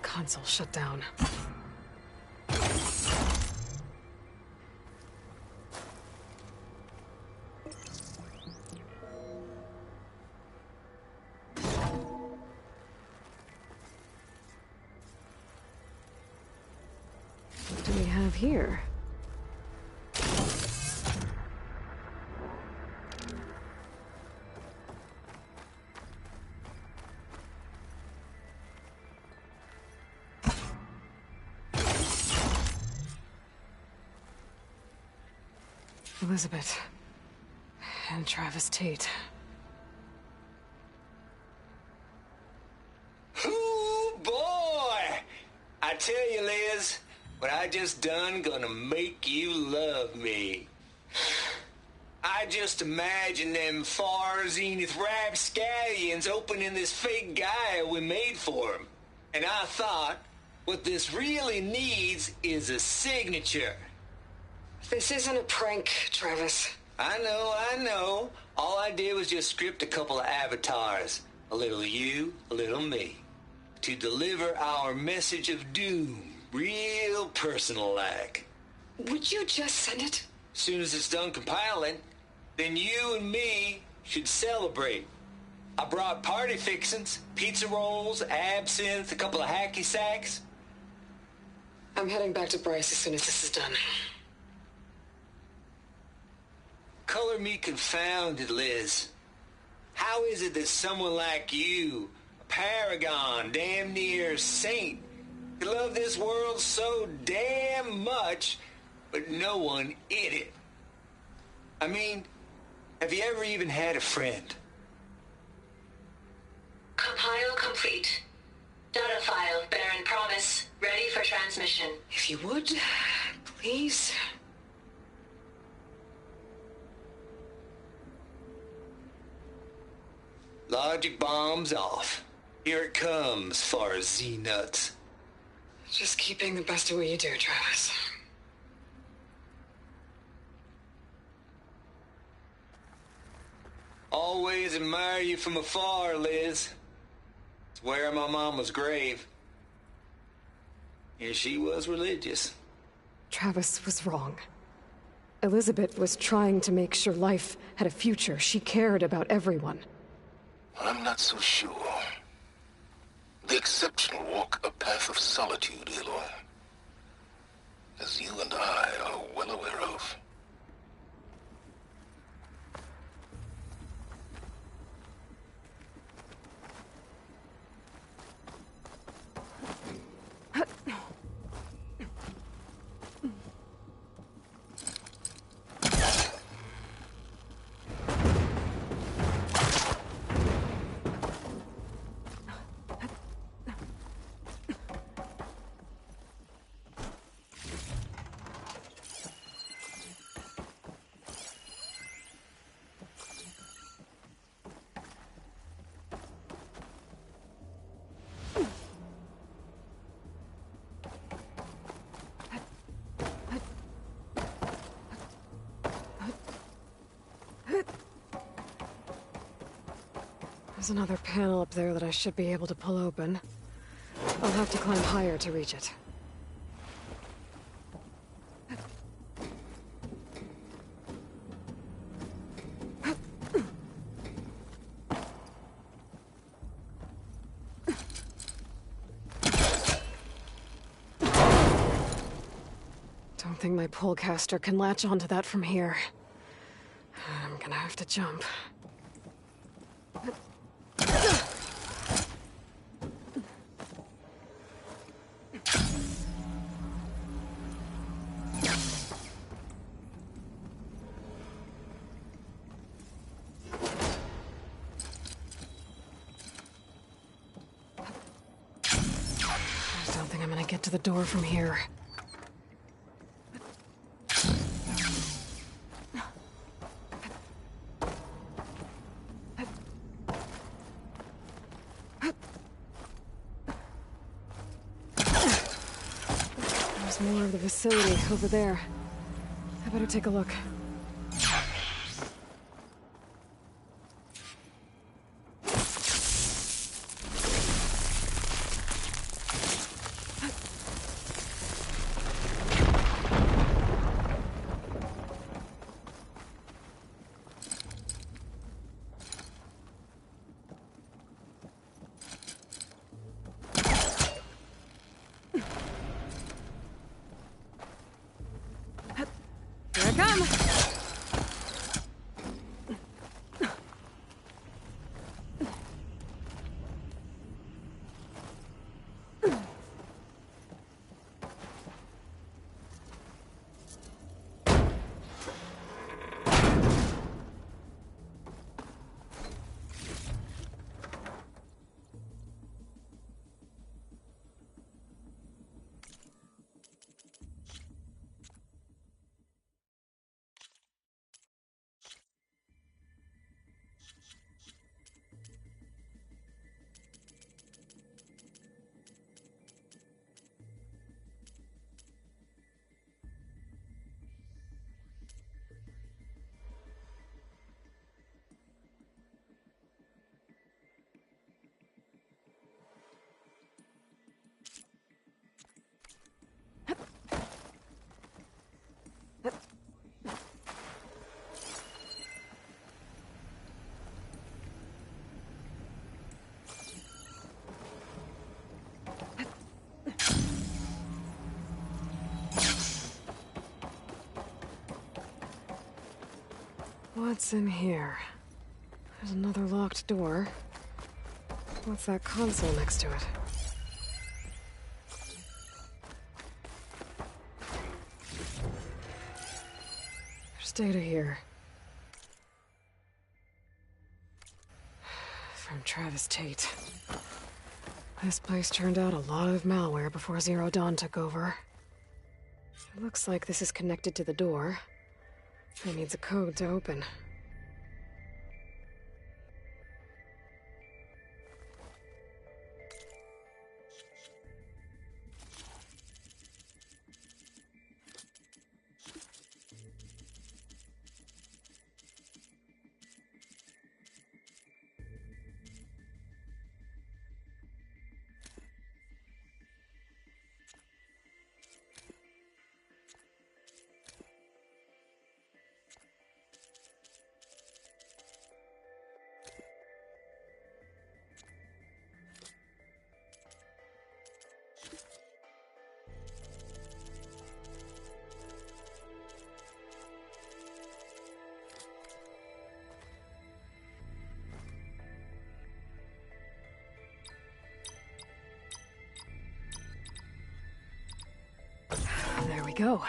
Console shut down. What do we have here? Elizabeth and Travis Tate. Ooh, boy! I tell you, Liz, what I just done gonna make you love me. I just imagine them far zenith rapscallions opening this fake Gaia we made for 'em. And I thought, what this really needs is a signature. This isn't a prank, Travis. I know. All I did was just script a couple of avatars. A little you, a little me. To deliver our message of doom. Real personal-like. Would you just send it? Soon as it's done compiling, then you and me should celebrate. I brought party fixins, pizza rolls, absinthe, a couple of hacky sacks. I'm heading back to Bryce as soon as this is done. Color me confounded, Liz. How is it that someone like you, a paragon, damn near saint, could love this world so damn much, but no one in it? I mean, have you ever even had a friend? Compile complete. Data file, Baron Promise, ready for transmission. If you would, please. Logic bombs off. Here it comes, far as Z-nuts. Just keep being the best at what you do, Travis. Always admire you from afar, Liz. It's where my mama's grave. And she was religious. Travis was wrong. Elizabeth was trying to make sure life had a future. She cared about everyone. I'm not so sure. The exceptional walk a path of solitude, Aloy. As you and I are well aware of. There's another panel up there that I should be able to pull open. I'll have to climb higher to reach it. Don't think my pullcaster can latch onto that from here. I'm gonna have to jump. I don't think I'm gonna get to the door from here. More of the facility over there. I better take a look. Here I come! What's in here? There's another locked door. What's that console next to it? There's data here. From Travis Tate. This place turned out a lot of malware before Zero Dawn took over. It looks like this is connected to the door. It needs a code to open. There we go.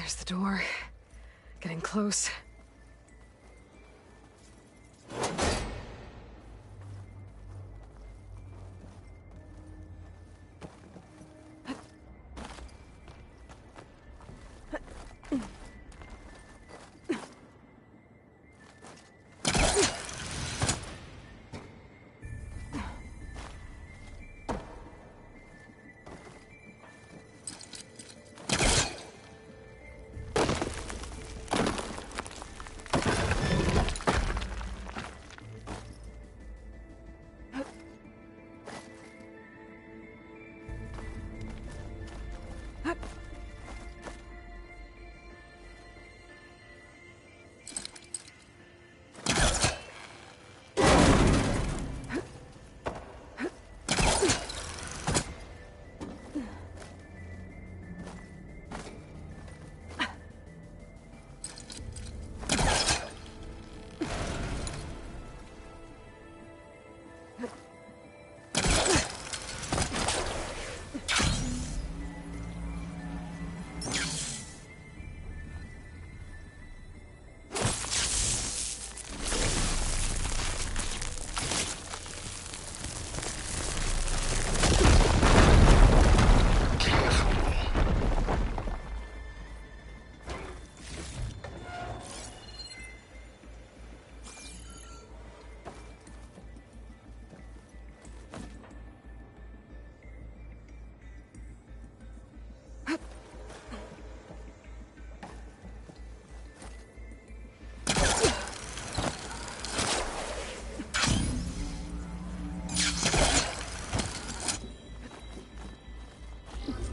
There's the door. Getting close.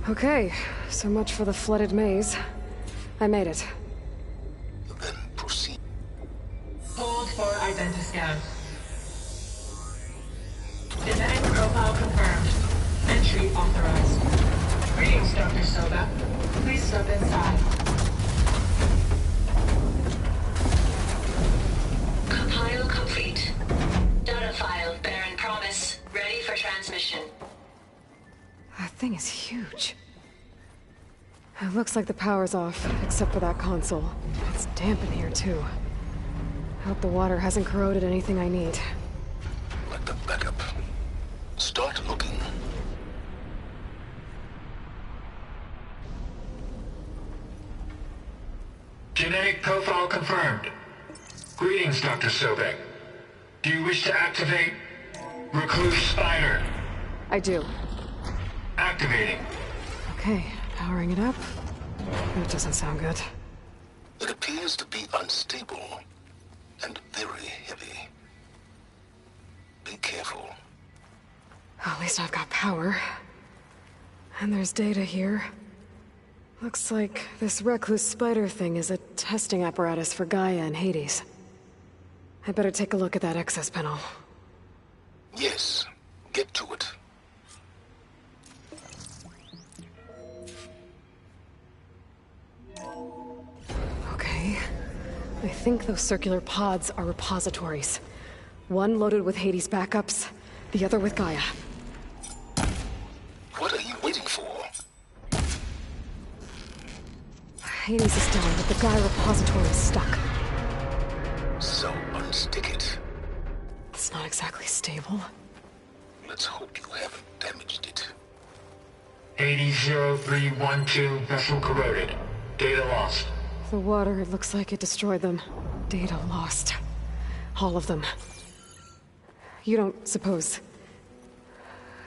Okay, so much for the flooded maze. I made it. Then proceed. Hold for identiscan. Genetic profile confirmed. Entry authorized. Greetings, Dr. Soba. Please step inside. Compile complete. Data file bearing promise. Ready for transmission. That thing is huge. It looks like the power's off, except for that console. It's damp in here, too. Hope the water hasn't corroded anything I need. Like the backup. Start looking. Genetic profile confirmed. Greetings, Dr. Sobek. Do you wish to activate Recluse Spider? I do. Activating. Okay, powering it up. That doesn't sound good. It appears to be unstable and very heavy. Be careful. At least I've got power. And there's data here. Looks like this Recluse Spider thing is a testing apparatus for Gaia and Hades. I better take a look at that access panel. Yes, get to it. Okay. I think those circular pods are repositories. One loaded with Hades backups, the other with Gaia. What are you waiting for? Hades is down, but the Gaia repository is stuck. So unstick it. It's not exactly stable. Let's hope you haven't damaged it. Hades 0312 vessel corroded. Data lost. The water, it looks like it destroyed them. Data lost. All of them. You don't suppose...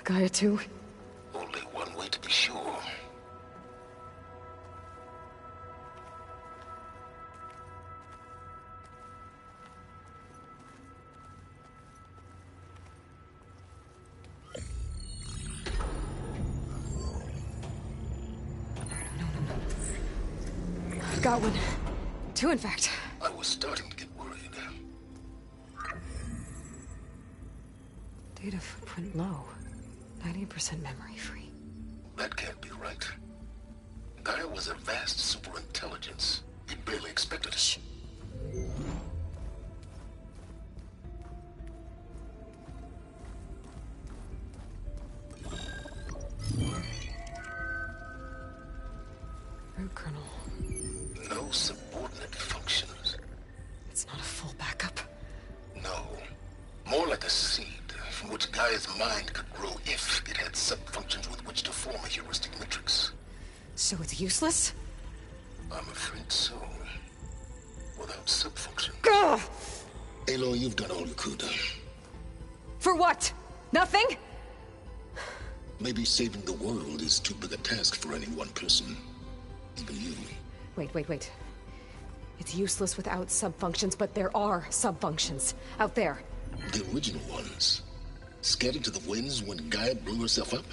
Gaia too? Only one way to be sure. I've got one. Two, in fact. I was starting to get worried. Data footprint low. 90% memory free. That can't be right. Gaia was a vast superintelligence. We barely expected it. Root kernel. No subordinate functions. It's not a full backup. No. More like a seed from which Gaia's mind could grow if it had sub-functions with which to form a heuristic matrix. So it's useless? I'm afraid so. Without sub-functions. Ugh! Aloy, you've done all you could. For what? Nothing? Maybe saving the world is too big a task for any one person. Even you. Wait. It's useless without sub-functions, but there are sub-functions out there. The original ones. Scattered to the winds when Gaia blew herself up?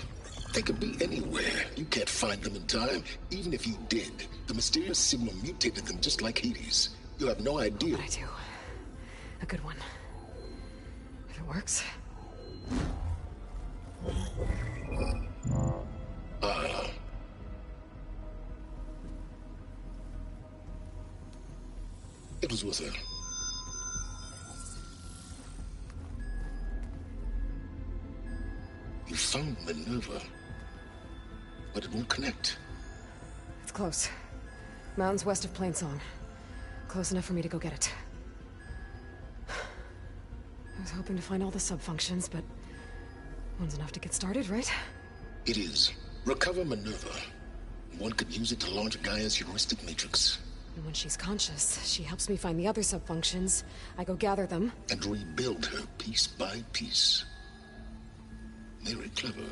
They could be anywhere. You can't find them in time. Even if you did, the mysterious signal mutated them just like Hades. You have no idea. But I do. A good one. If it works. It was with her. You found Minerva, but it won't connect. It's close. Mountains west of Plainsong. Close enough for me to go get it. I was hoping to find all the sub-functions, but one's enough to get started, right? It is. Recover Minerva. One could use it to launch Gaia's heuristic matrix. And when she's conscious, she helps me find the other sub-functions. I go gather them. And rebuild her piece by piece. Very clever.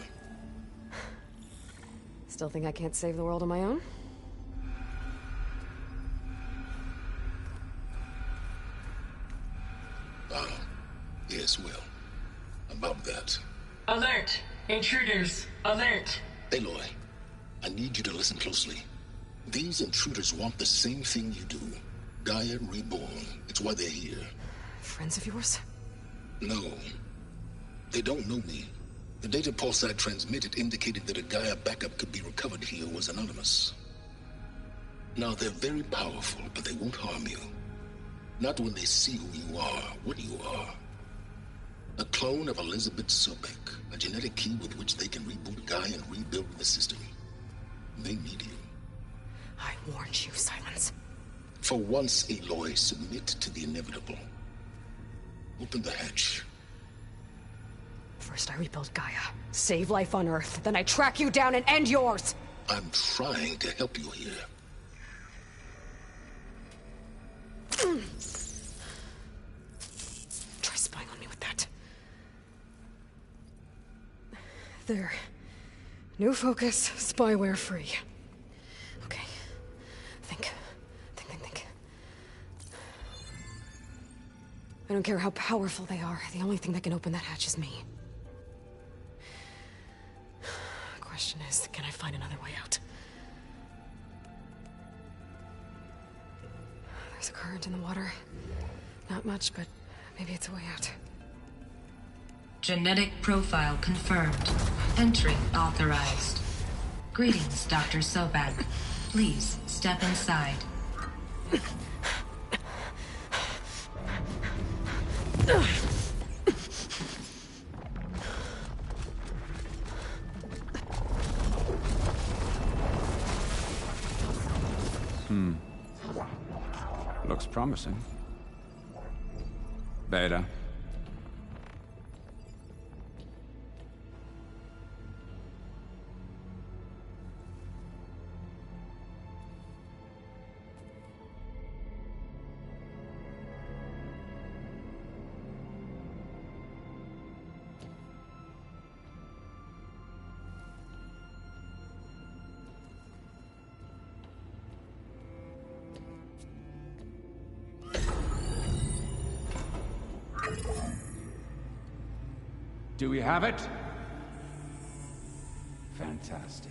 Still think I can't save the world on my own? Yes, well. About that. Alert! Intruders! Alert! Aloy, I need you to listen closely. These intruders want the same thing you do. Gaia reborn. It's why they're here. Friends of yours? No. They don't know me. The data pulse I transmitted indicated that a Gaia backup could be recovered here was anonymous. Now, they're very powerful, but they won't harm you. Not when they see who you are, what you are. A clone of Elizabeth Sobek, a genetic key with which they can reboot Gaia and rebuild the system. They need you. I warned you, Silence. For once, Aloy, submit to the inevitable. Open the hatch. First I rebuild Gaia, save life on Earth, then I track you down and end yours! I'm trying to help you here. Try spying on me with that. There. New focus, spyware free. Okay. Think. I don't care how powerful they are. The only thing that can open that hatch is me. The question is, can I find another way out? There's a current in the water. Not much, but maybe it's a way out. Genetic profile confirmed. Entry authorized. Greetings, Dr. Sobak. Please step inside. Looks promising. Beta. Do we have it? Fantastic.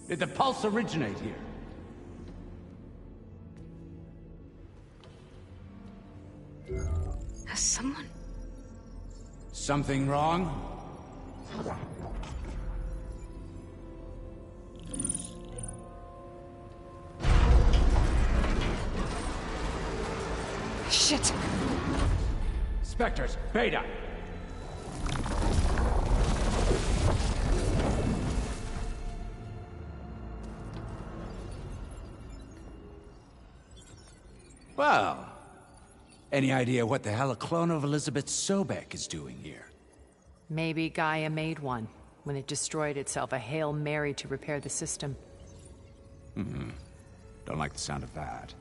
Did the pulse originate here? Has someone... Something wrong? Shit! Spectres, Beta! Well, any idea what the hell a clone of Elizabeth Sobek is doing here? Maybe Gaia made one when it destroyed itself, a Hail Mary to repair the system. Don't like the sound of that.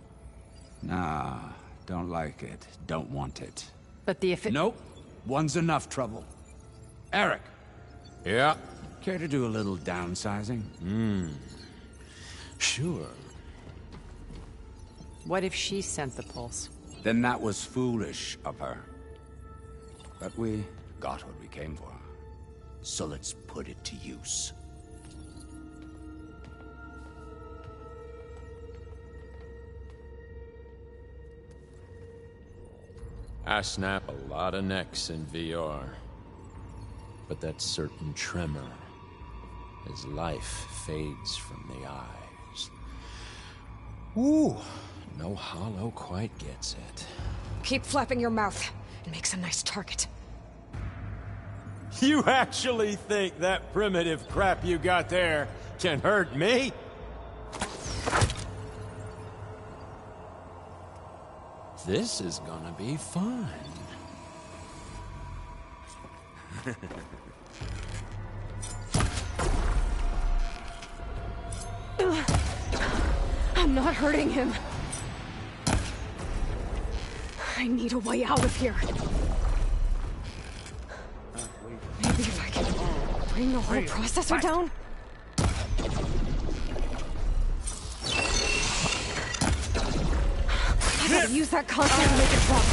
Nah, don't like it. Don't want it. But the Nope. One's enough trouble. Eric. Yeah? Care to do a little downsizing? Sure. What if she sent the pulse? Then that was foolish of her. But we got what we came for. So let's put it to use. I snap a lot of necks in VR. But that certain tremor as life fades from the eyes. Ooh, no hollow quite gets it. Keep flapping your mouth. It makes a nice target. You actually think that primitive crap you got there can hurt me? This is gonna be fun. I'm not hurting him. I need a way out of here. Maybe if I can bring the whole processor down? I gotta use that console to make it drop.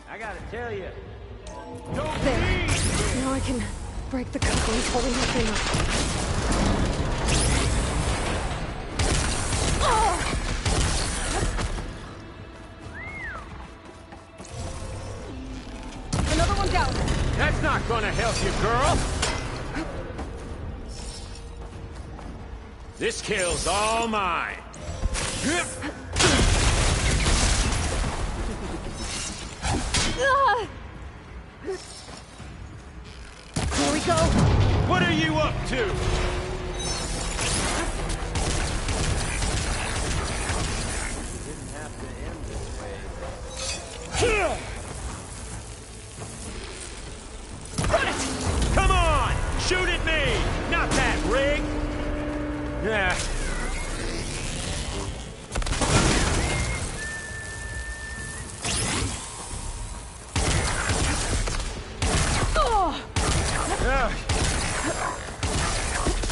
I gotta tell you. There. Now I can break the couplings holding that thing up. Another one down. That's not gonna help you, girl! This kill's all mine! There we go. What are you up to? Come on! Shoot at me! Not that rig! Yeah.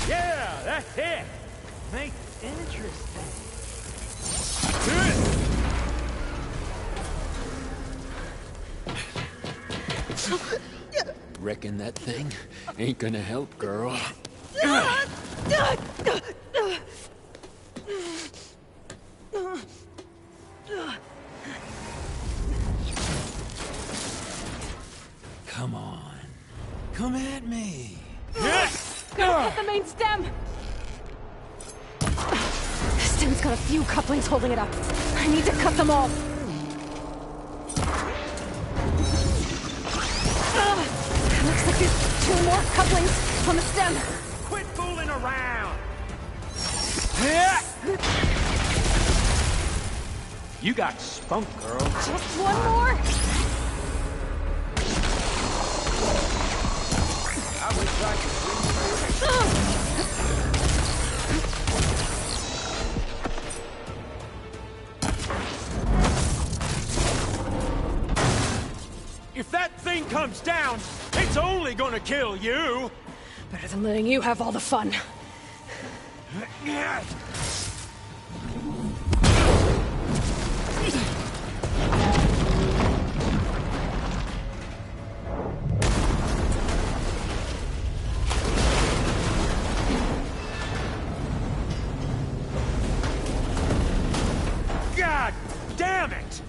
Yeah, that's it! Makes it interesting. Reckon that thing ain't gonna help, girl. Come on. Come at me. Gotta cut the main stem! The stem's got a few couplings holding it up. I need to cut them all. Looks like there's 2 more couplings on the stem. Quit fooling around! You got spunk, girl. Just one more. I would try to If that thing comes down, it's only gonna kill you! Better than letting you have all the fun. God damn it!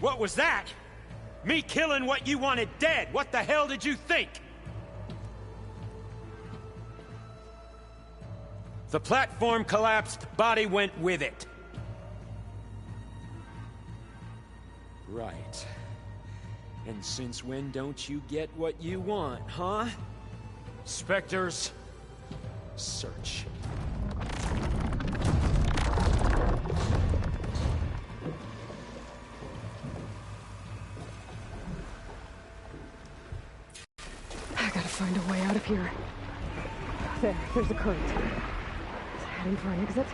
What was that? Me killing what you wanted dead. What the hell did you think? The platform collapsed, body went with it. Right. And since when don't you get what you want, huh? Spectres, search. I gotta find a way out of here. There's a current. Is it heading for an exit?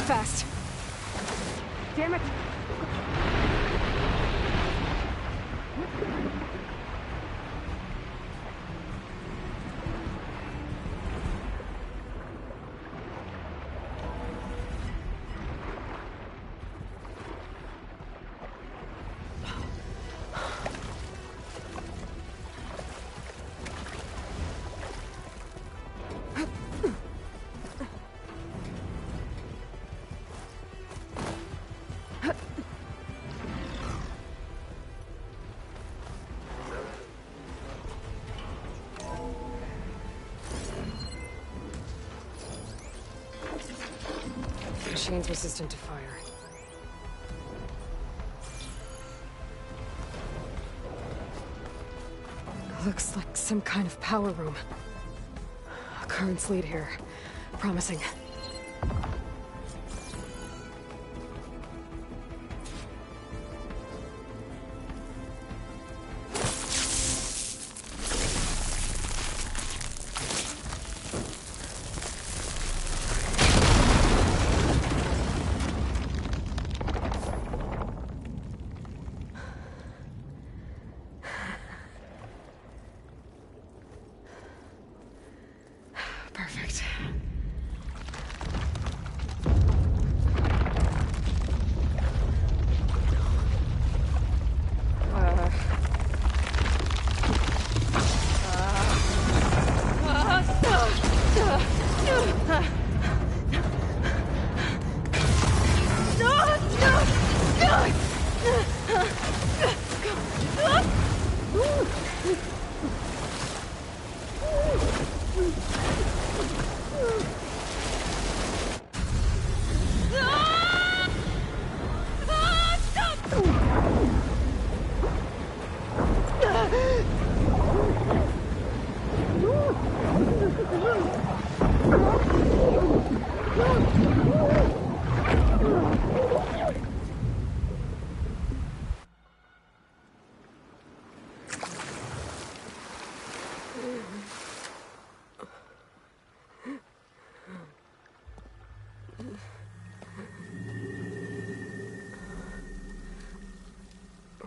Fast. Damn it! Machine's resistant to fire. Looks like some kind of power room. Currents lead here. Promising. Perfect.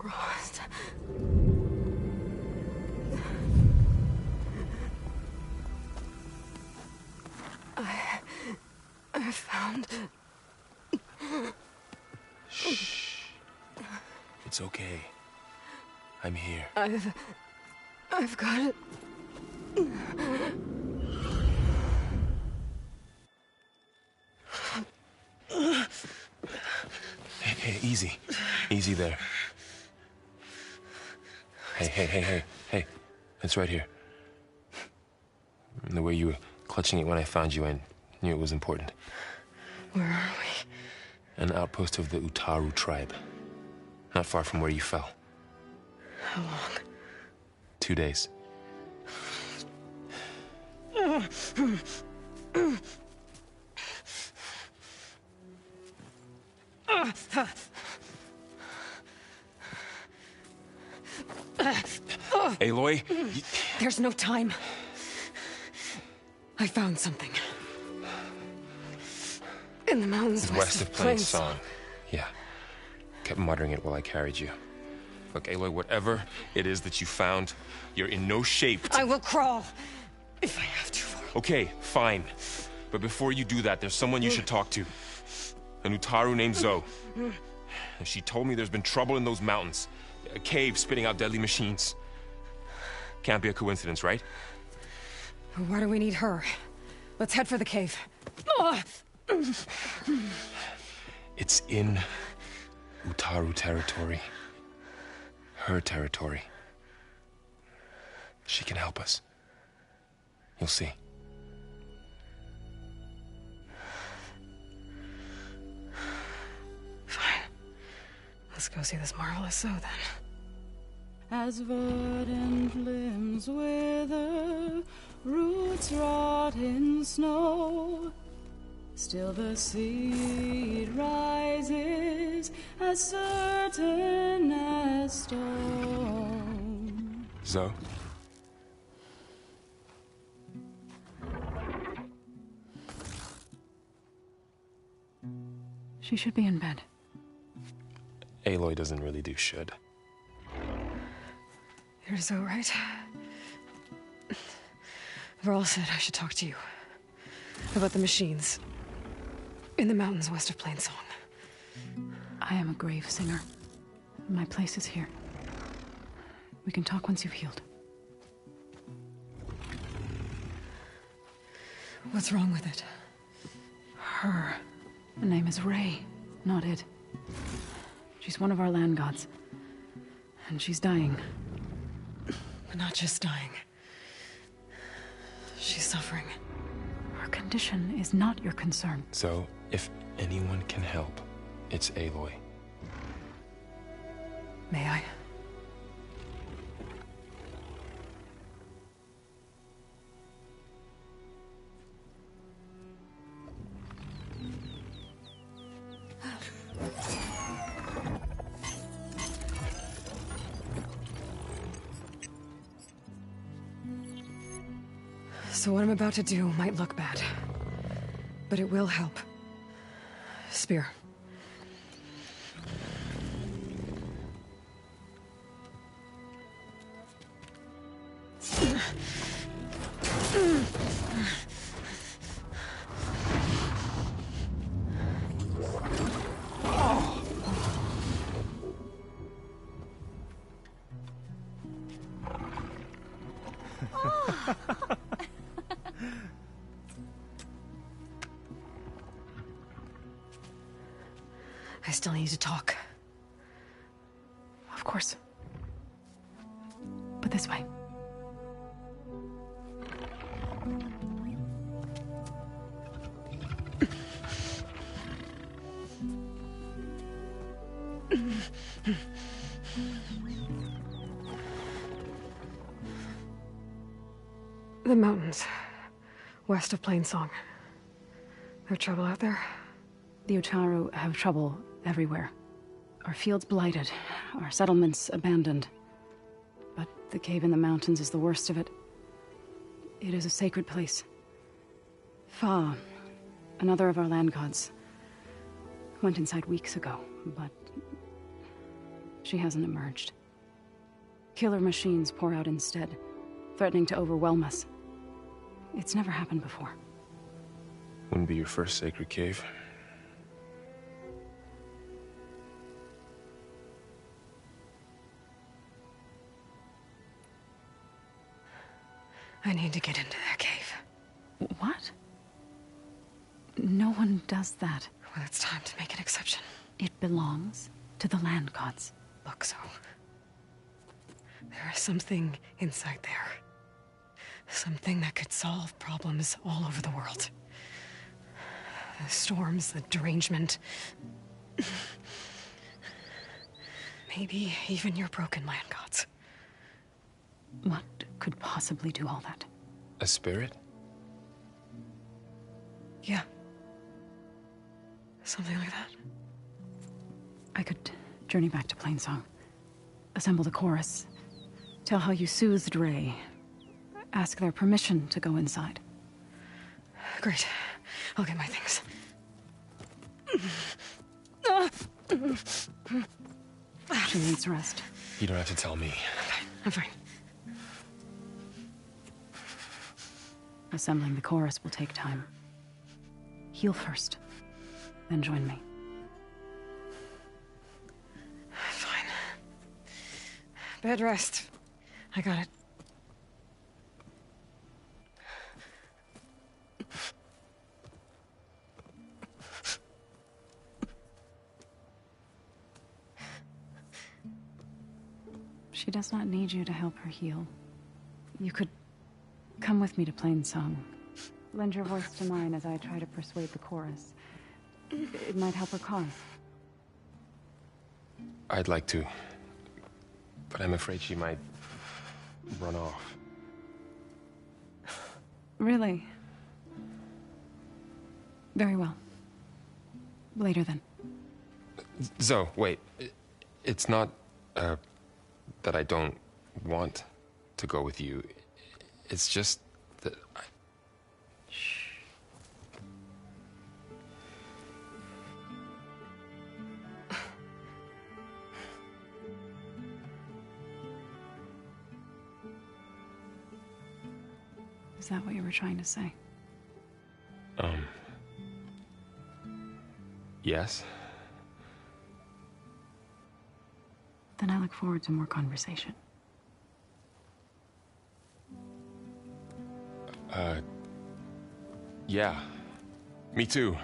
Rost. I found... Shh. It's okay. I'm here. I've got it. Easy there. Hey. It's right here. And the way you were clutching it when I found you, I knew it was important. Where are we? An outpost of the Utaru tribe. Not far from where you fell. How long? 2 days. Aloy? There's no time. I found something. In the mountains west of Plainsong. Yeah. Kept muttering it while I carried you. Look, Aloy, whatever it is that you found, you're in no shape to... I will crawl, if I have to. Okay, fine. But before you do that, there's someone you should talk to. An Utaru named Zoe. And she told me there's been trouble in those mountains. A cave spitting out deadly machines. Can't be a coincidence, right? Why do we need her? Let's head for the cave. It's in Utaru territory. Her territory. She can help us. You'll see. Fine. Let's go see this marvelous Zoe, then. As verdant limbs wither, roots rot in snow, still the seed rises as certain as stone. Zoe? She should be in bed. Aloy doesn't really do should. You're Zoe, right? Varl said I should talk to you about the machines in the mountains west of Plainsong. I am a grave singer. My place is here. We can talk once you've healed. What's wrong with it? Her name is Ray, not it. She's one of our land gods. And she's dying. But not just dying. She's suffering. Her condition is not your concern. So, if anyone can help, it's Aloy. May I? So what I'm about to do might look bad, but it will help. Spear. I still need to talk. Of course. But this way. The mountains, west of Plainsong. There trouble out there? The Utaru have trouble everywhere. Our fields blighted, our settlements abandoned. But the cave in the mountains is the worst of it. It is a sacred place. Fa, another of our land gods, went inside weeks ago, but she hasn't emerged. Killer machines pour out instead, threatening to overwhelm us. It's never happened before. Wouldn't be your first sacred cave. I need to get into their cave. What? No one does that. Well, it's time to make an exception. It belongs to the land gods. Look, so... there is something inside there. Something that could solve problems all over the world. The storms, the derangement... maybe even your broken land gods. What could possibly do all that? A spirit? Yeah. Something like that. I could journey back to Plainsong, assemble the chorus, tell how you soothed Ray, ask their permission to go inside. Great. I'll get my things. She needs rest. You don't have to tell me. I'm fine. Assembling the chorus will take time. Heal first, then join me. Fine. Bed rest. I got it. She does not need you to help her heal. You could come with me to Plainsong. Lend your voice to mine as I try to persuade the chorus. It might help her cause. I'd like to, but I'm afraid she might run off. Really? Very well. Later then. Zoe, wait. It's not, that I don't want to go with you. It's just that I... Shh. Is that what you were trying to say? Yes? Then I look forward to more conversation. Yeah. Me too.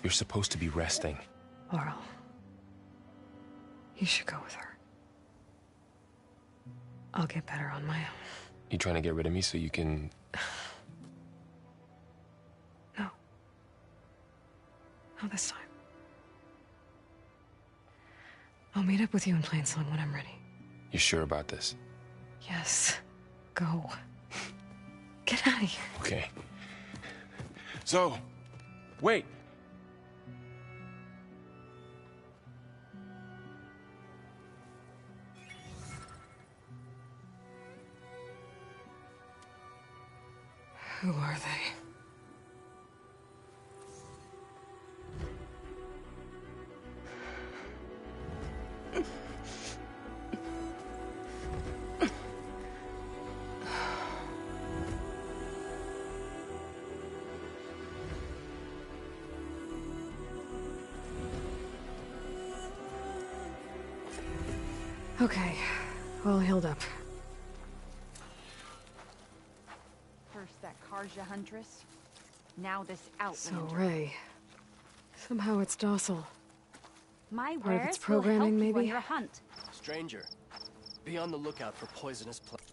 You're supposed to be resting. Laurel, you should go with her. I'll get better on my own. You trying to get rid of me so you can... No. Not this time. I'll meet up with you in Plainsong when I'm ready. You sure about this? Yes. Go. Get out of here. Okay. So, wait. Who are they? Okay, all healed up. First that Karja huntress, now this outlander. So Ray, somehow it's docile. My Part of wares its programming, will help you maybe? on your hunt. Stranger, be on the lookout for poisonous plants.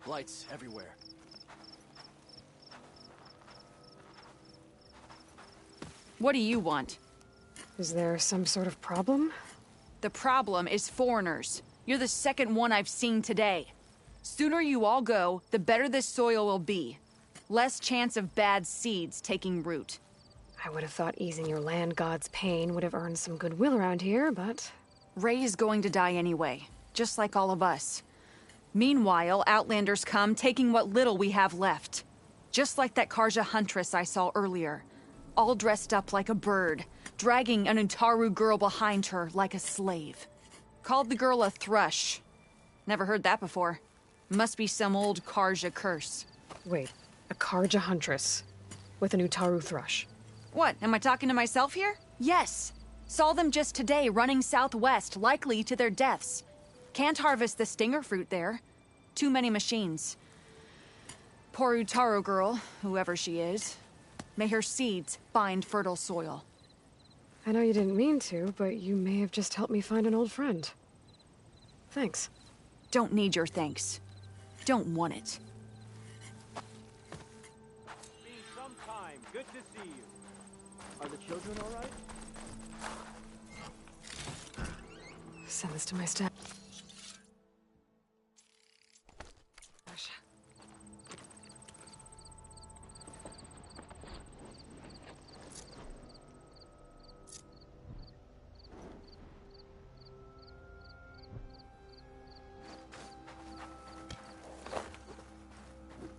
Lights everywhere. What do you want? Is there some sort of problem? The problem is foreigners. You're the second one I've seen today. Sooner you all go, the better this soil will be. Less chance of bad seeds taking root. I would have thought easing your land god's pain would have earned some goodwill around here, but... Ray is going to die anyway, just like all of us. Meanwhile, Outlanders come, taking what little we have left. Just like that Karja huntress I saw earlier. All dressed up like a bird, dragging an Utaru girl behind her like a slave. Called the girl a thrush. Never heard that before. Must be some old Karja curse. Wait, a Karja huntress with an Utaru thrush. What, am I talking to myself here? Yes. Saw them just today running southwest, likely to their deaths. Can't harvest the stinger fruit there. Too many machines. Poor Utaru girl, whoever she is. May her seeds find fertile soil. I know you didn't mean to, but you may have just helped me find an old friend. Thanks. Don't need your thanks. Don't want it. Been some time. Good to see you. Are the children all right? Send this to my staff.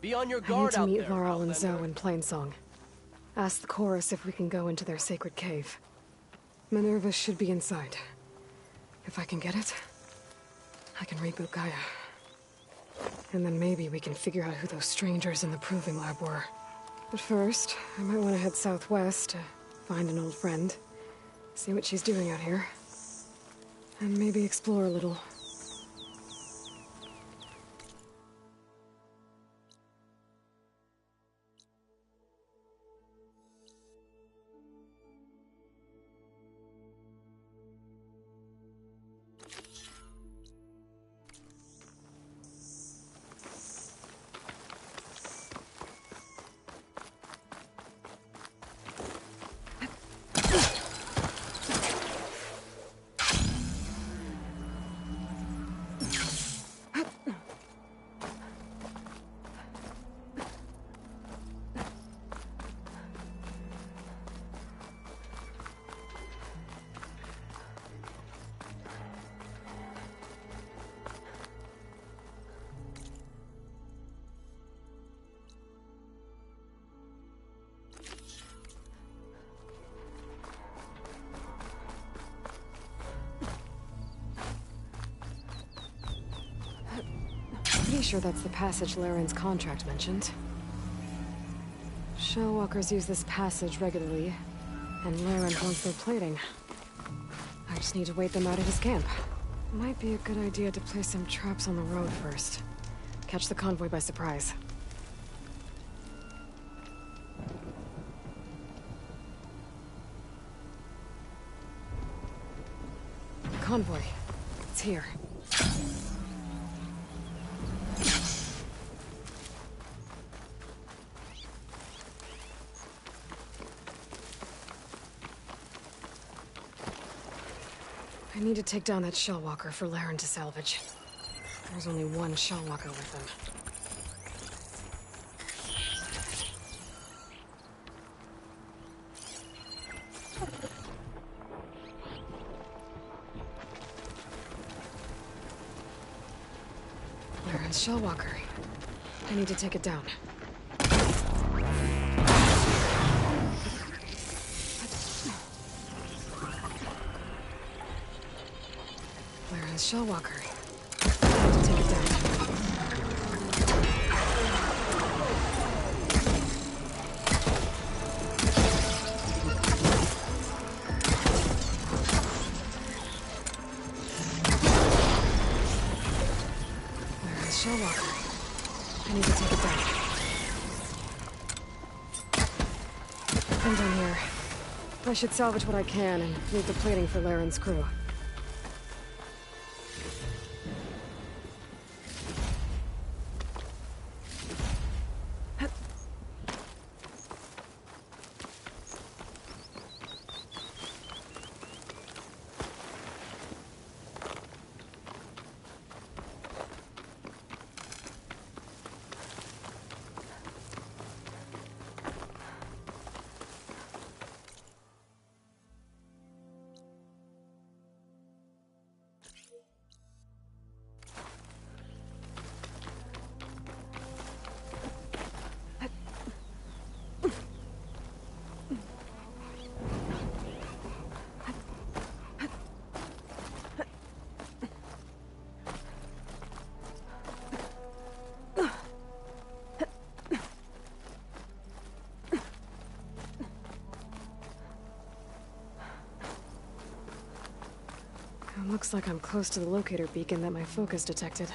Be on your I need guard to out meet there, Varl and Outlander. Zoe in Plainsong. Ask the chorus if we can go into their sacred cave. Minerva should be inside. If I can get it, I can reboot Gaia. And then maybe we can figure out who those strangers in the proving lab were. But first, I might want to head southwest to find an old friend, see what she's doing out here, and maybe explore a little. Pretty sure that's the passage Laren's contract mentioned. Shellwalkers use this passage regularly, and Laren wants their plating. I just need to wait them out at his camp. Might be a good idea to place some traps on the road first. Catch the convoy by surprise. Convoy. It's here. I need to take down that Shellwalker for Laren to salvage. There's only one Shellwalker with him. Laren's Shellwalker. I need to take it down. Laren's Shellwalker. I need to take it down. Laren's Shellwalker. I need to take it down. I'm done here. I should salvage what I can and leave the plating for Laren's crew. Looks like I'm close to the locator beacon that my focus detected.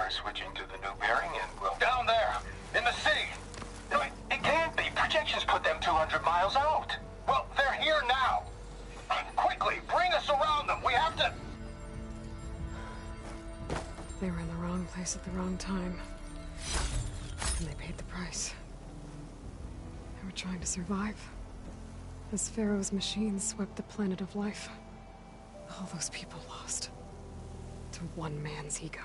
Try switching to the new bearing and we'll... Down there! In the city! No, it can't be. Projections put them 200 miles out. Well, they're here now. Quickly, bring us around them. We have to... They were in the wrong place at the wrong time. And they paid the price. They were trying to survive. As Pharaoh's machines swept the planet of life. All those people lost. To one man's ego.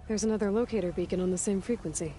There's another locator beacon on the same frequency.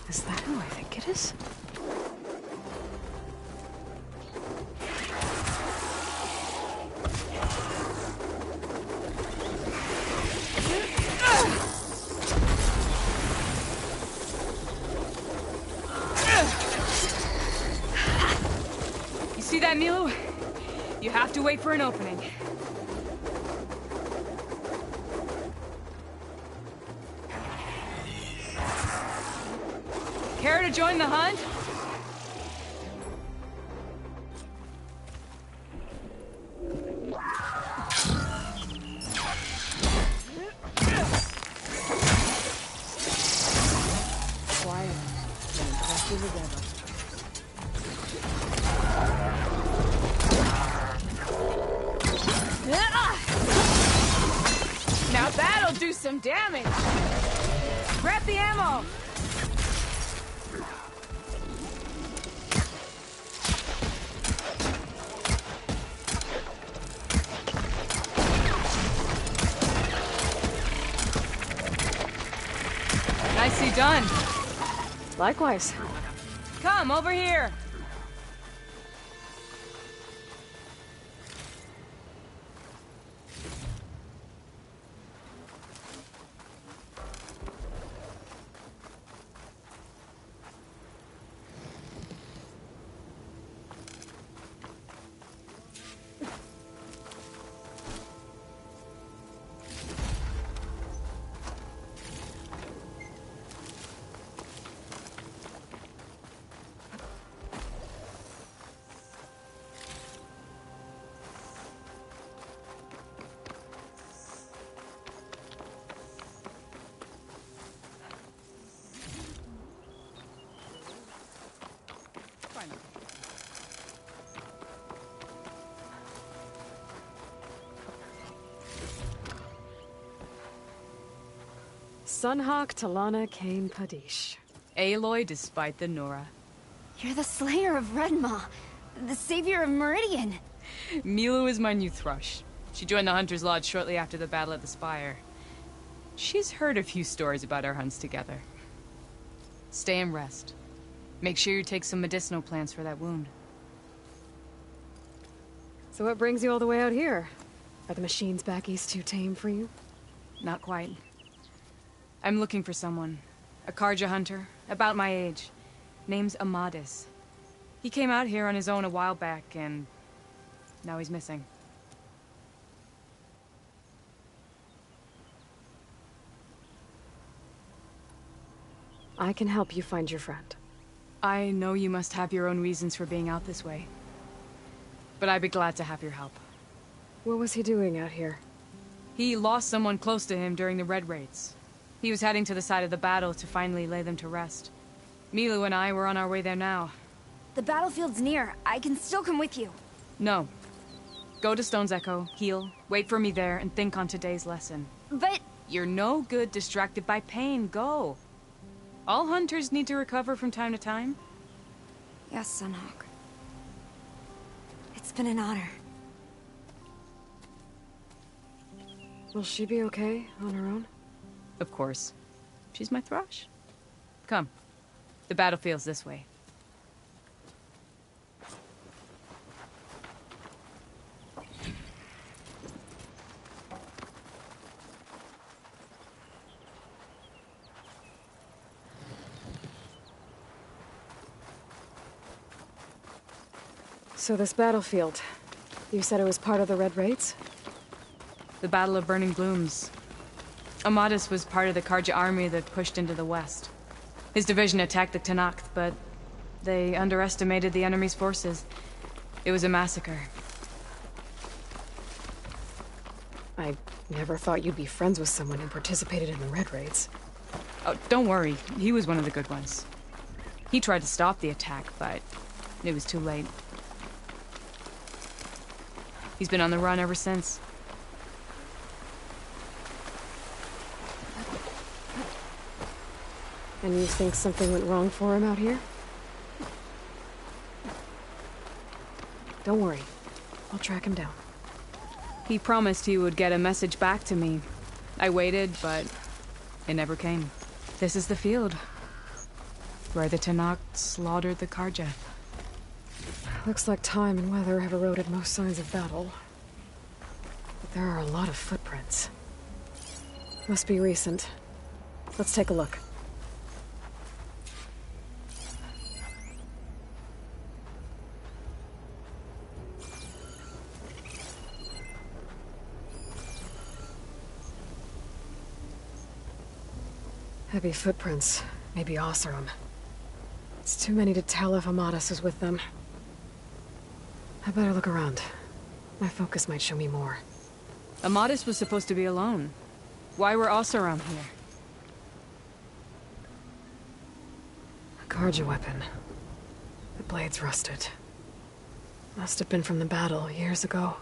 Is that who I think it is? You see that, Milu? You have to wait for an opening. Care to join the hunt? Quiet and impressive as ever. Now that'll do some damage! Grab the ammo! Nicely done. Likewise. Come, over here. Sunhawk Talana Kane Padish. Aloy despite the Nora. You're the slayer of Redmaw, the savior of Meridian. Milu is my new thrush. She joined the Hunter's Lodge shortly after the Battle of the Spire. She's heard a few stories about our hunts together. Stay and rest. Make sure you take some medicinal plants for that wound. So what brings you all the way out here? Are the machines back east too tame for you? Not quite. I'm looking for someone. A Karja hunter, about my age. Name's Amadis. He came out here on his own a while back, and now he's missing. I can help you find your friend. I know you must have your own reasons for being out this way. But I'd be glad to have your help. What was he doing out here? He lost someone close to him during the Red Raids. He was heading to the side of the battle to finally lay them to rest. Milu and I were on our way there now. The battlefield's near. I can still come with you. No. Go to Stone's Echo, heal, wait for me there, and think on today's lesson. But... You're no good distracted by pain. Go. All hunters need to recover from time to time. Yes, Sunhawk. It's been an honor. Will she be okay on her own? Of course. She's my thrush. Come. The battlefield's this way. So this battlefield, you said it was part of the Red Raids? The Battle of Burning Blooms. Amadis was part of the Karja army that pushed into the west. His division attacked the Tenakth, but they underestimated the enemy's forces. It was a massacre. I never thought you'd be friends with someone who participated in the Red Raids. Oh, don't worry. He was one of the good ones. He tried to stop the attack, but it was too late. He's been on the run ever since. And you think something went wrong for him out here? Don't worry. I'll track him down. He promised he would get a message back to me. I waited, but it never came. This is the field, where the Tenakth slaughtered the Karja. Looks like time and weather have eroded most signs of battle. But there are a lot of footprints. Must be recent. Let's take a look. Heavy footprints. Maybe Oseram. It's too many to tell if Amadis is with them. I better look around. My focus might show me more. Amadis was supposed to be alone. Why were Oseram here? A Karja weapon. The blade's rusted. Must have been from the battle years ago.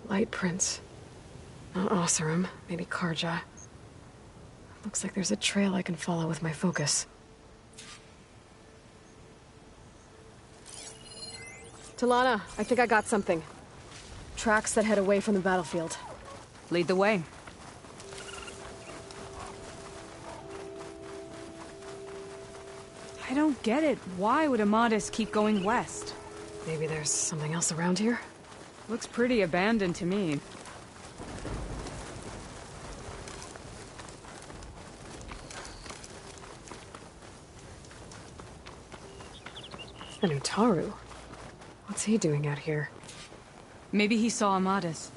Light prints. Not Oseram, maybe Karja. Looks like there's a trail I can follow with my focus. Talana, I think I got something. Tracks that head away from the battlefield. Lead the way. I don't get it. Why would Amadis keep going west? Maybe there's something else around here? Looks pretty abandoned to me. And Utaru. What's he doing out here? Maybe he saw Amadis.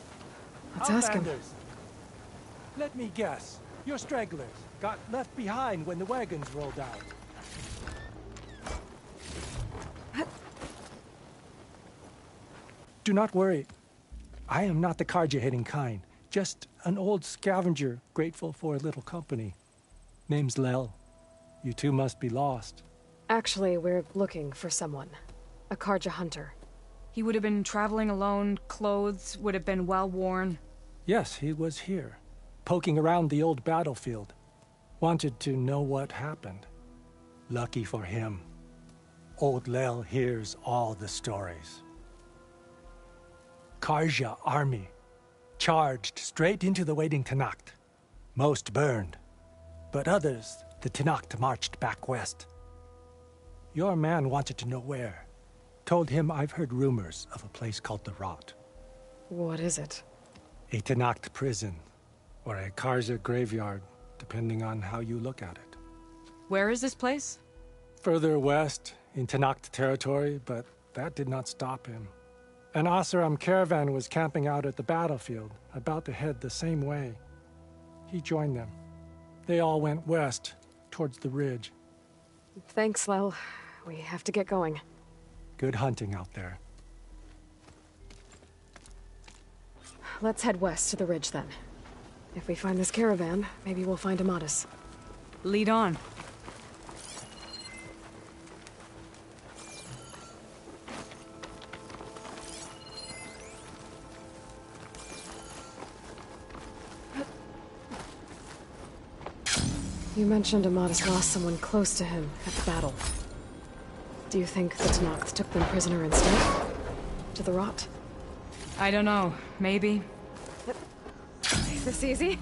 Let's ask him. Let me guess. You're stragglers. Got left behind when the wagons rolled out. Do not worry. I am not the Karja-hating kind. Just an old scavenger grateful for a little company. Name's Lel. You two must be lost. Actually, we're looking for someone. A Karja hunter. He would have been traveling alone, clothes would have been well worn. Yes, he was here, poking around the old battlefield. Wanted to know what happened. Lucky for him. Old Lel hears all the stories. Karja army charged straight into the waiting Tenakth. Most burned, but others, the Tenakth marched back west. Your man wanted to know where. Told him I've heard rumors of a place called the Rot. What is it? A Tenakth prison, or a Karja graveyard, depending on how you look at it. Where is this place? Further west, in Tenakth territory, but that did not stop him. An Oseram caravan was camping out at the battlefield, about to head the same way. He joined them. They all went west, towards the ridge. Thanks, Lel. We have to get going. Good hunting out there. Let's head west to the ridge then. If we find this caravan, maybe we'll find Amatis. Lead on. You mentioned Amatis lost someone close to him at the battle. Do you think the Tenakth took them prisoner instead? To the rot? I don't know. Maybe. Is this easy?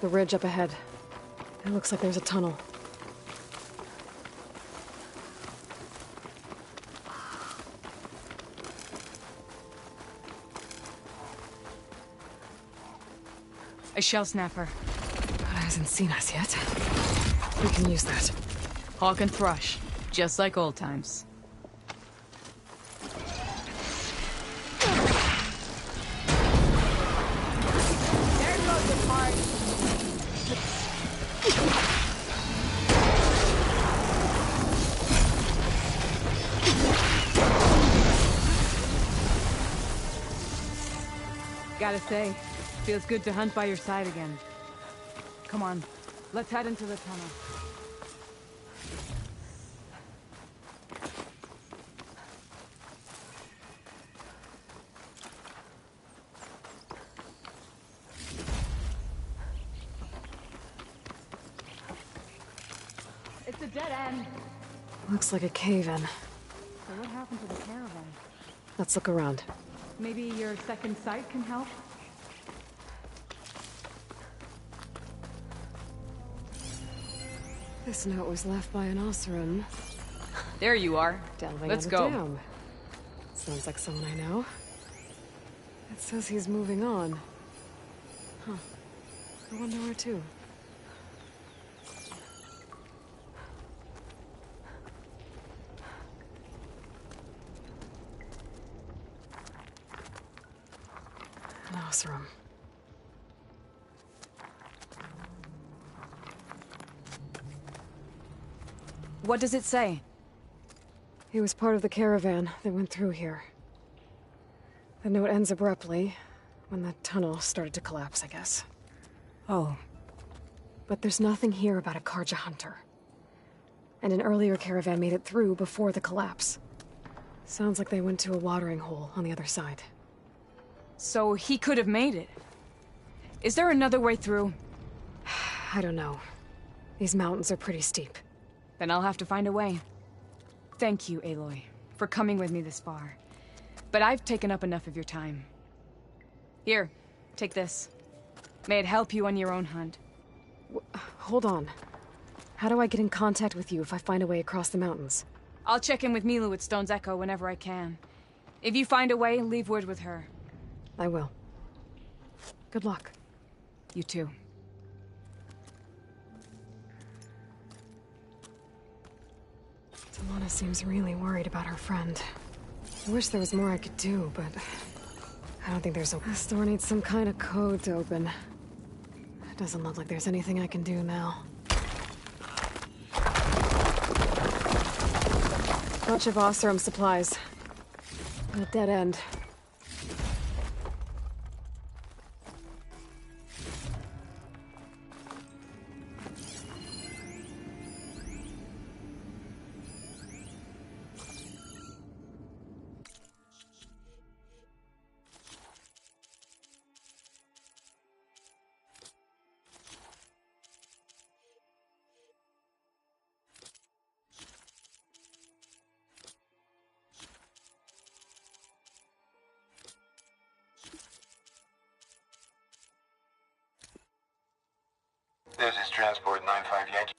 The ridge up ahead. It looks like there's a tunnel. A shell snapper. But it hasn't seen us yet. We can use that. Hawk and thrush, just like old times. There goes the party. Gotta say, feels good to hunt by your side again. Come on, let's head into the tunnel. It's a dead end. Looks like a cave-in. So what happened to the caravan? Let's look around. Maybe your second sight can help? This note was left by an Oseram. There you are. Delving Let's on go. the dam. Sounds like someone I know. It says he's moving on. Huh. I wonder where to. An Oseram. What does it say? He was part of the caravan that went through here. The note ends abruptly, when the tunnel started to collapse, I guess. Oh. But there's nothing here about a Karja hunter. And an earlier caravan made it through before the collapse. Sounds like they went to a watering hole on the other side. So he could have made it. Is there another way through? I don't know. These mountains are pretty steep. Then I'll have to find a way. Thank you, Aloy, for coming with me this far. But I've taken up enough of your time. Here, take this. May it help you on your own hunt. Hold on. How do I get in contact with you if I find a way across the mountains? I'll check in with Milu at Stone's Echo whenever I can. If you find a way, leave word with her. I will. Good luck. You too. Tamana seems really worried about her friend. I wish there was more I could do, but I don't think there's a... This door needs some kind of code to open. It doesn't look like there's anything I can do now. Bunch of Oseram supplies. A dead end. This is Transport 95 Yankee.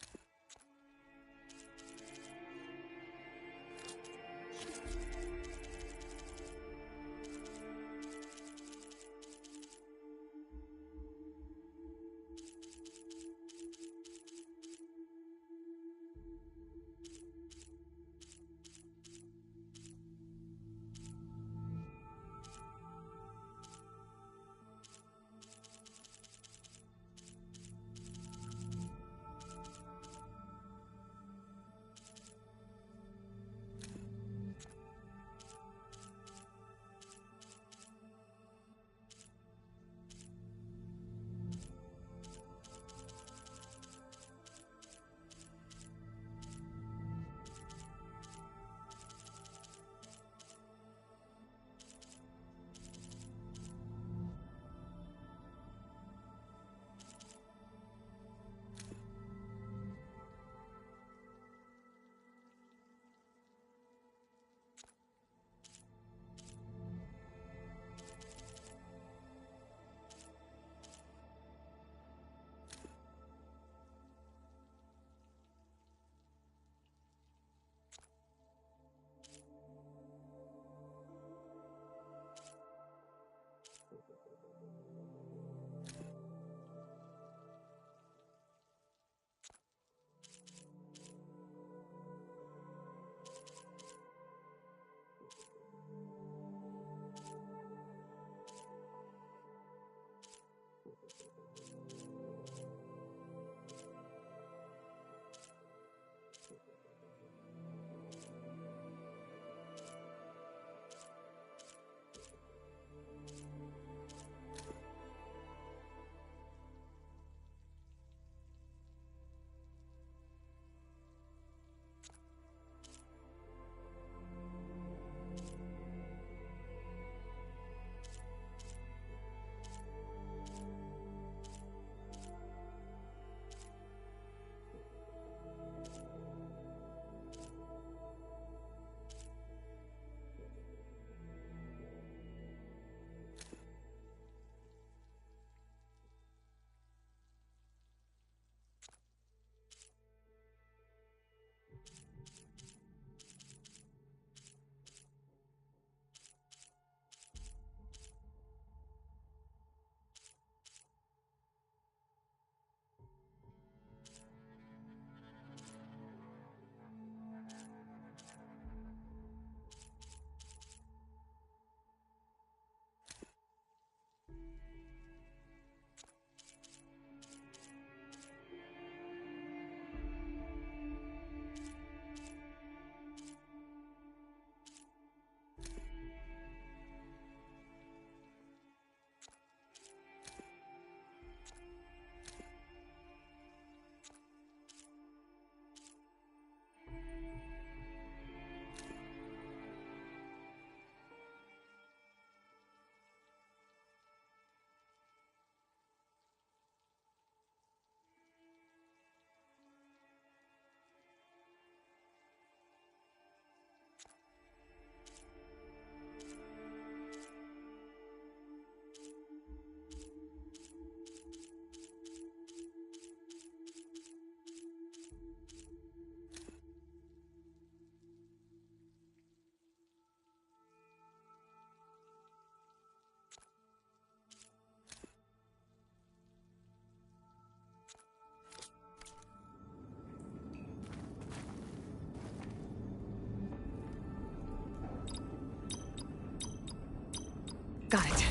Got it.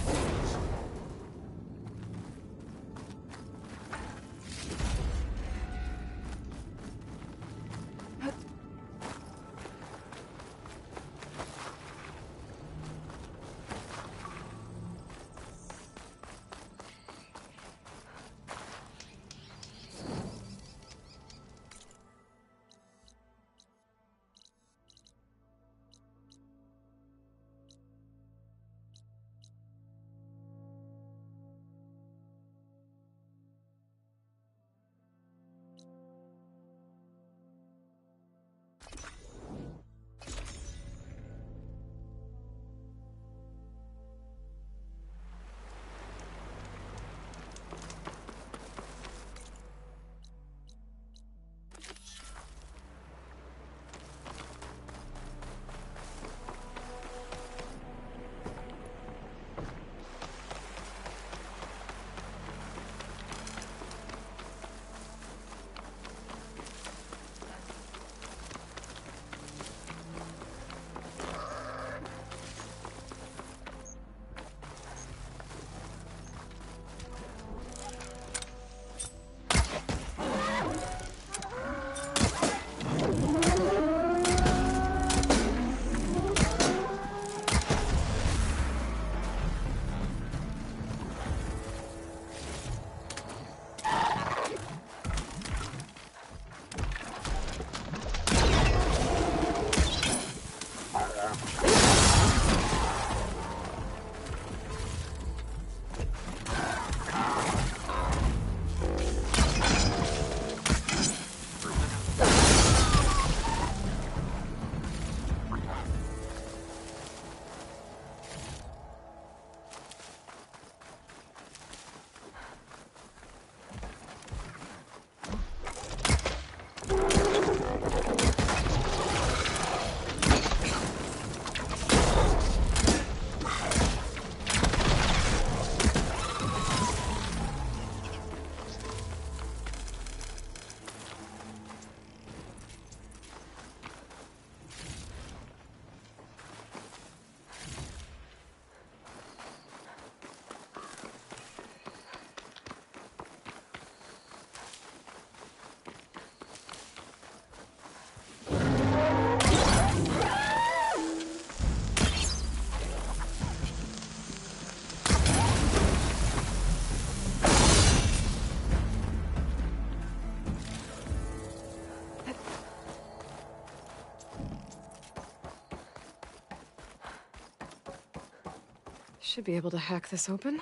Should be able to hack this open.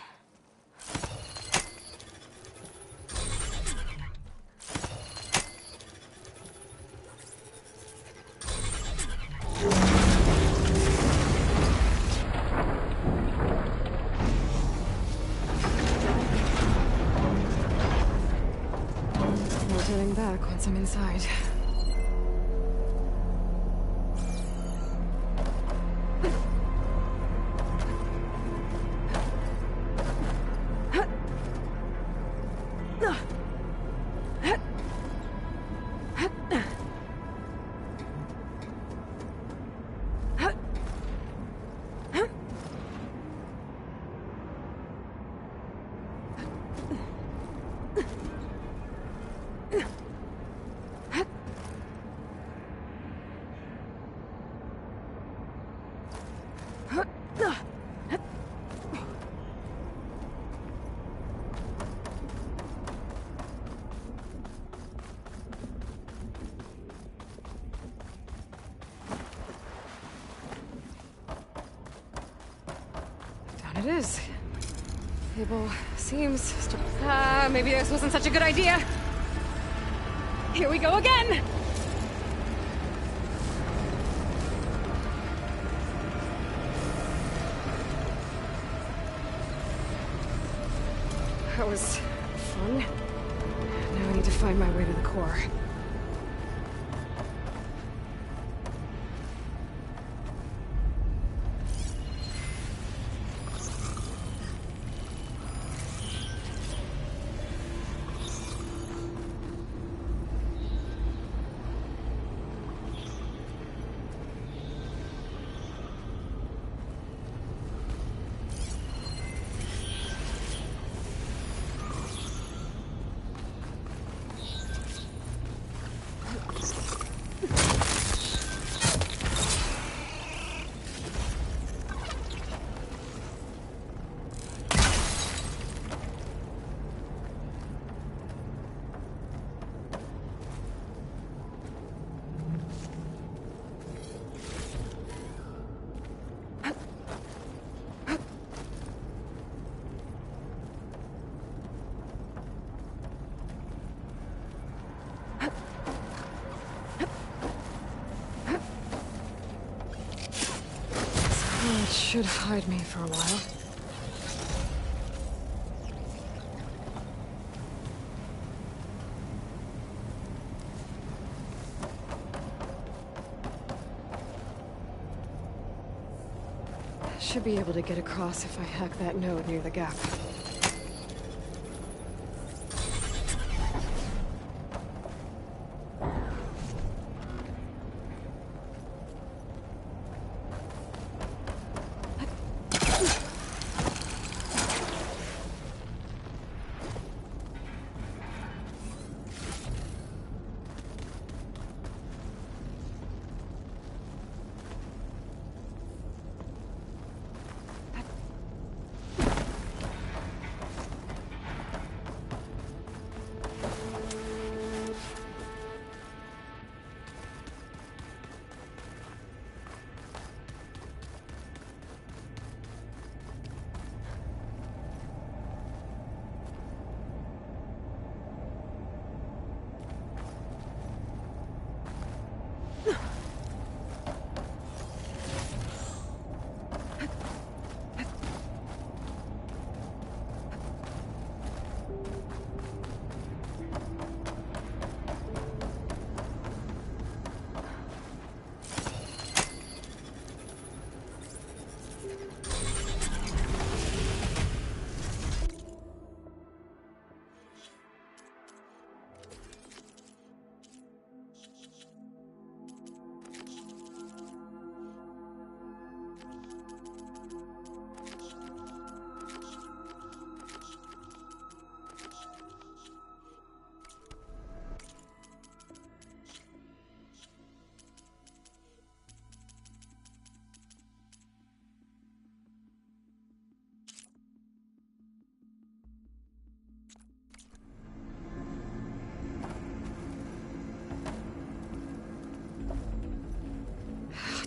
No turning back once I'm inside. It is. Table seems... maybe this wasn't such a good idea. Here we go again! That was fun. Now I need to find my way to the core. should hide me for a while. Should be able to get across if I hack that node near the gap.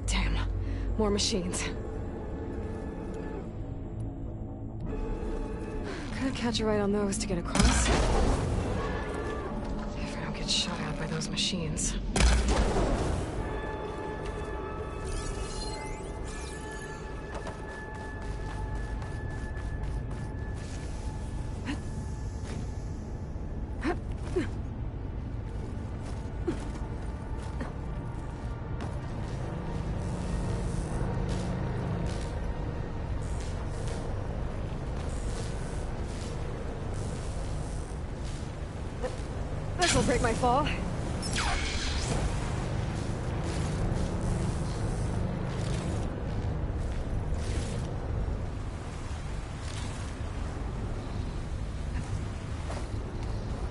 Damn. More machines. Could catch a ride on those to get across. If I don't get shot at by those machines. This'll break my fall.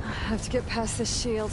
I have to get past this shield.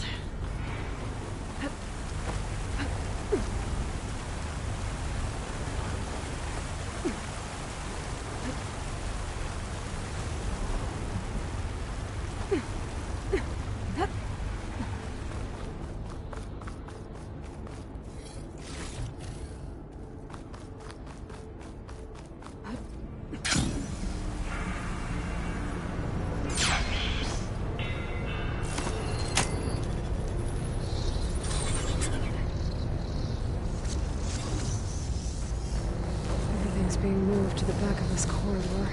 Being moved to the back of this corridor.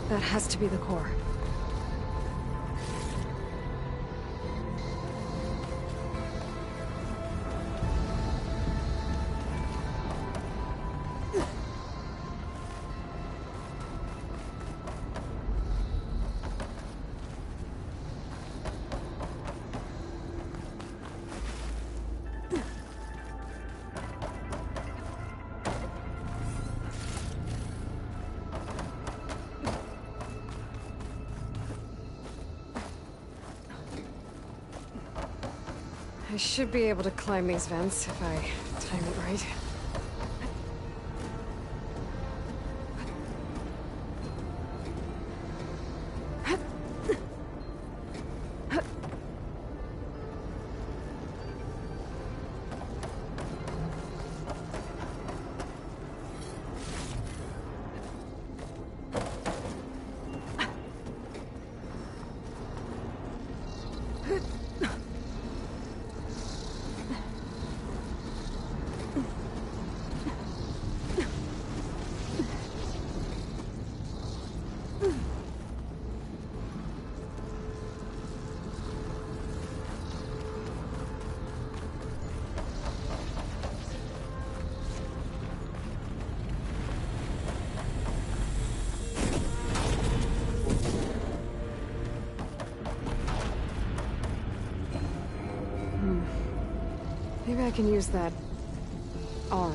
That has to be the core. I should be able to climb these vents if I time it right. Maybe I can use that arm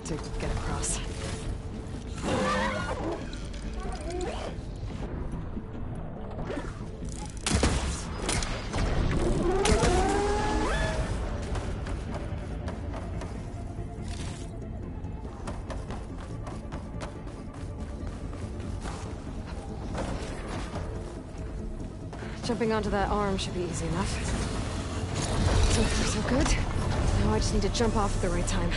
to get across. Jumping onto that arm should be easy enough. So far, so good. Now I just need to jump off at the right time.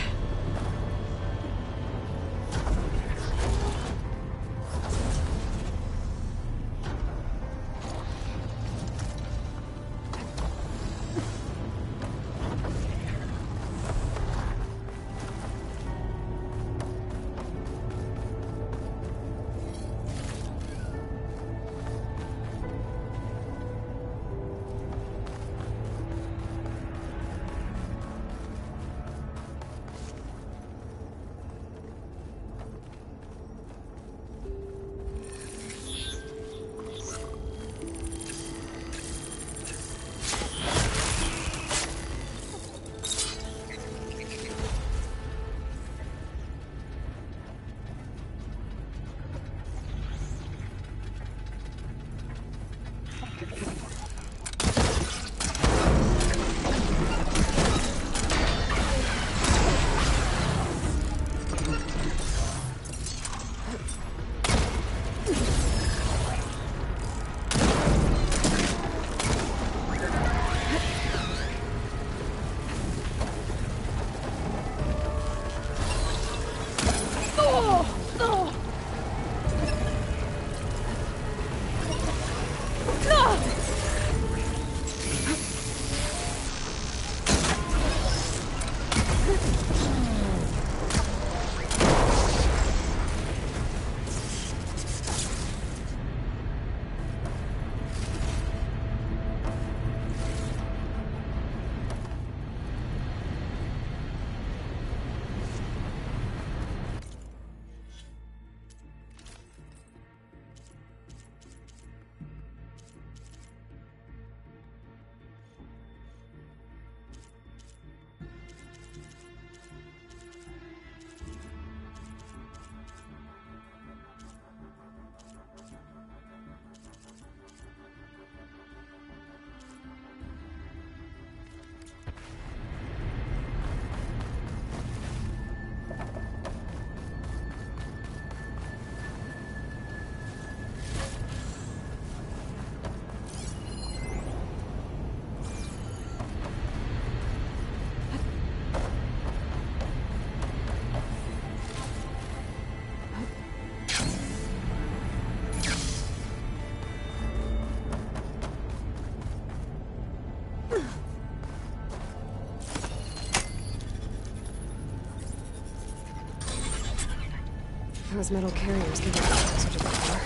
Those metal carriers give me closer to the car.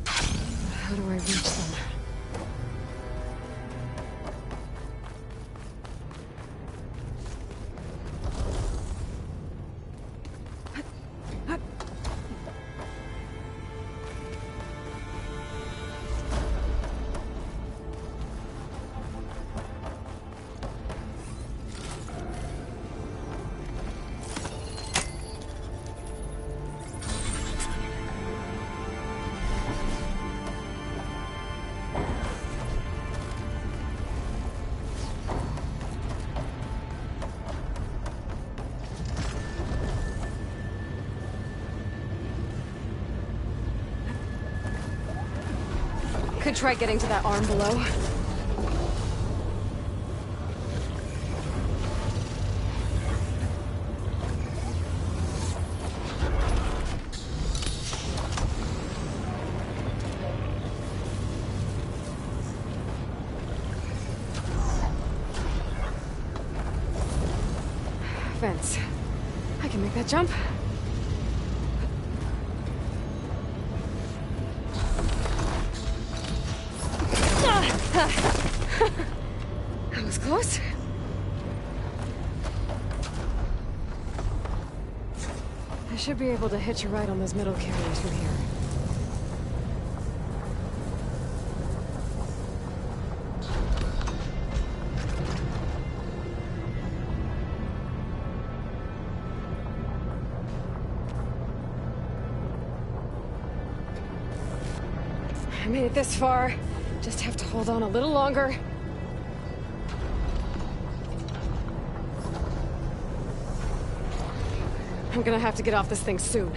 How do I reach them? Could try getting to that arm below. Fence. I can make that jump. That was close. I should be able to hitch a ride on those metal carriers from here. I made it this far. Just have to hold on a little longer. I'm gonna have to get off this thing soon.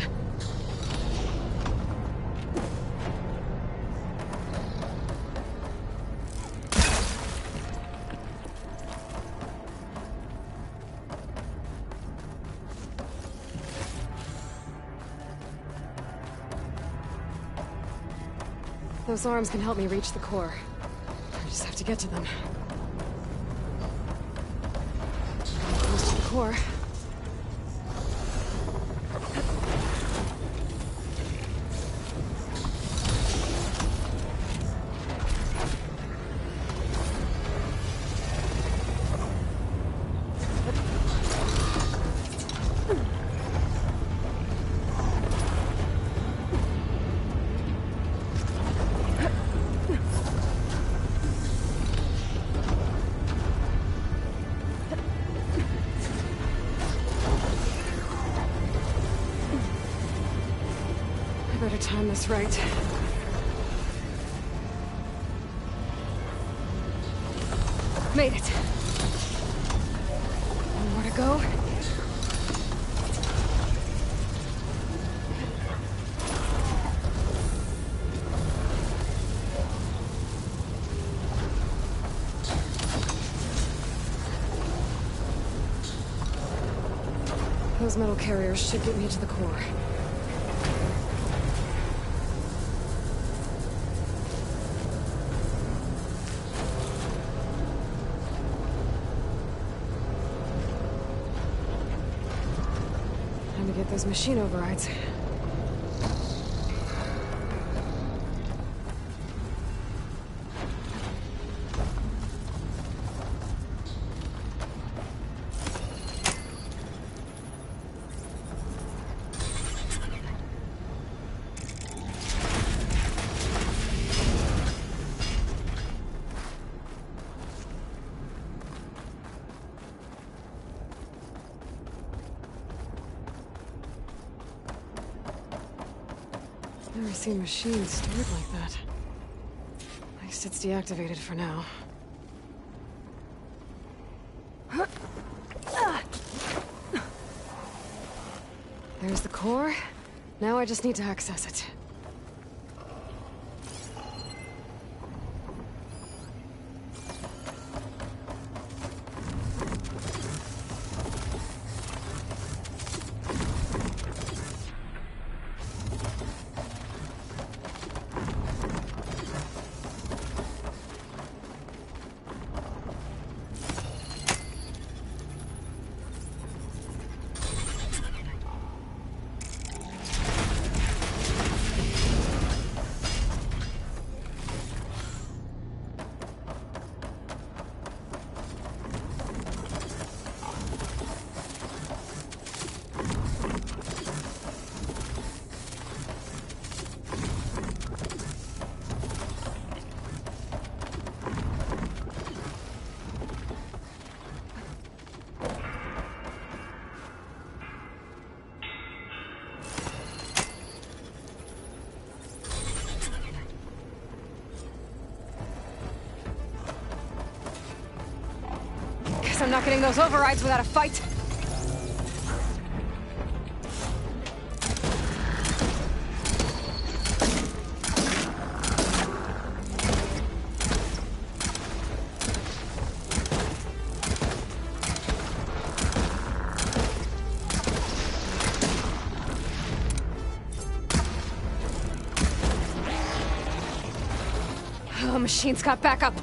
Those arms can help me reach the core. I just have to get to them. Close to the core. Better time this right. Made it. One more to go. Those metal carriers should get me to the core. Time to get those machine overrides. Never seen machines stored like that. At least it's deactivated for now. There's the core. Now I just need to access it. I'm not getting those overrides without a fight. Oh, machine's got backup.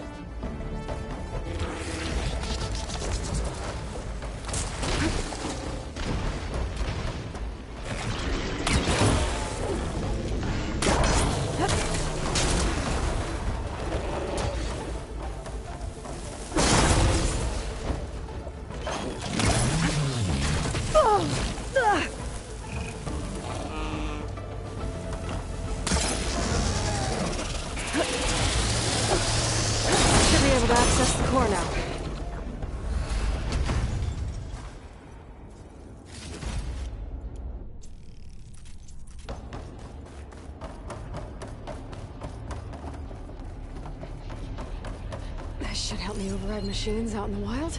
should help me override machines out in the wild.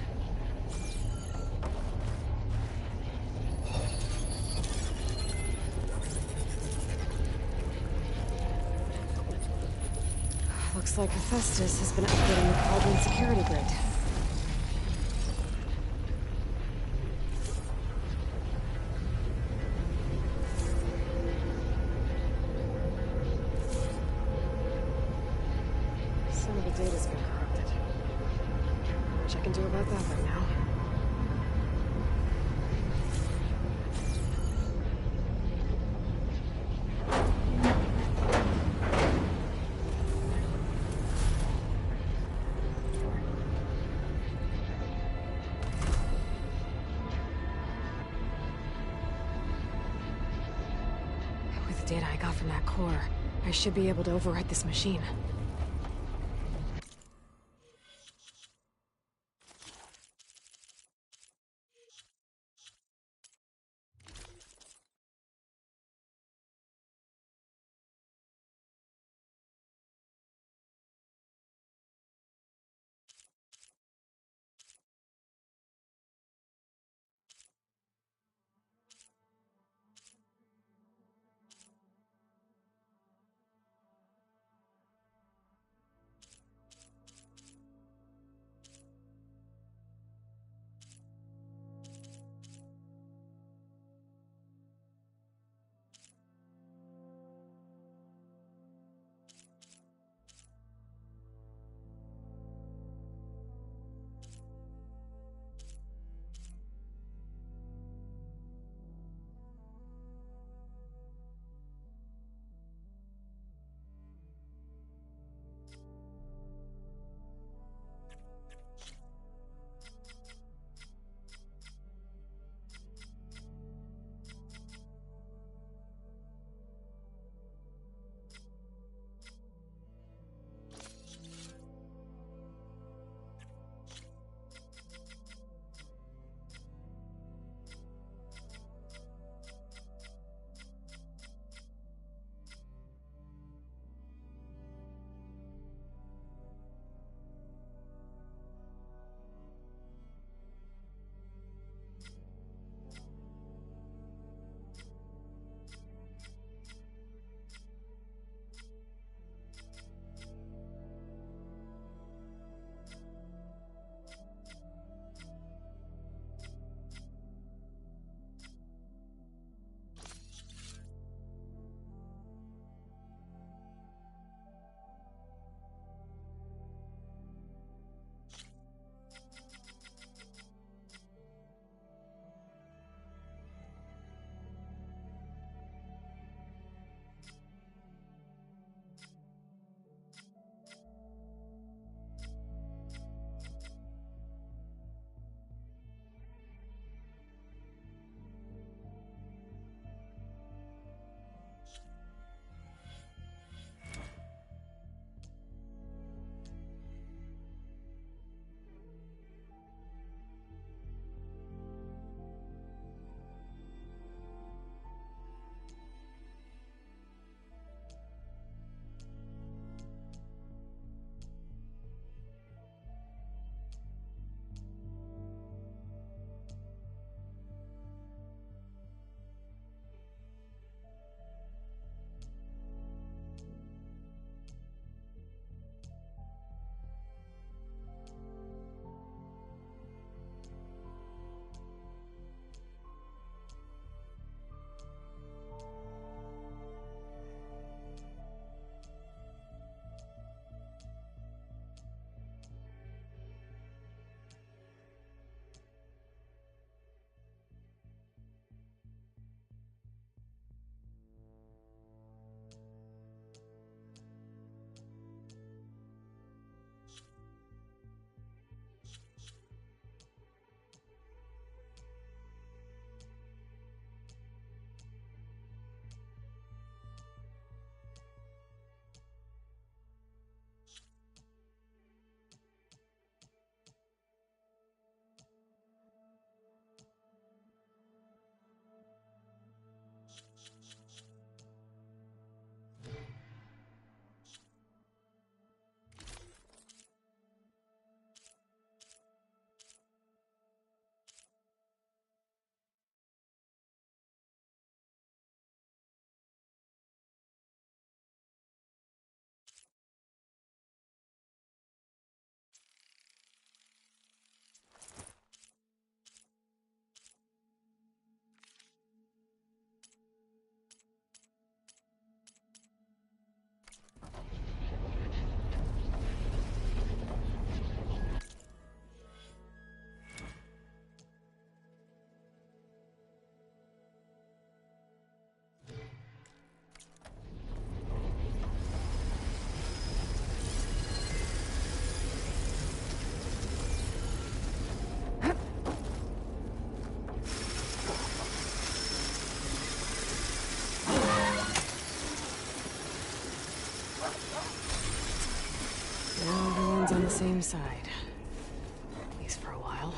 Looks like Hephaestus has been upgrading the Cauldron security grid. Some of the data's been corrupted. Not much I can do about that right now. With the data I got from that core, I should be able to override this machine. same side. At least for a while.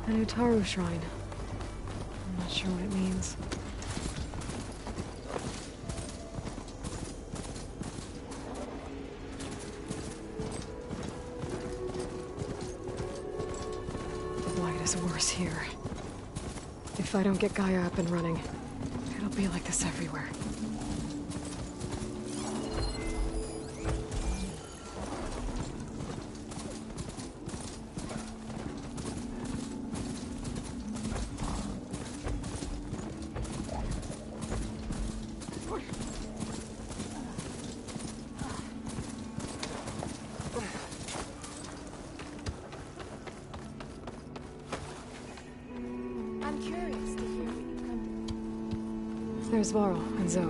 An Utaru shrine. I'm not sure what it means. The blight is worse here. If I don't get Gaia up and running, it'll be like this everywhere. There's Varl and Zoe.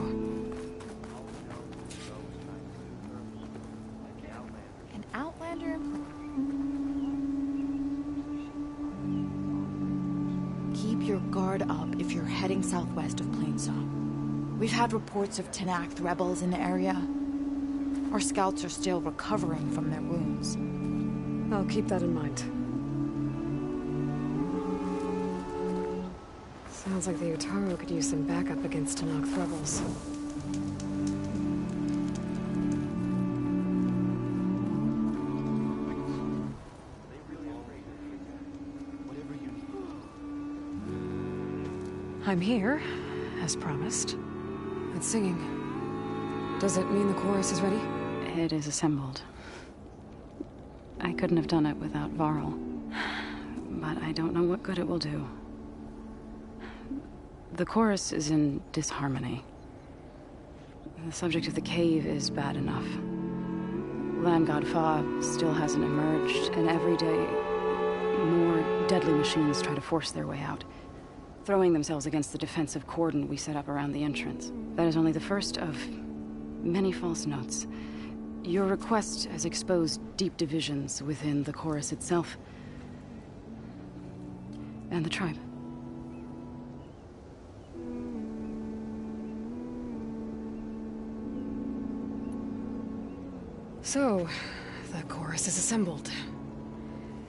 An Outlander? Keep your guard up if you're heading southwest of Plainsong. We've had reports of Tenakth rebels in the area. Our scouts are still recovering from their wounds. I'll keep that in mind. Sounds like the Utaru could use some backup against Tenakth rebels. I'm here, as promised. But singing. Does it mean the chorus is ready? It is assembled. I couldn't have done it without Varl. But I don't know what good it will do. The chorus is in disharmony. The subject of the cave is bad enough. Land God Fa still hasn't emerged, and every day more deadly machines try to force their way out, throwing themselves against the defensive cordon we set up around the entrance. That is only the first of many false notes. Your request has exposed deep divisions within the chorus itself and the tribe. So, the chorus is assembled.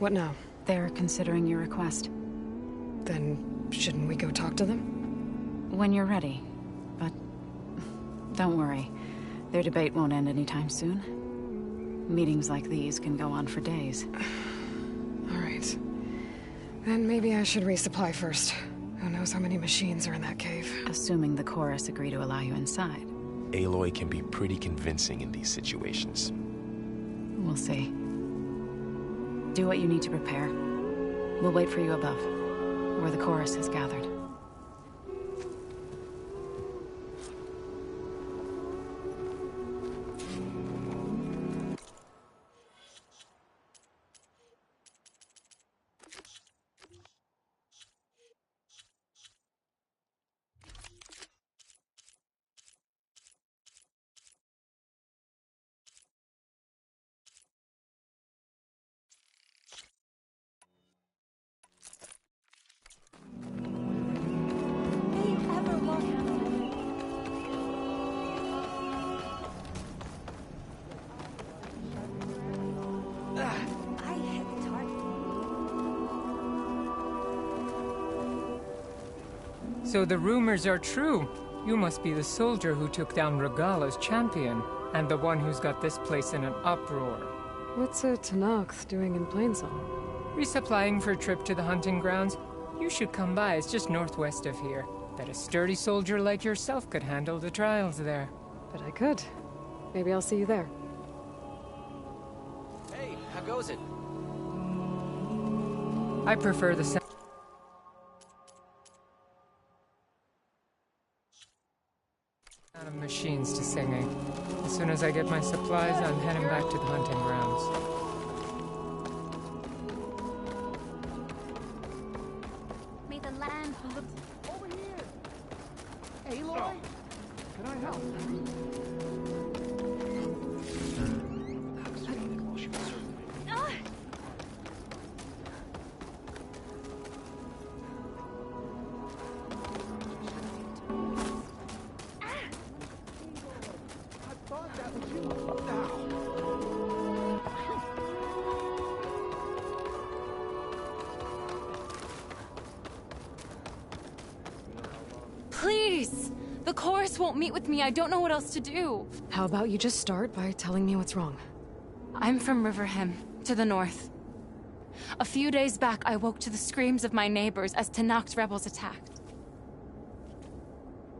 What now? They're considering your request. Then, shouldn't we go talk to them? When you're ready. But don't worry. Their debate won't end anytime soon. Meetings like these can go on for days. All right. Then maybe I should resupply first. Who knows how many machines are in that cave? Assuming the chorus agree to allow you inside. Aloy can be pretty convincing in these situations. We'll see. Do what you need to prepare. We'll wait for you above, where the chorus has gathered. So the rumors are true. You must be the soldier who took down Regala's champion, and the one who's got this place in an uproar. What's a Tenakth doing in Plainsong? Resupplying for a trip to the hunting grounds. You should come by, it's just northwest of here. Bet a sturdy soldier like yourself could handle the trials there. But I could. Maybe I'll see you there. Hey, how goes it? I prefer the sound of machines to singing. As soon as I get my supplies, I'm heading back to the hunting grounds. May the land look over here. Aloy, can I help? Please! The chorus won't meet with me. I don't know what else to do. How about you just start by telling me what's wrong? I'm from Riverham, to the north. A few days back, I woke to the screams of my neighbors as Tenakth rebels attacked.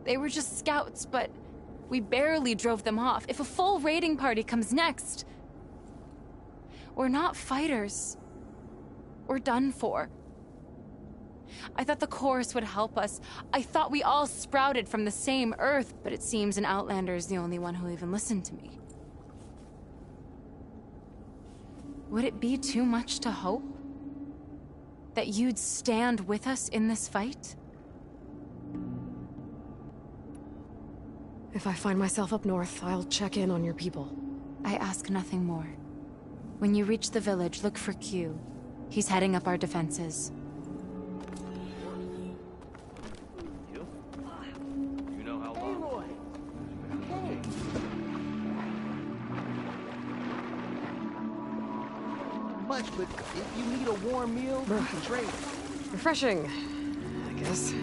They were just scouts, but we barely drove them off. If a full raiding party comes next, we're not fighters. We're done for. I thought the chorus would help us. I thought we all sprouted from the same earth, but it seems an Outlander is the only one who'll even listen to me. Would it be too much to hope that you'd stand with us in this fight? If I find myself up north, I'll check in on your people. I ask nothing more. When you reach the village, look for Q. He's heading up our defenses. You know how long? Aloy, hey. Much, but if you need a warm meal, you can trade. Refreshing, I guess.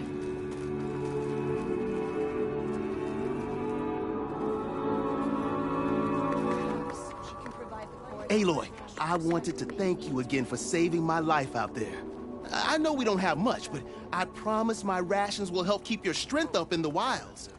Aloy, I wanted to thank you again for saving my life out there. I know we don't have much, but I promise my rations will help keep your strength up in the wilds.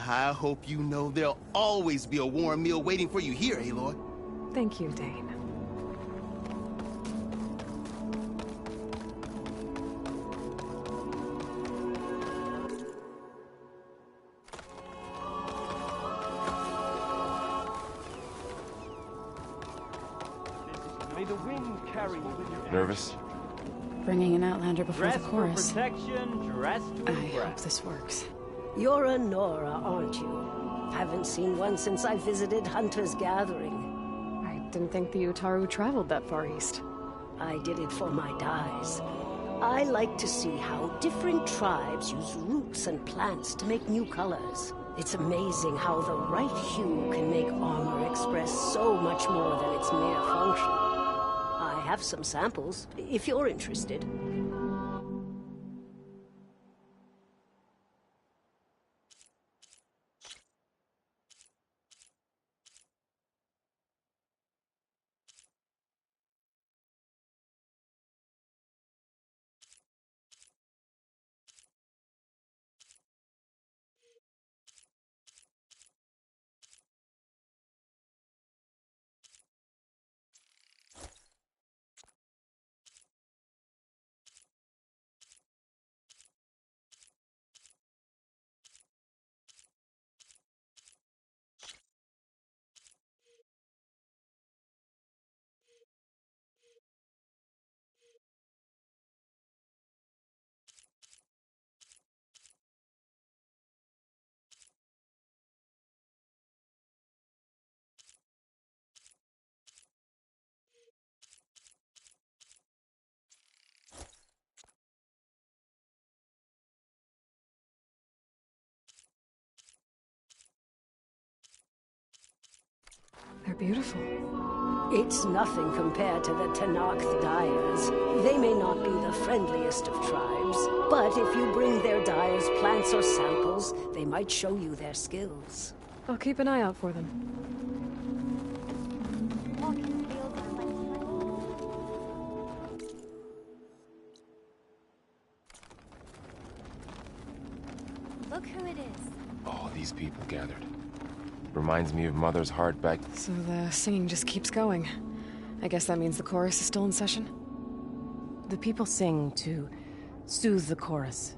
I hope you know there'll always be a warm meal waiting for you here, Aloy. Thank you, Dane. May the wind carry you. Nervous? Bringing an Outlander before the chorus. Protection, dress to I impress. hope this works. You're a Nora, aren't you? Haven't seen one since I visited Hunter's Gathering. I didn't think the Utaru traveled that far east. I did it for my dyes. I like to see how different tribes use roots and plants to make new colors. It's amazing how the right hue can make armor express so much more than its mere function. I have some samples, if you're interested. They're beautiful. It's nothing compared to the Tenakth dyers. They may not be the friendliest of tribes, but if you bring their dyers plants or samples, they might show you their skills. I'll keep an eye out for them. Look who it is. All these people gathered. Reminds me of Mother's heart back... So the singing just keeps going. I guess that means the chorus is still in session? The people sing to soothe the chorus,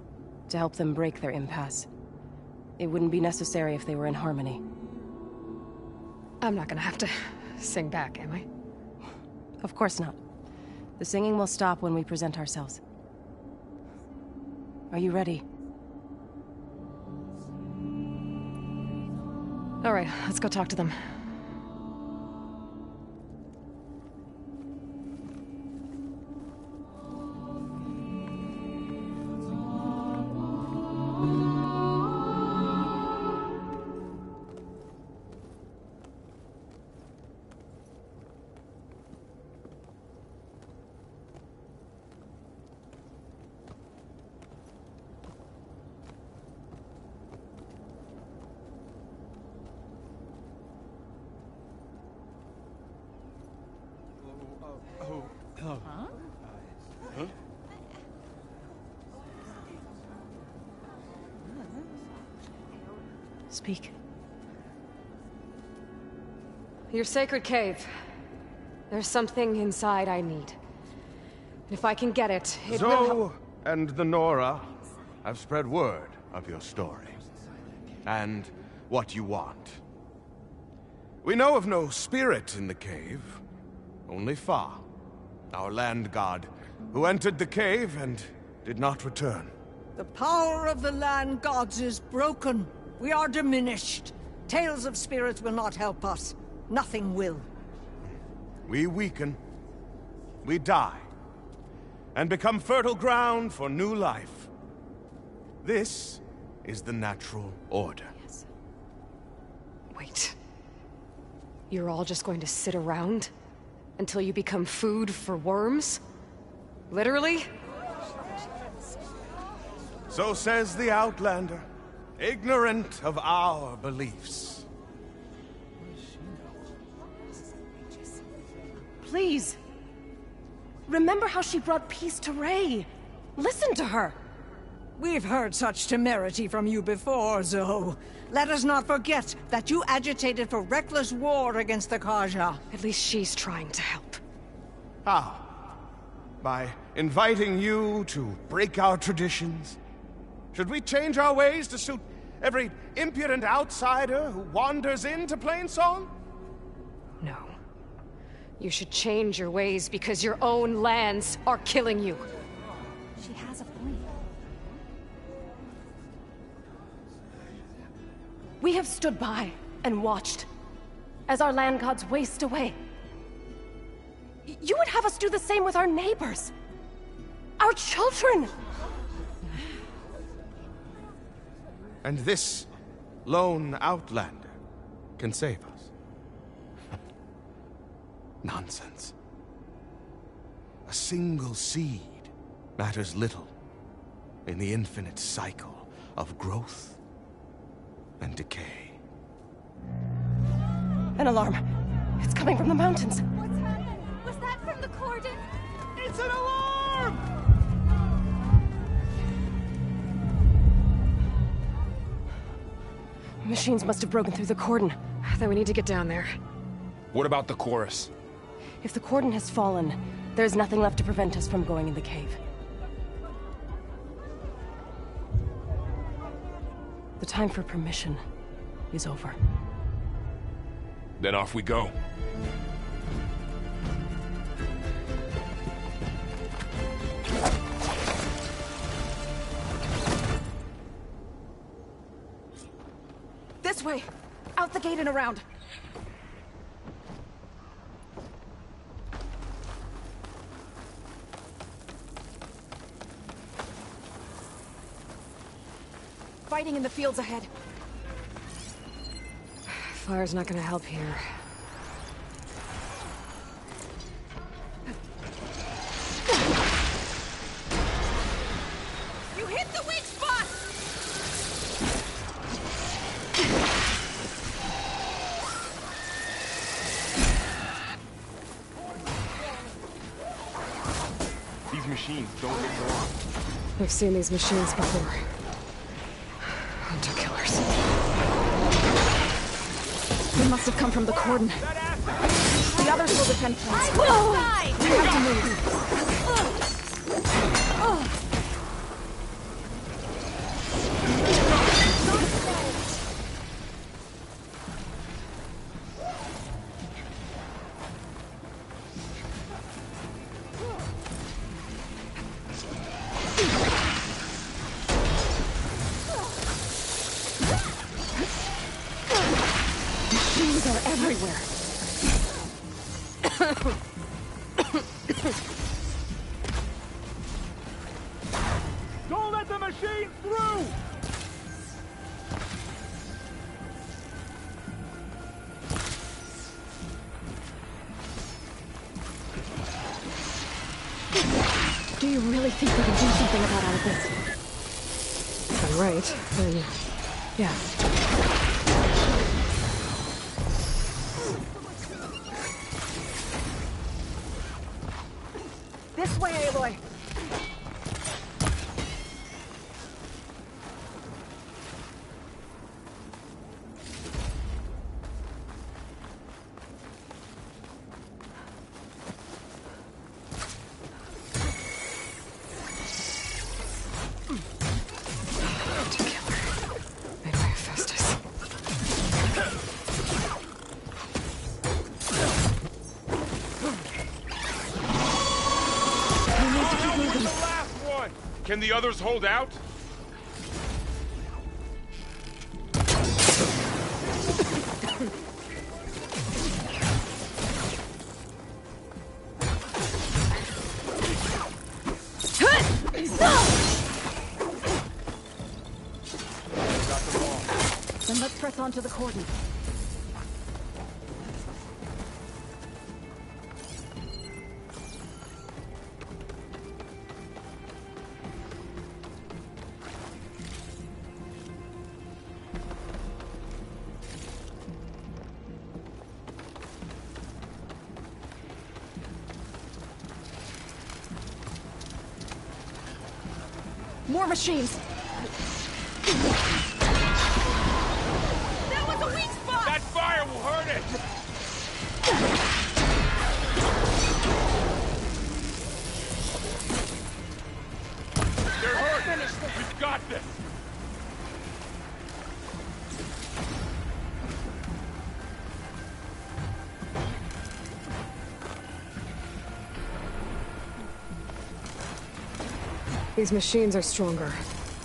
to help them break their impasse. It wouldn't be necessary if they were in harmony. I'm not gonna have to sing back, am I? Of course not. The singing will stop when we present ourselves. Are you ready? All right, let's go talk to them. Speak. Your sacred cave. There's something inside I need. If I can get it, it will Zoe and the Nora have spread word of your story. And what you want. We know of no spirit in the cave. Only Fa, our land god, who entered the cave and did not return. The power of the land gods is broken. We are diminished. Tales of spirits will not help us. Nothing will. We weaken. We die. And become fertile ground for new life. This is the natural order. Yes. Wait. You're all just going to sit around? Until you become food for worms? Literally? So says the Outlander, ignorant of our beliefs. Please. Remember how she brought peace to Ray. Listen to her. We've heard such temerity from you before, Zoe. Let us not forget that you agitated for reckless war against the Kaja. At least she's trying to help. How? By inviting you to break our traditions? Should we change our ways to suit every impudent outsider who wanders into Plainsong? No. You should change your ways because your own lands are killing you. She has a point. We have stood by and watched as our land gods waste away. You would have us do the same with our neighbors. Our children. And this lone outlander can save us. Nonsense. A single seed matters little in the infinite cycle of growth and decay. An alarm. It's coming from the mountains. What's happening? Was that from the cordon? It's an alarm! Machines must have broken through the cordon. Then we need to get down there. What about the chorus? If the cordon has fallen, there's nothing left to prevent us from going in the cave. The time for permission is over. Then off we go. This way! Out the gate and around! Fighting in the fields ahead. Fire's not gonna help here. You hit the weak spot! These machines don't get long. We've seen these machines before. Hunter killers. They must have come from the cordon. The others will defend points. We have to move. Machines are everywhere. Don't let the machine through! Do you really think we can do something about all of this? If I'm right, then yeah. This way, Aloy. Can the others hold out? Then let's press on to the cordon. More machines! These machines are stronger,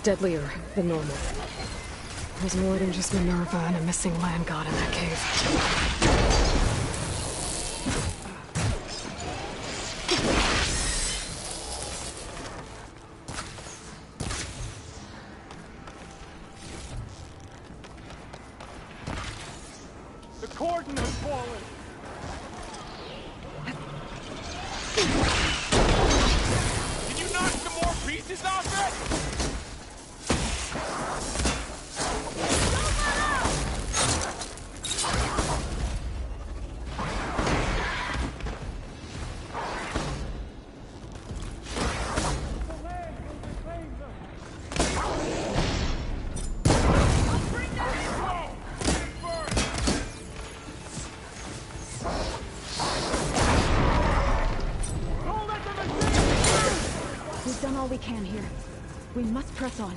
deadlier than normal. There's more than just Minerva and a missing land god in that cave. The cordon has fallen! Can you knock some more pieces off it? We've done all we can here. We must press on.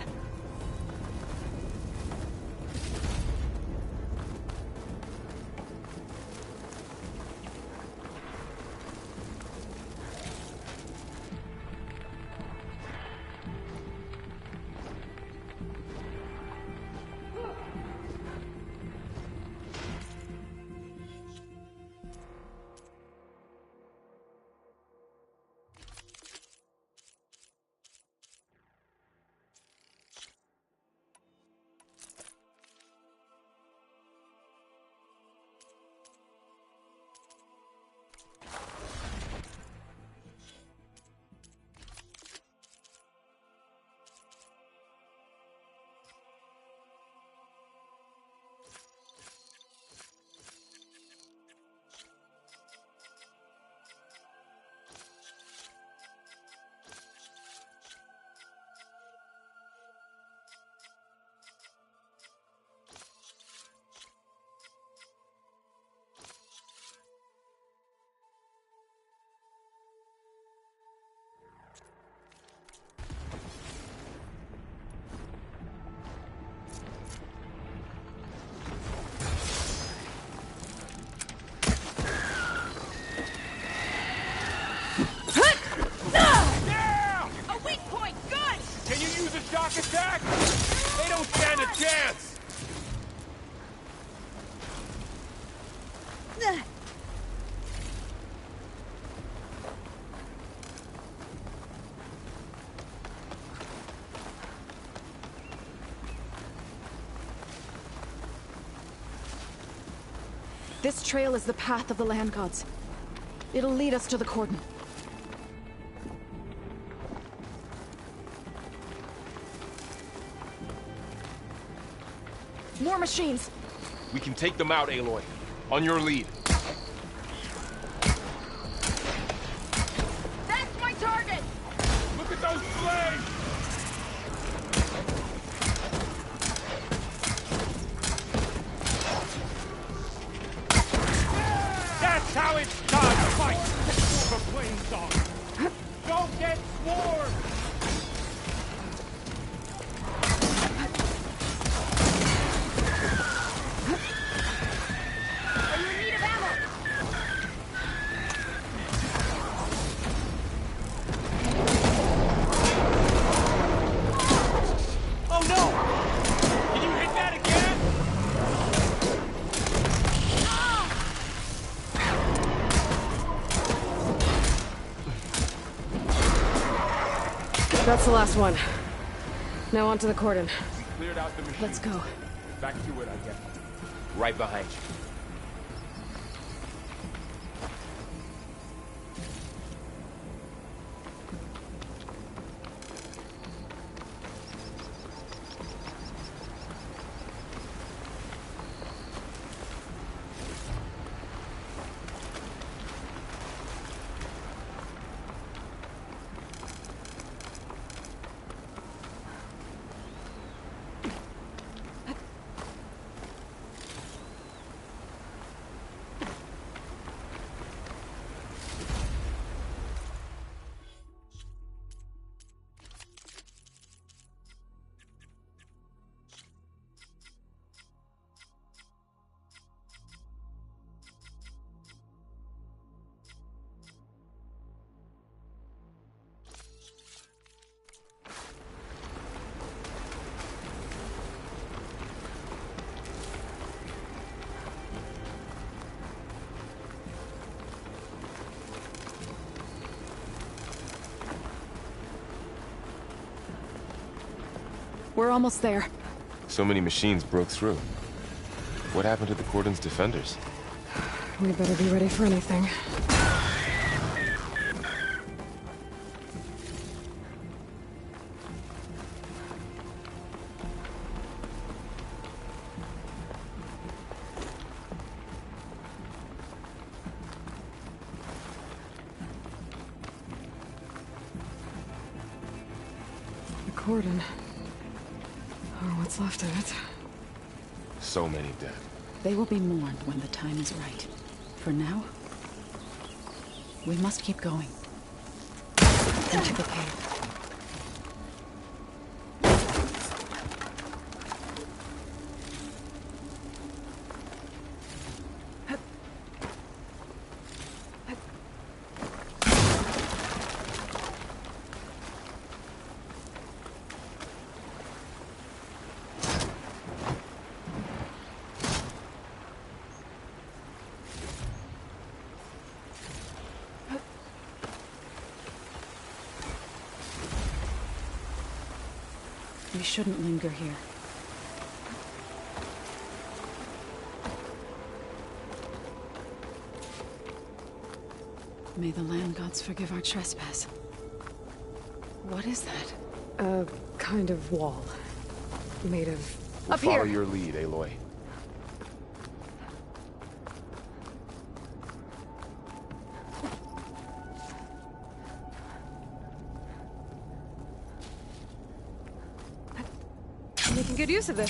Attack! They don't stand a chance! This trail is the path of the land gods. It'll lead us to the cordon. More machines! We can take them out, Aloy. On your lead. That's my target! Look at those flames! That's how it's done! Fight! For flame song! Don't get swarmed! That's the last one. Now onto the cordon. We cleared out the machine. Let's go. Back to it, I guess. Right behind you. We're almost there. So many machines broke through. What happened to the Cordon's defenders? We better be ready for anything. The Cordon. Or what's left of it. So many dead. They will be mourned when the time is right. For now, we must keep going. Into the cave. We shouldn't linger here. May the land gods forgive our trespass. What is that? A kind of wall. Made of... We'll Up here! Follow your lead, Aloy. Making good use of this.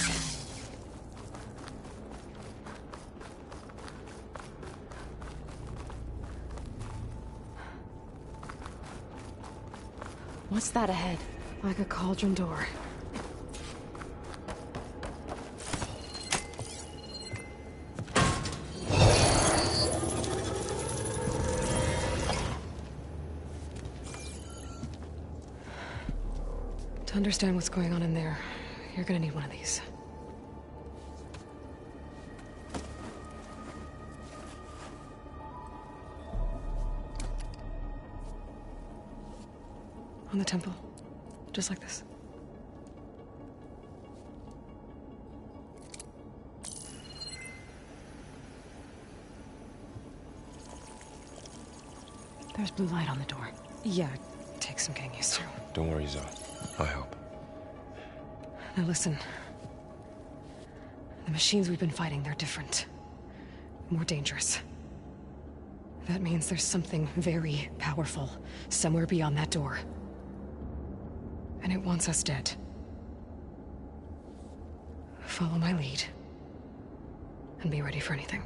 What's that ahead? Like a cauldron door. To understand what's going on in there, you're gonna need one of these. On the temple. Just like this. There's blue light on the door. Yeah, take some getting used to. Don't worry, Zoe. I'll help. Now listen. The machines we've been fighting, they're different. More dangerous. That means there's something very powerful somewhere beyond that door. And it wants us dead. Follow my lead. And be ready for anything.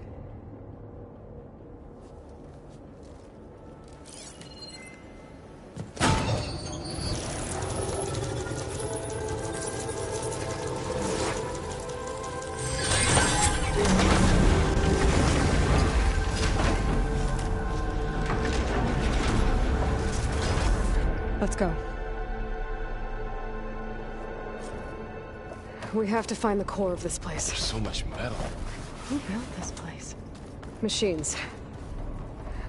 Let's go. We have to find the core of this place. There's so much metal. Who built this place? Machines.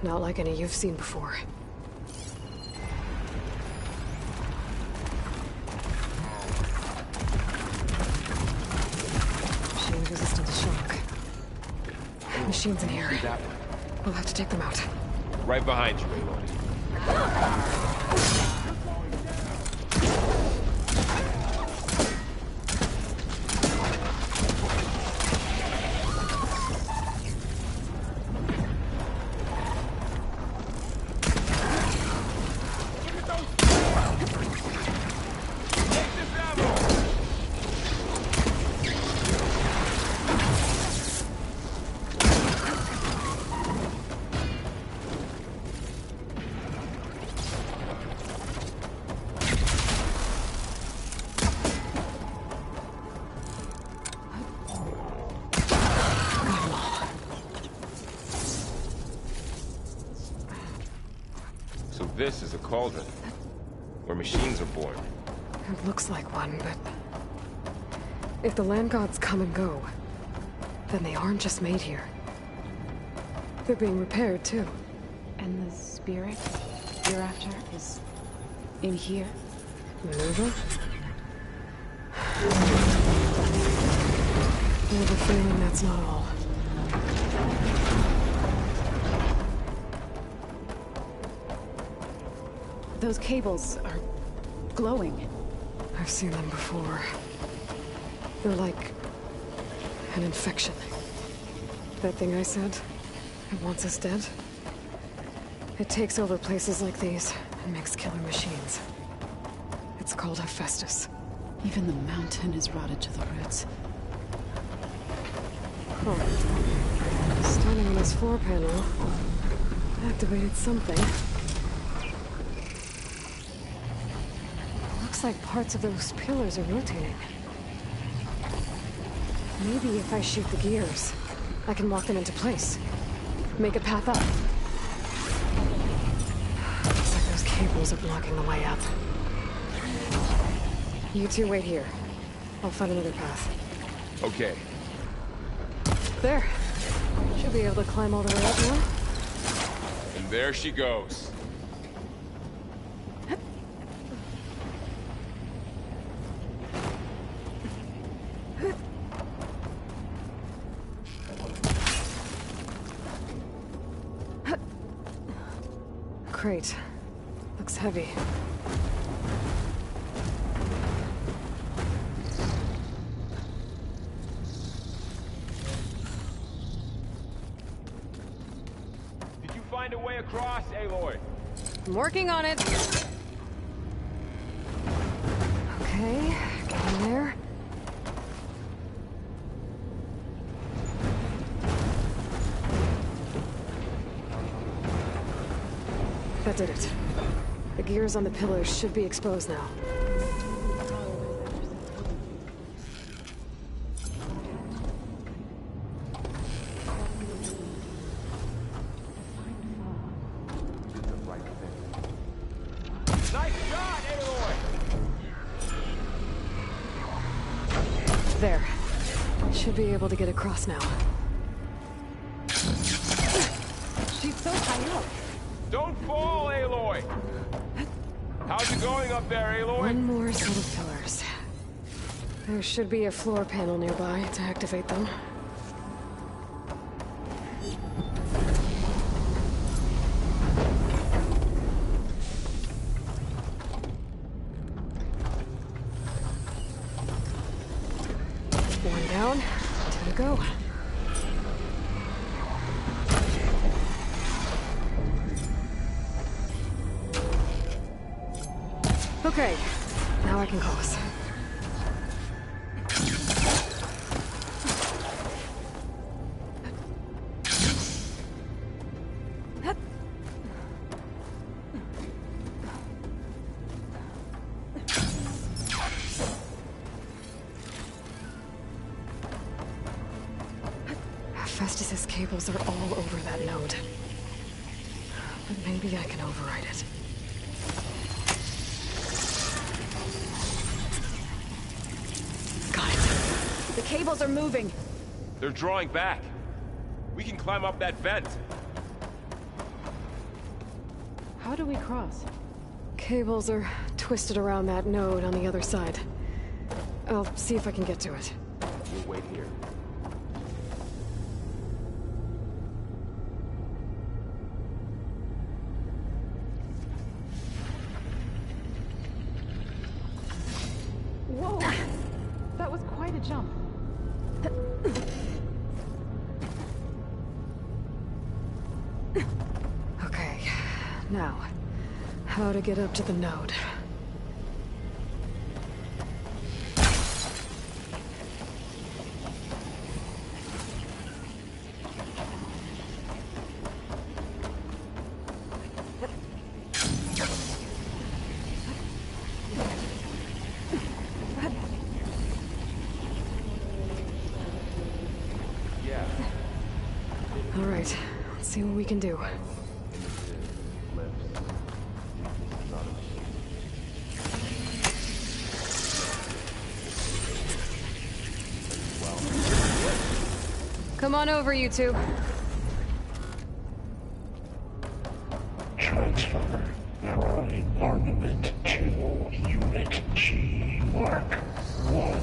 Not like any you've seen before. Machines resistant to shock. Machines in here. We'll have to take them out. Right behind you, Aloy. So this is a cauldron, where machines are born. It looks like one, but... if the land gods come and go, then they aren't just made here. They're being repaired, too. And the spirit you're after is in here? Maneuver? have a feeling that's not all. Those cables are glowing. I've seen them before. They're like an infection. That thing I said, it wants us dead. It takes over places like these and makes killer machines. It's called Hephaestus. Even the mountain is rotted to the roots. Huh. Starting on this floor panel, activated something. Looks like parts of those pillars are rotating. Maybe if I shoot the gears, I can walk them into place. Make a path up. Looks like those cables are blocking the way up. You two wait here. I'll find another path. Okay. There. Should be able to climb all the way up now. And there she goes. Crate. Looks heavy. Did you find a way across, Aloy? I'm working on it. Okay, get in there. That did it. The gears on the pillars should be exposed now. Nice shot, Aloy! There. Should be able to get across now. She's so high up. Don't fall, Aloy! How's it going up there, Aloy? One more set of pillars. There should be a floor panel nearby to activate them. One down, two to go. Okay, now I can cross. Hephaestus's cables are all over that node. But maybe I can override it. The cables are moving. They're drawing back. We can climb up that vent. How do we cross? Cables are twisted around that node on the other side. I'll see if I can get to it. We'll wait here. Whoa! That was quite a jump. Okay, now, how to get up to the node? All right, let's see what we can do. Come on over, you two. Transfer alloy armament to Unit G Mark 1.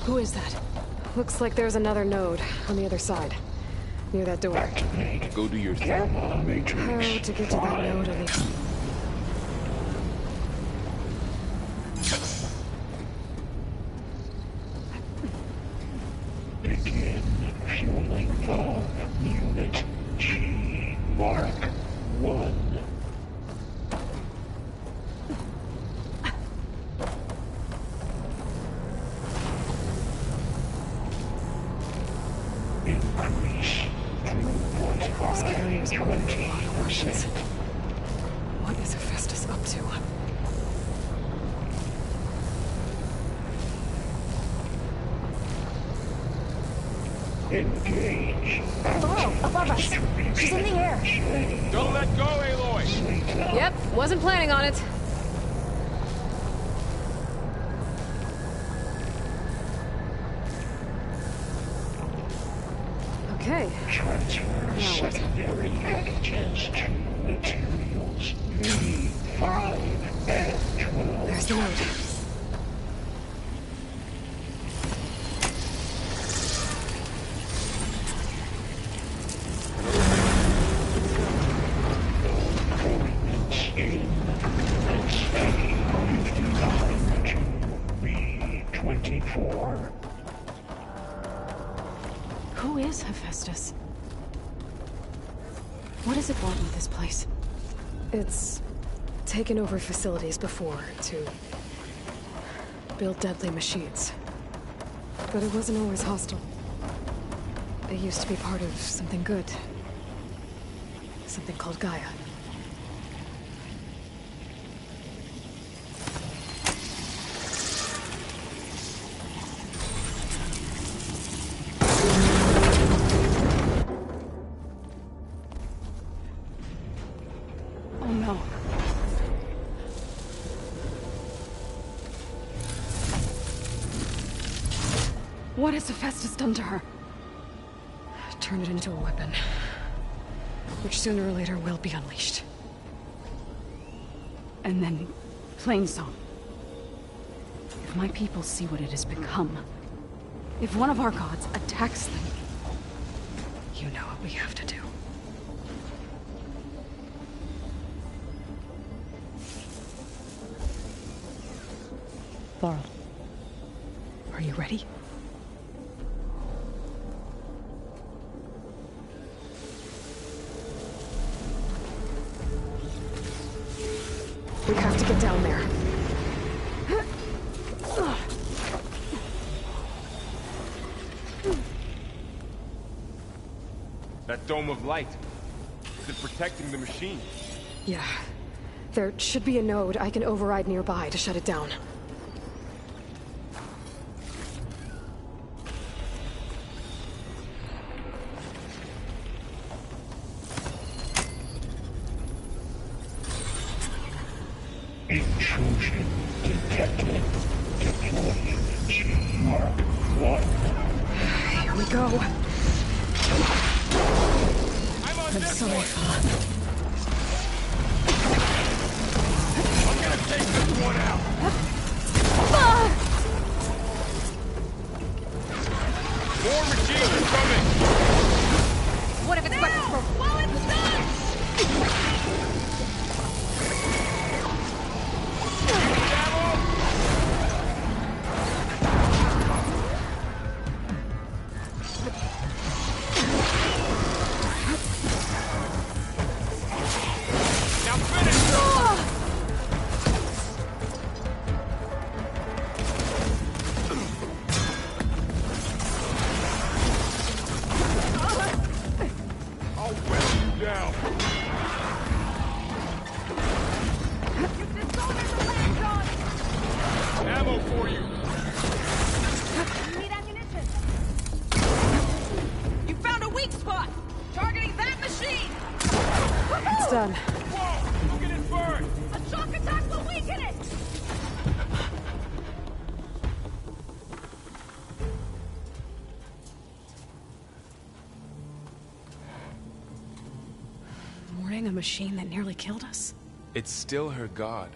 Who is that? Looks like there's another node on the other side. Near that door. Go do your thing. How to get to that node on the... Begin fueling valve unit G Mark 1. Increase throughput by 20%. What is Hephaestus up to? Engage. Below, above us. She's in the air. Don't let go, Aloy! Yep, wasn't planning on it. Okay. Transfer secondary antigens to materials V5 and 12. There's the node. Who is Hephaestus? What does it want with this place? It's taken over facilities before to build deadly machines. But it wasn't always hostile. It used to be part of something good. Something called Gaia. What has Hephaestus done to her? Turn it into a weapon, which sooner or later will be unleashed. And then, Plainsong. If my people see what it has become, if one of our gods attacks them, you know what we have to do. Varl, are you ready? We have to get down there. That dome of light. Is it protecting the machine? Yeah. There should be a node I can override nearby to shut it down. Intrusion detected. Deploying G Mark 1. Here we go. I'm sorry, Fa. I'm gonna take this one out. More machines are coming. What if it's weapons broken? While it's done! Done. Whoa! Look at it burn! A shock attack will weaken it! Mourning a machine that nearly killed us? It's still her god.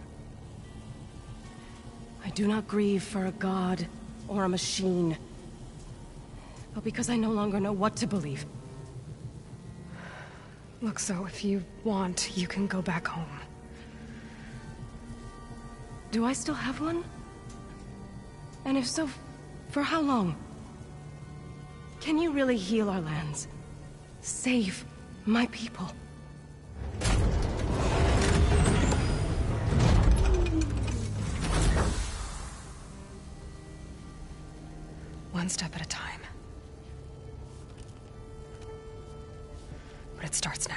I do not grieve for a god or a machine. but because I no longer know what to believe. Look, so if you want, you can go back home. Do I still have one? And if so, for how long? Can you really heal our lands? Save my people? One step at a time. But it starts now.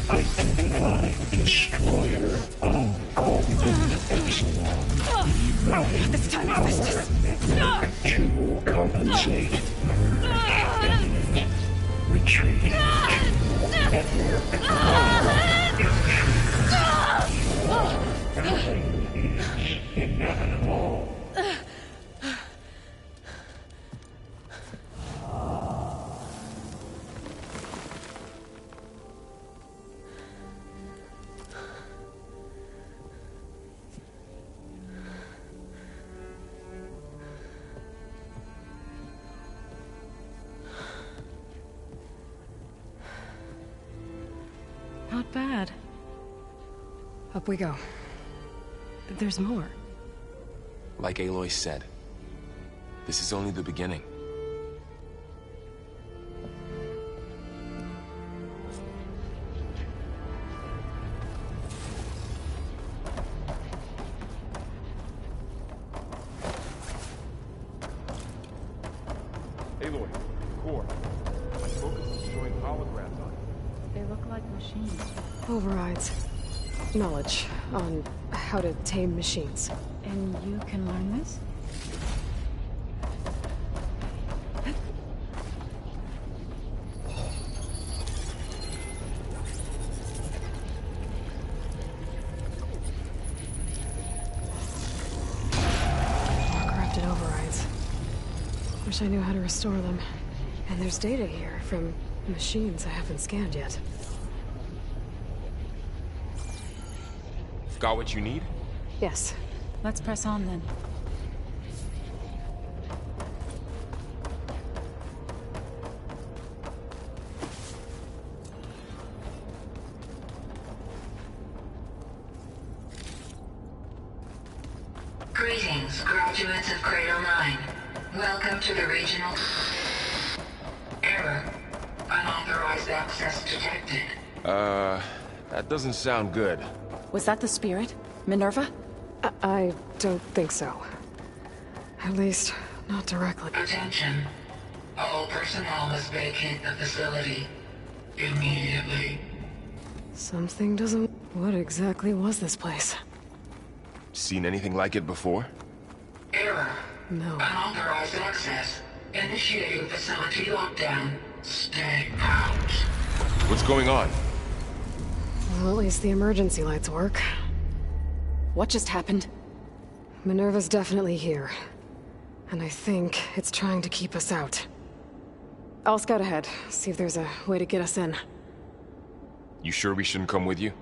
I am the destroyer of golden epsilon. This time I must To compensate. Retreat to Nothing is inevitable. Not bad. Up we go. There's more. Like Aloy said, this is only the beginning. Aloy, Core. My focus is showing holograms on it. They look like machines. Overrides. Knowledge on how to tame machines. And you can learn this? More corrupted overrides. Wish I knew how to restore them. And there's data here from machines I haven't scanned yet. Got what you need? Yes. Let's press on then. Greetings, graduates of Cradle 9. Welcome to the regional... Error. Unauthorized access detected. That doesn't sound good. Was that the spirit? Minerva? I don't think so. At least, not directly. Attention. All personnel must vacate the facility. Immediately. Something doesn't... What exactly was this place? Seen anything like it before? Error. No. Unauthorized access. Initiating facility lockdown. Stay out. What's going on? Well, at least the emergency lights work. What just happened? Minerva's definitely here. And I think it's trying to keep us out. I'll scout ahead, see if there's a way to get us in. You sure we shouldn't come with you?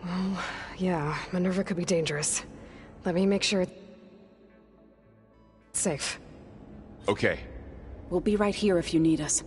Well, yeah, Minerva could be dangerous. Let me make sure it's safe. Okay. We'll be right here if you need us.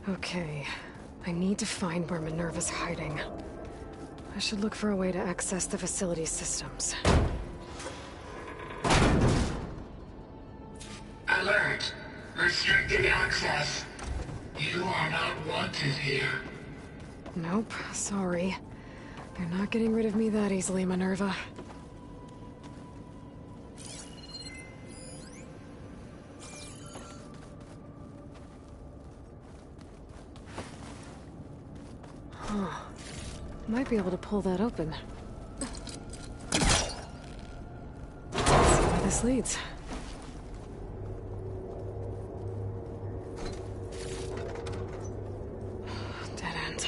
Okay, I need to find where Minerva's hiding. I should look for a way to access the facility's systems. Alert. Restricted access. You are not wanted here. Nope, sorry. They're not getting rid of me that easily, Minerva. Might be able to pull that open. Let's see where this leads. Dead end.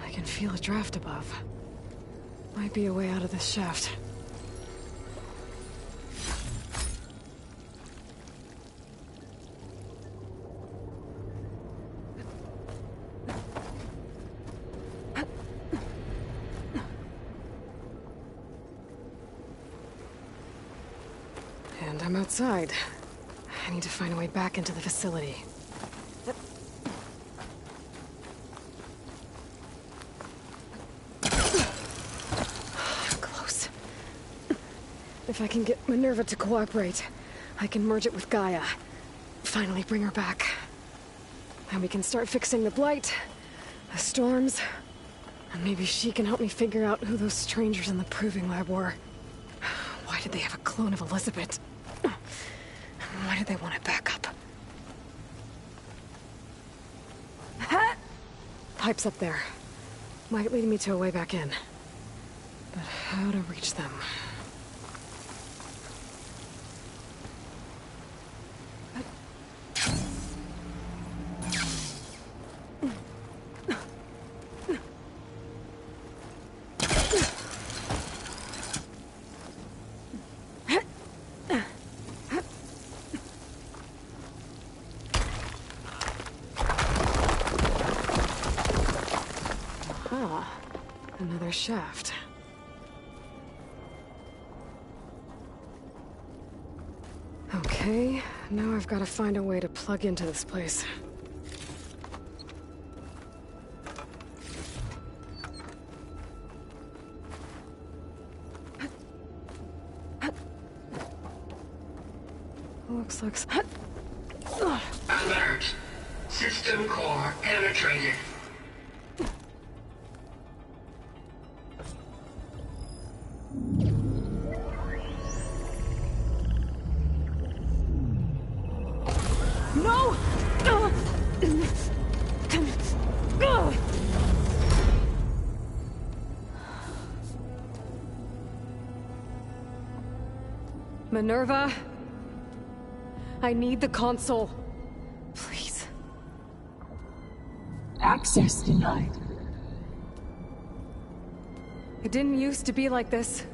I can feel a draft above. Might be a way out of this shaft. And I'm outside. I need to find a way back into the facility. Close. If I can get Minerva to cooperate, I can merge it with Gaia. Finally bring her back. And we can start fixing the blight, the storms, and maybe she can help me figure out who those strangers in the proving lab were. Why did they have a clone of Elizabeth? Why did they want it back up? Pipes up there. Might lead me to a way back in. But how to reach them? Another shaft. Okay, now I've got to find a way to plug into this place. Looks like... Alert! System core penetrated. No! Minerva, I need the console. Please. Access denied. It didn't used to be like this.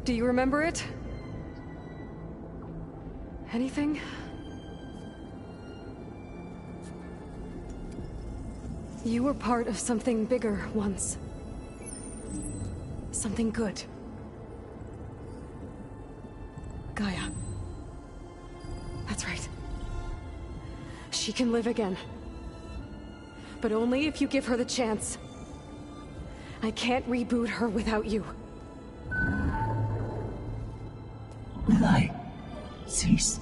Do you remember it? Anything? You were part of something bigger once. Something good. Gaia. That's right. She can live again. But only if you give her the chance. I can't reboot her without you. Will I cease?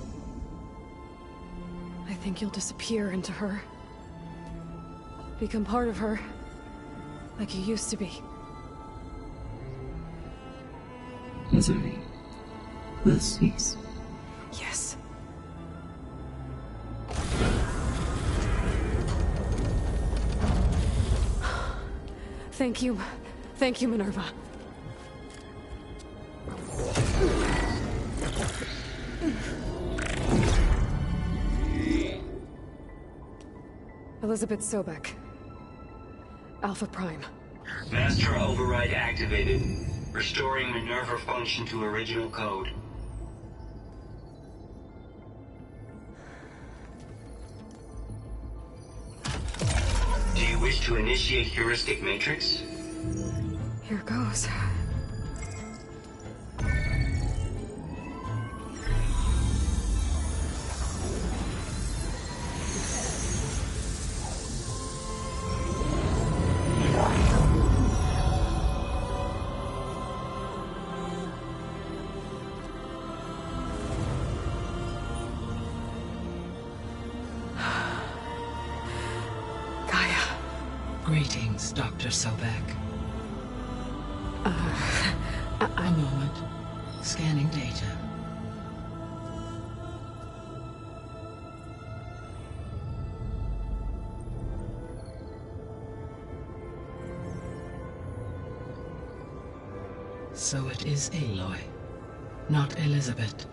I think you'll disappear into her. Become part of her, like you used to be. Misery will cease. Yes. Thank you. Thank you, Minerva. Elizabeth Sobek. Alpha Prime. Master override activated. Restoring Minerva function to original code. Do you wish to initiate heuristic matrix? Here goes. Greetings, Dr. Sobek. A moment. Scanning data. So it is Aloy, not Elizabeth.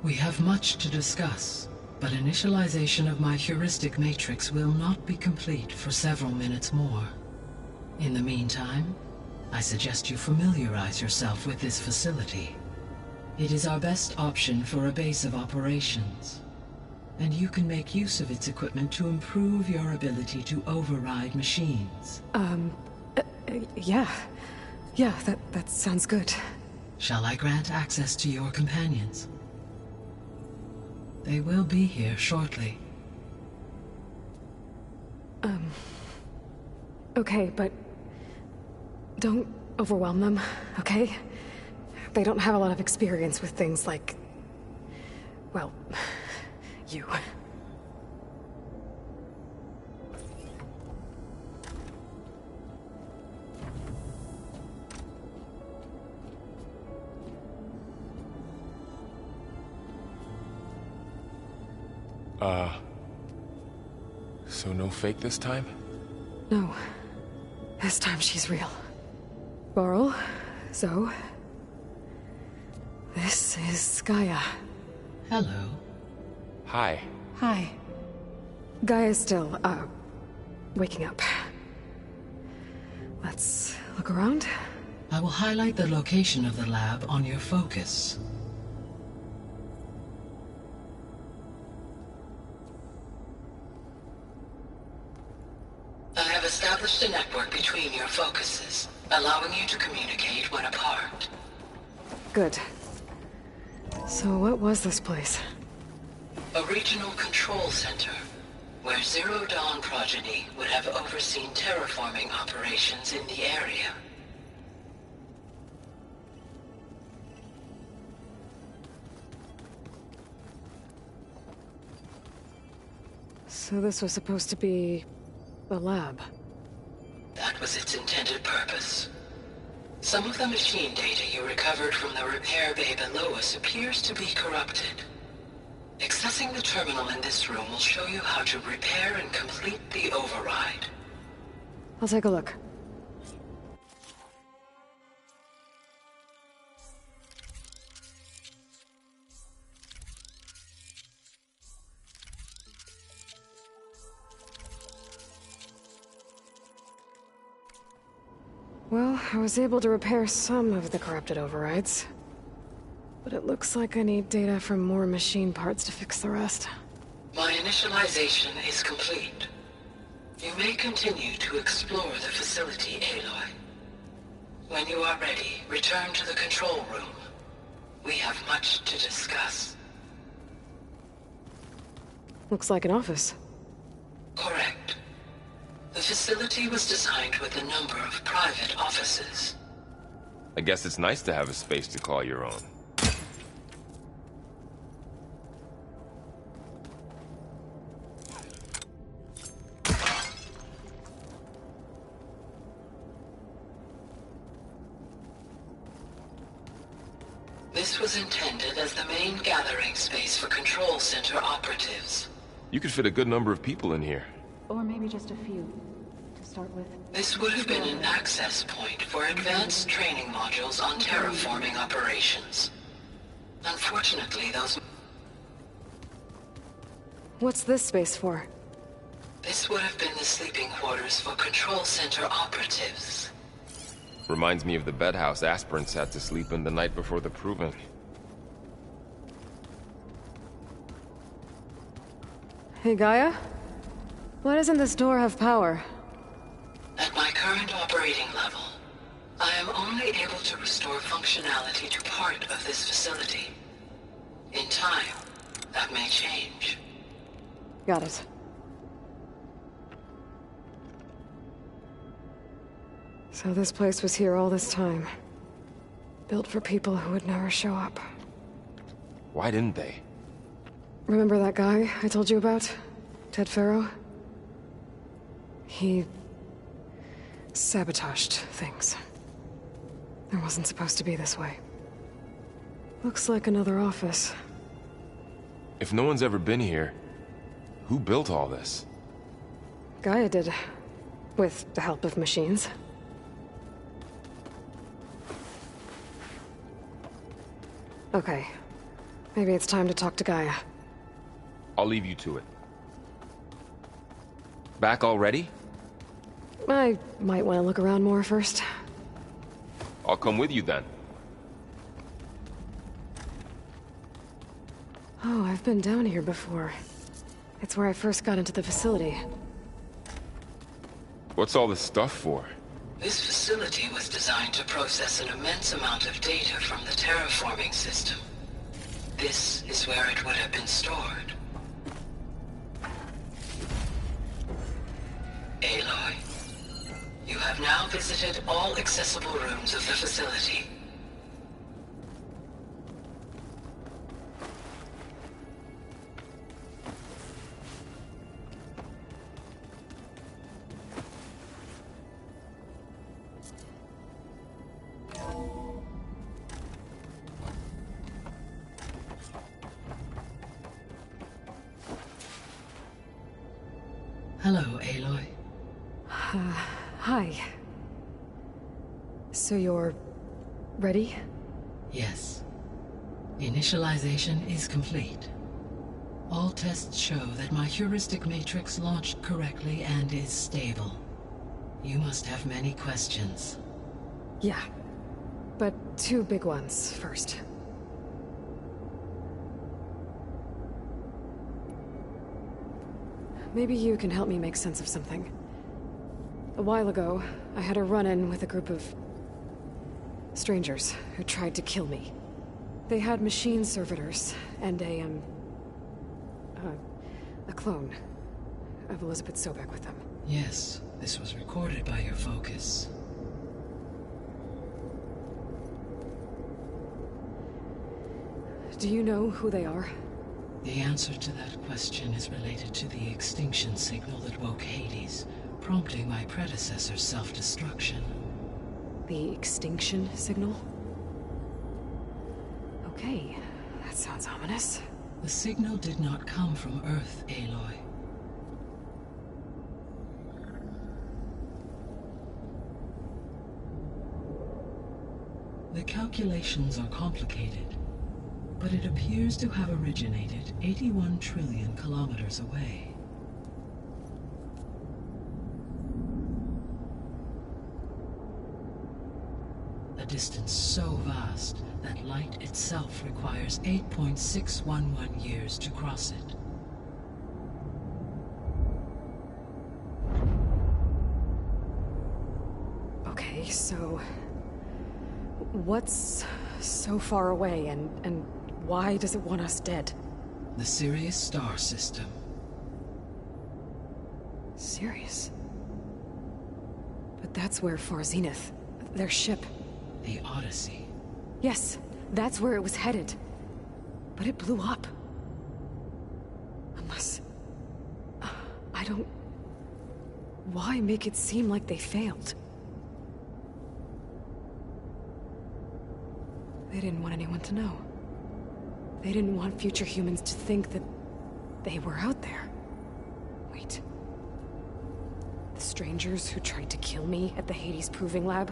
We have much to discuss, but initialization of my heuristic matrix will not be complete for several minutes more. In the meantime, I suggest you familiarize yourself with this facility. It is our best option for a base of operations, and you can make use of its equipment to improve your ability to override machines. Yeah. Yeah, that sounds good. Shall I grant access to your companions? They will be here shortly. Okay, but don't overwhelm them, okay? They don't have a lot of experience with things like, well, you. So no fake this time? No. This time she's real. Varl, Zoe. This is Gaia. Hello. Hi. Hi. Gaia's still, waking up. Let's look around. I will highlight the location of the lab on your focus. I have established a network between your focuses, allowing you to communicate when apart. Good. So what was this place? A regional control center, where Zero Dawn progeny would have overseen terraforming operations in the area. So this was supposed to be a lab. That was its intended purpose. Some of the machine data you recovered from the repair bay below us appears to be corrupted. Accessing the terminal in this room will show you how to repair and complete the override. I'll take a look. Well, I was able to repair some of the corrupted overrides. But it looks like I need data from more machine parts to fix the rest. My initialization is complete. You may continue to explore the facility, Aloy. When you are ready, return to the control room. We have much to discuss. Looks like an office. Correct. The facility was designed with a number of private offices. I guess it's nice to have a space to call your own. This was intended as the main gathering space for Control Center operatives. You could fit a good number of people in here. Or maybe just a few, to start with. This would have been an access point for advanced training modules on terraforming operations. Unfortunately, those... What's this space for? This would have been the sleeping quarters for Control Center operatives. Reminds me of the bedhouse aspirants had to sleep in the night before the proving. Hey, Gaia? Why doesn't this door have power? At my current operating level, I am only able to restore functionality to part of this facility. In time, that may change. Got it. So this place was here all this time. Built for people who would never show up. Why didn't they? Remember that guy I told you about? Ted Farrow? He... sabotaged things. It wasn't supposed to be this way. Looks like another office. If no one's ever been here, who built all this? Gaia did. With the help of machines. Okay. Maybe it's time to talk to Gaia. I'll leave you to it. Back already? I might want to look around more first. I'll come with you then. Oh, I've been down here before. It's where I first got into the facility. What's all this stuff for? This facility was designed to process an immense amount of data from the terraforming system. This is where it would have been stored. Aloy, you have now visited all accessible rooms of the facility. Hello, Aloy. Hi. So you're... ready? Yes. Initialization is complete. All tests show that my heuristic matrix launched correctly and is stable. You must have many questions. Yeah. But two big ones first. Maybe you can help me make sense of something. A while ago, I had a run-in with a group of... strangers who tried to kill me. They had machine servitors and a clone of Elizabeth Sobek with them. Yes, this was recorded by your focus. Do you know who they are? The answer to that question is related to the extinction signal that woke Hades, prompting my predecessor's self-destruction. The extinction signal? Okay, that sounds ominous. The signal did not come from Earth, Aloy. The calculations are complicated, but it appears to have originated 81 trillion kilometers away. A distance so vast that light itself requires 8.611 years to cross it. Okay, so... what's so far away, and why does it want us dead? The Sirius star system. Sirius? But that's where Far Zenith, their ship... The Odyssey. Yes, that's where it was headed. But it blew up. Unless... I don't... Why make it seem like they failed? They didn't want anyone to know. They didn't want future humans to think that they were out there. Wait. The strangers who tried to kill me at the Hades Proving Lab?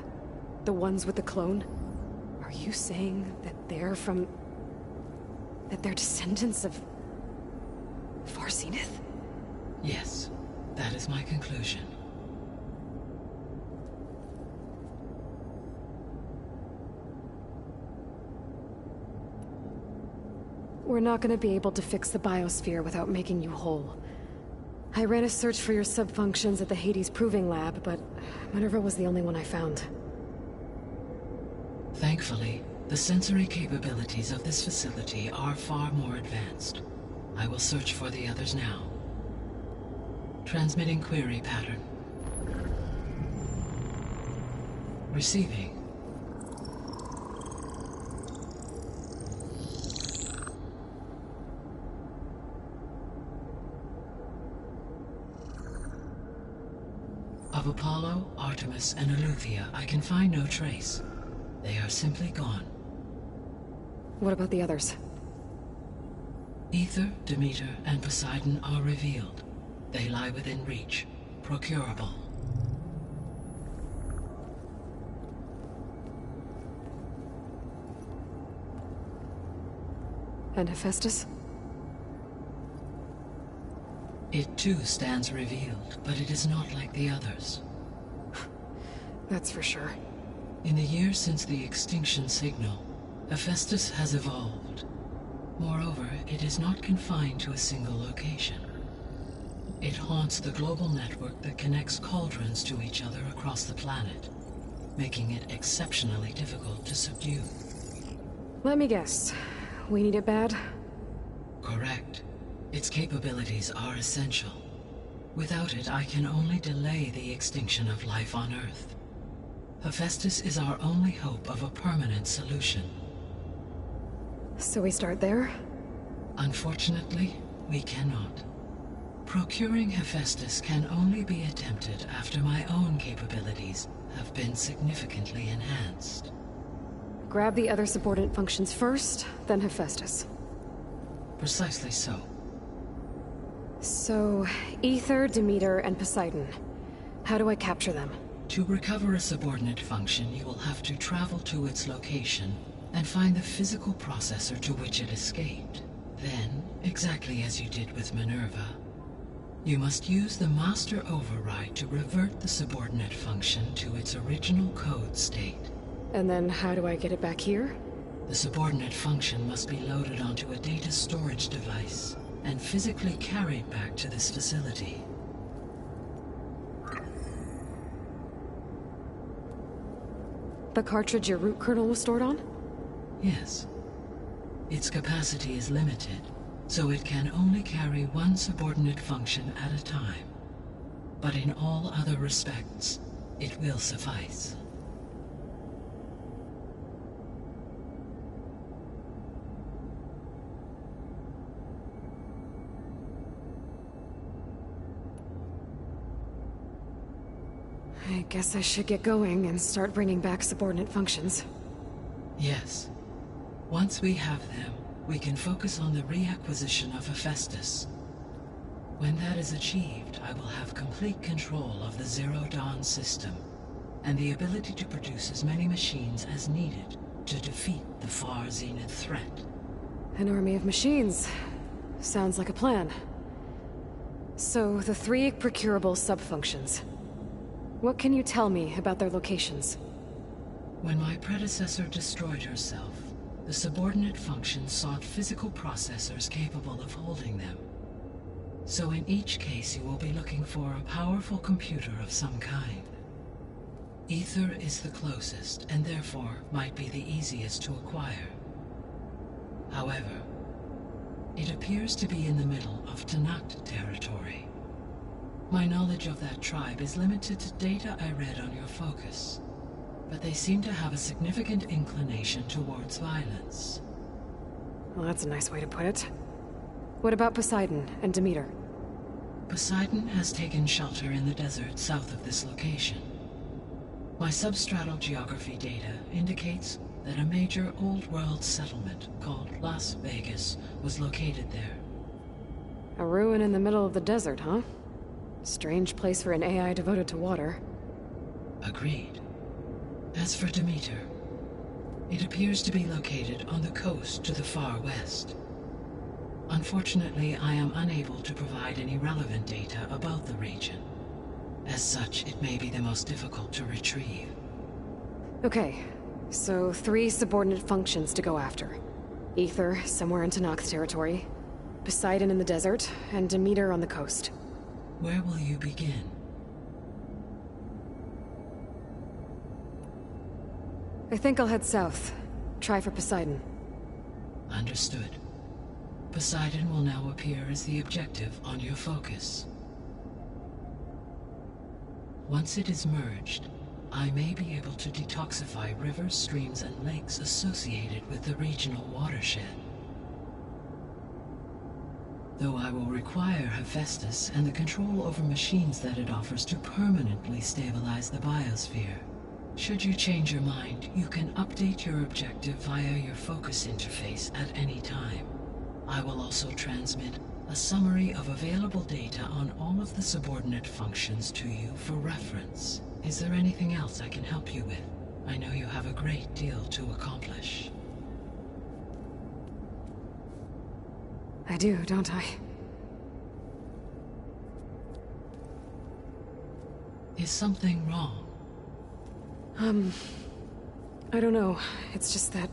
The ones with the clone? Are you saying that they're from... that they're descendants of... Far Zenith? Yes, that is my conclusion. We're not gonna be able to fix the biosphere without making you whole. I ran a search for your subfunctions at the Hades Proving Lab, but Minerva was the only one I found. Thankfully, the sensory capabilities of this facility are far more advanced. I will search for the others now. Transmitting query pattern. Receiving. Of Apollo, Artemis, and Eleuthia, I can find no trace. They are simply gone. What about the others? Ether, Demeter, and Poseidon are revealed. They lie within reach, procurable. And Hephaestus? It too stands revealed, but it is not like the others. That's for sure. In the years since the extinction signal, Hephaestus has evolved. Moreover, it is not confined to a single location. It haunts the global network that connects cauldrons to each other across the planet, making it exceptionally difficult to subdue. Let me guess. We need it bad? Correct. Its capabilities are essential. Without it, I can only delay the extinction of life on Earth. Hephaestus is our only hope of a permanent solution. So we start there? Unfortunately, we cannot. Procuring Hephaestus can only be attempted after my own capabilities have been significantly enhanced. Grab the other subordinate functions first, then Hephaestus. Precisely so. So, Ether, Demeter, and Poseidon. How do I capture them? To recover a subordinate function, you will have to travel to its location and find the physical processor to which it escaped. Then, exactly as you did with Minerva, you must use the master override to revert the subordinate function to its original code state. And then how do I get it back here? The subordinate function must be loaded onto a data storage device and physically carried back to this facility. The cartridge your root kernel was stored on? Yes. Its capacity is limited, so it can only carry one subordinate function at a time. But in all other respects, it will suffice. I guess I should get going and start bringing back subordinate functions. Yes. Once we have them, we can focus on the reacquisition of Hephaestus. When that is achieved, I will have complete control of the Zero Dawn system, and the ability to produce as many machines as needed to defeat the far zenith threat. An army of machines. Sounds like a plan. So, the 3 procurable sub-functions. What can you tell me about their locations? When my predecessor destroyed herself, the subordinate functions sought physical processors capable of holding them. So in each case you will be looking for a powerful computer of some kind. Ether is the closest, and therefore might be the easiest to acquire. However, it appears to be in the middle of Tanakh territory. My knowledge of that tribe is limited to data I read on your focus, but they seem to have a significant inclination towards violence. Well, that's a nice way to put it. What about Poseidon and Demeter? Poseidon has taken shelter in the desert south of this location. My substratal geography data indicates that a major old-world settlement called Las Vegas was located there. A ruin in the middle of the desert, huh? Strange place for an AI devoted to water. Agreed. As for Demeter, it appears to be located on the coast to the far west. Unfortunately, I am unable to provide any relevant data about the region. As such, it may be the most difficult to retrieve. Okay, so 3 subordinate functions to go after. Ether, somewhere in Tanakh territory, Poseidon in the desert, and Demeter on the coast. Where will you begin? I think I'll head south. Try for Poseidon. Understood. Poseidon will now appear as the objective on your focus. Once it is merged, I may be able to detoxify rivers, streams, and lakes associated with the regional watershed. Though I will require Hephaestus and the control over machines that it offers to permanently stabilize the biosphere. Should you change your mind, you can update your objective via your focus interface at any time. I will also transmit a summary of available data on all of the subordinate functions to you for reference. Is there anything else I can help you with? I know you have a great deal to accomplish. I do, don't I? Is something wrong? I don't know. It's just that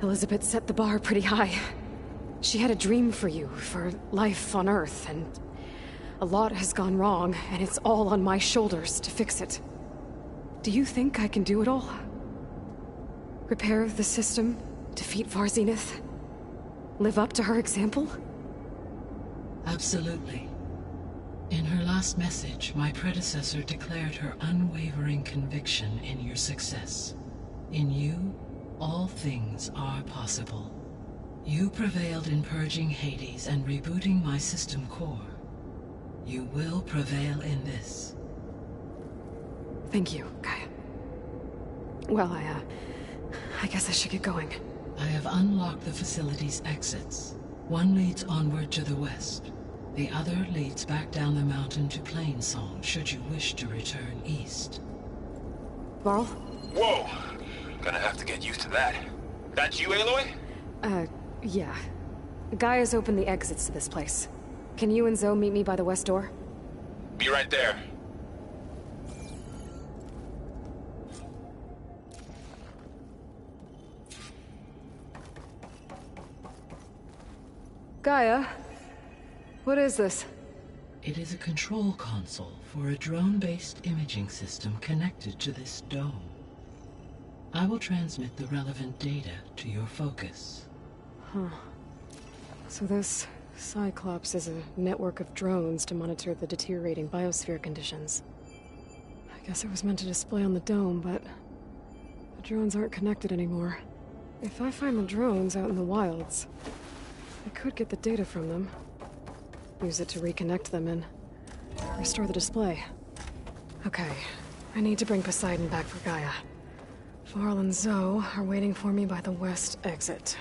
Elizabeth set the bar pretty high. She had a dream for you, for life on Earth, and a lot has gone wrong, and it's all on my shoulders to fix it. Do you think I can do it all? Repair the system, defeat Varzenith, live up to her example? Absolutely. In her last message, my predecessor declared her unwavering conviction in your success. In you, all things are possible. You prevailed in purging Hades and rebooting my system core. You will prevail in this. Thank you, Gaia. Well, I guess I should get going. I have unlocked the facility's exits. One leads onward to the west. The other leads back down the mountain to Plainsong, should you wish to return east. Varl? Whoa! Gonna have to get used to that. That's you, Aloy? Yeah. Gaia's opened the exits to this place. Can you and Zoe meet me by the west door? Be right there. Gaia? What is this? It is a control console for a drone-based imaging system connected to this dome. I will transmit the relevant data to your focus. Huh. So this Cyclops is a network of drones to monitor the deteriorating biosphere conditions. I guess it was meant to display on the dome, but the drones aren't connected anymore. If I find the drones out in the wilds, I could get the data from them. Use it to reconnect them and restore the display. Okay, I need to bring Poseidon back for Gaia. Varl and Zoe are waiting for me by the west exit.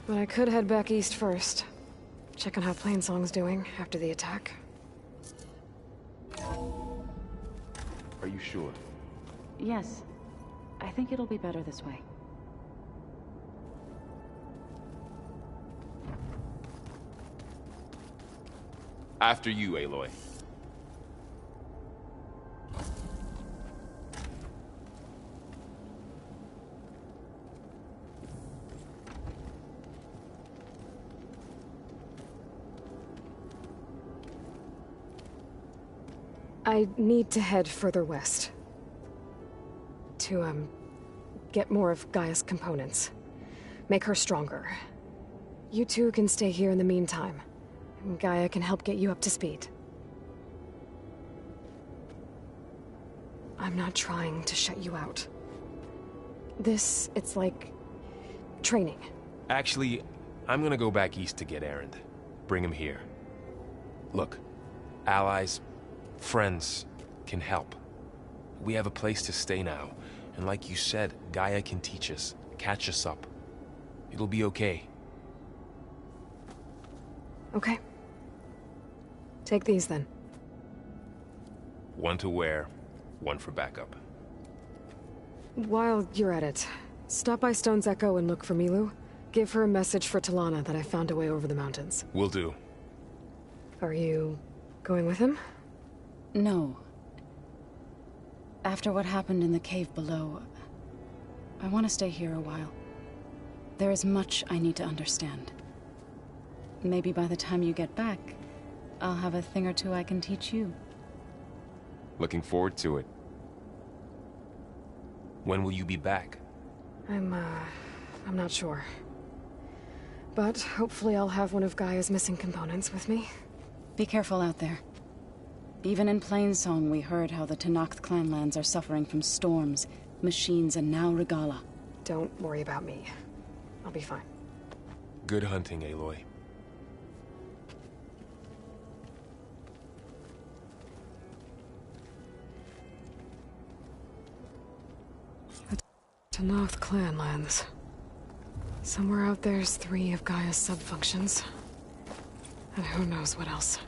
But I could head back east first. Check on how Plainsong's doing after the attack. Are you sure? Yes. I think it'll be better this way. After you, Aloy. I need to head further west. To, get more of Gaia's components. Make her stronger. You two can stay here in the meantime. And Gaia can help get you up to speed. I'm not trying to shut you out. It's like training. Actually, I'm gonna go back east to get Erend. Bring him here. Look, allies, friends can help. We have a place to stay now, and like you said, Gaia can teach us, catch us up. It'll be okay. Okay. Take these then. One to wear, one for backup. While you're at it, stop by Stone's Echo and look for Milu. Give her a message for Talana that I found a way over the mountains. Will do. Are you going with him? No. After what happened in the cave below, I want to stay here a while. There is much I need to understand. Maybe by the time you get back, I'll have a thing or two I can teach you. Looking forward to it. When will you be back? I'm not sure. But hopefully I'll have one of Gaia's missing components with me. Be careful out there. Even in Plainsong, we heard how the Tenakth clanlands are suffering from storms, machines, and now Regala. Don't worry about me. I'll be fine. Good hunting, Aloy. Tenakth clan lands. Somewhere out there's 3 of Gaia's sub-functions. And who knows what else.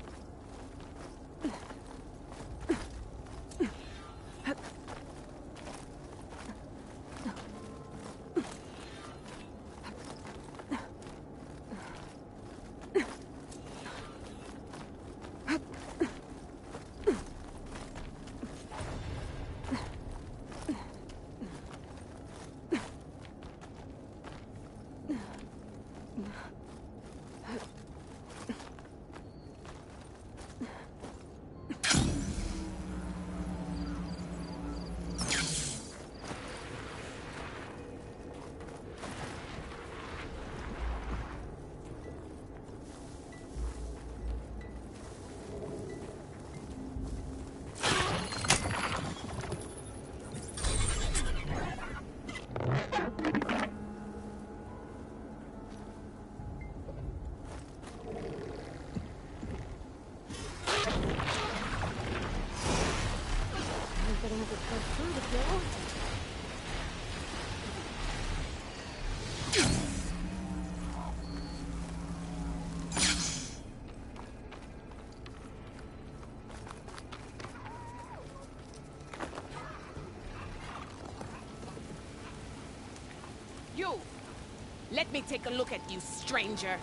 You! Let me take a look at you, stranger.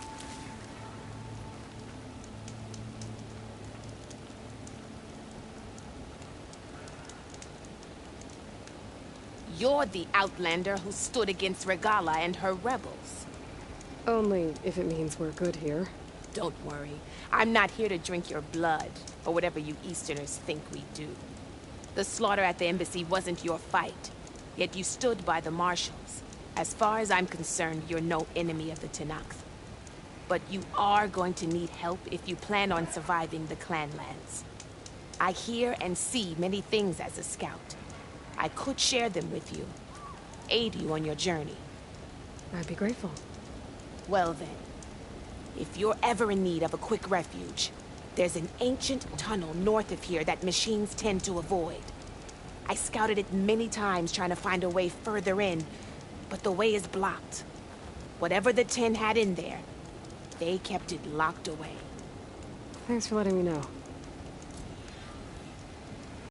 You're the Outlander who stood against Regala and her rebels. Only if it means we're good here. Don't worry. I'm not here to drink your blood, or whatever you Easterners think we do. The slaughter at the embassy wasn't your fight, yet you stood by the marshals. As far as I'm concerned, you're no enemy of the Tenakth. But you are going to need help if you plan on surviving the clanlands. I hear and see many things as a scout. I could share them with you, aid you on your journey. I'd be grateful. Well then, if you're ever in need of a quick refuge, there's an ancient tunnel north of here that machines tend to avoid. I scouted it many times trying to find a way further in, but the way is blocked. Whatever the 10 had in there, they kept it locked away. Thanks for letting me know.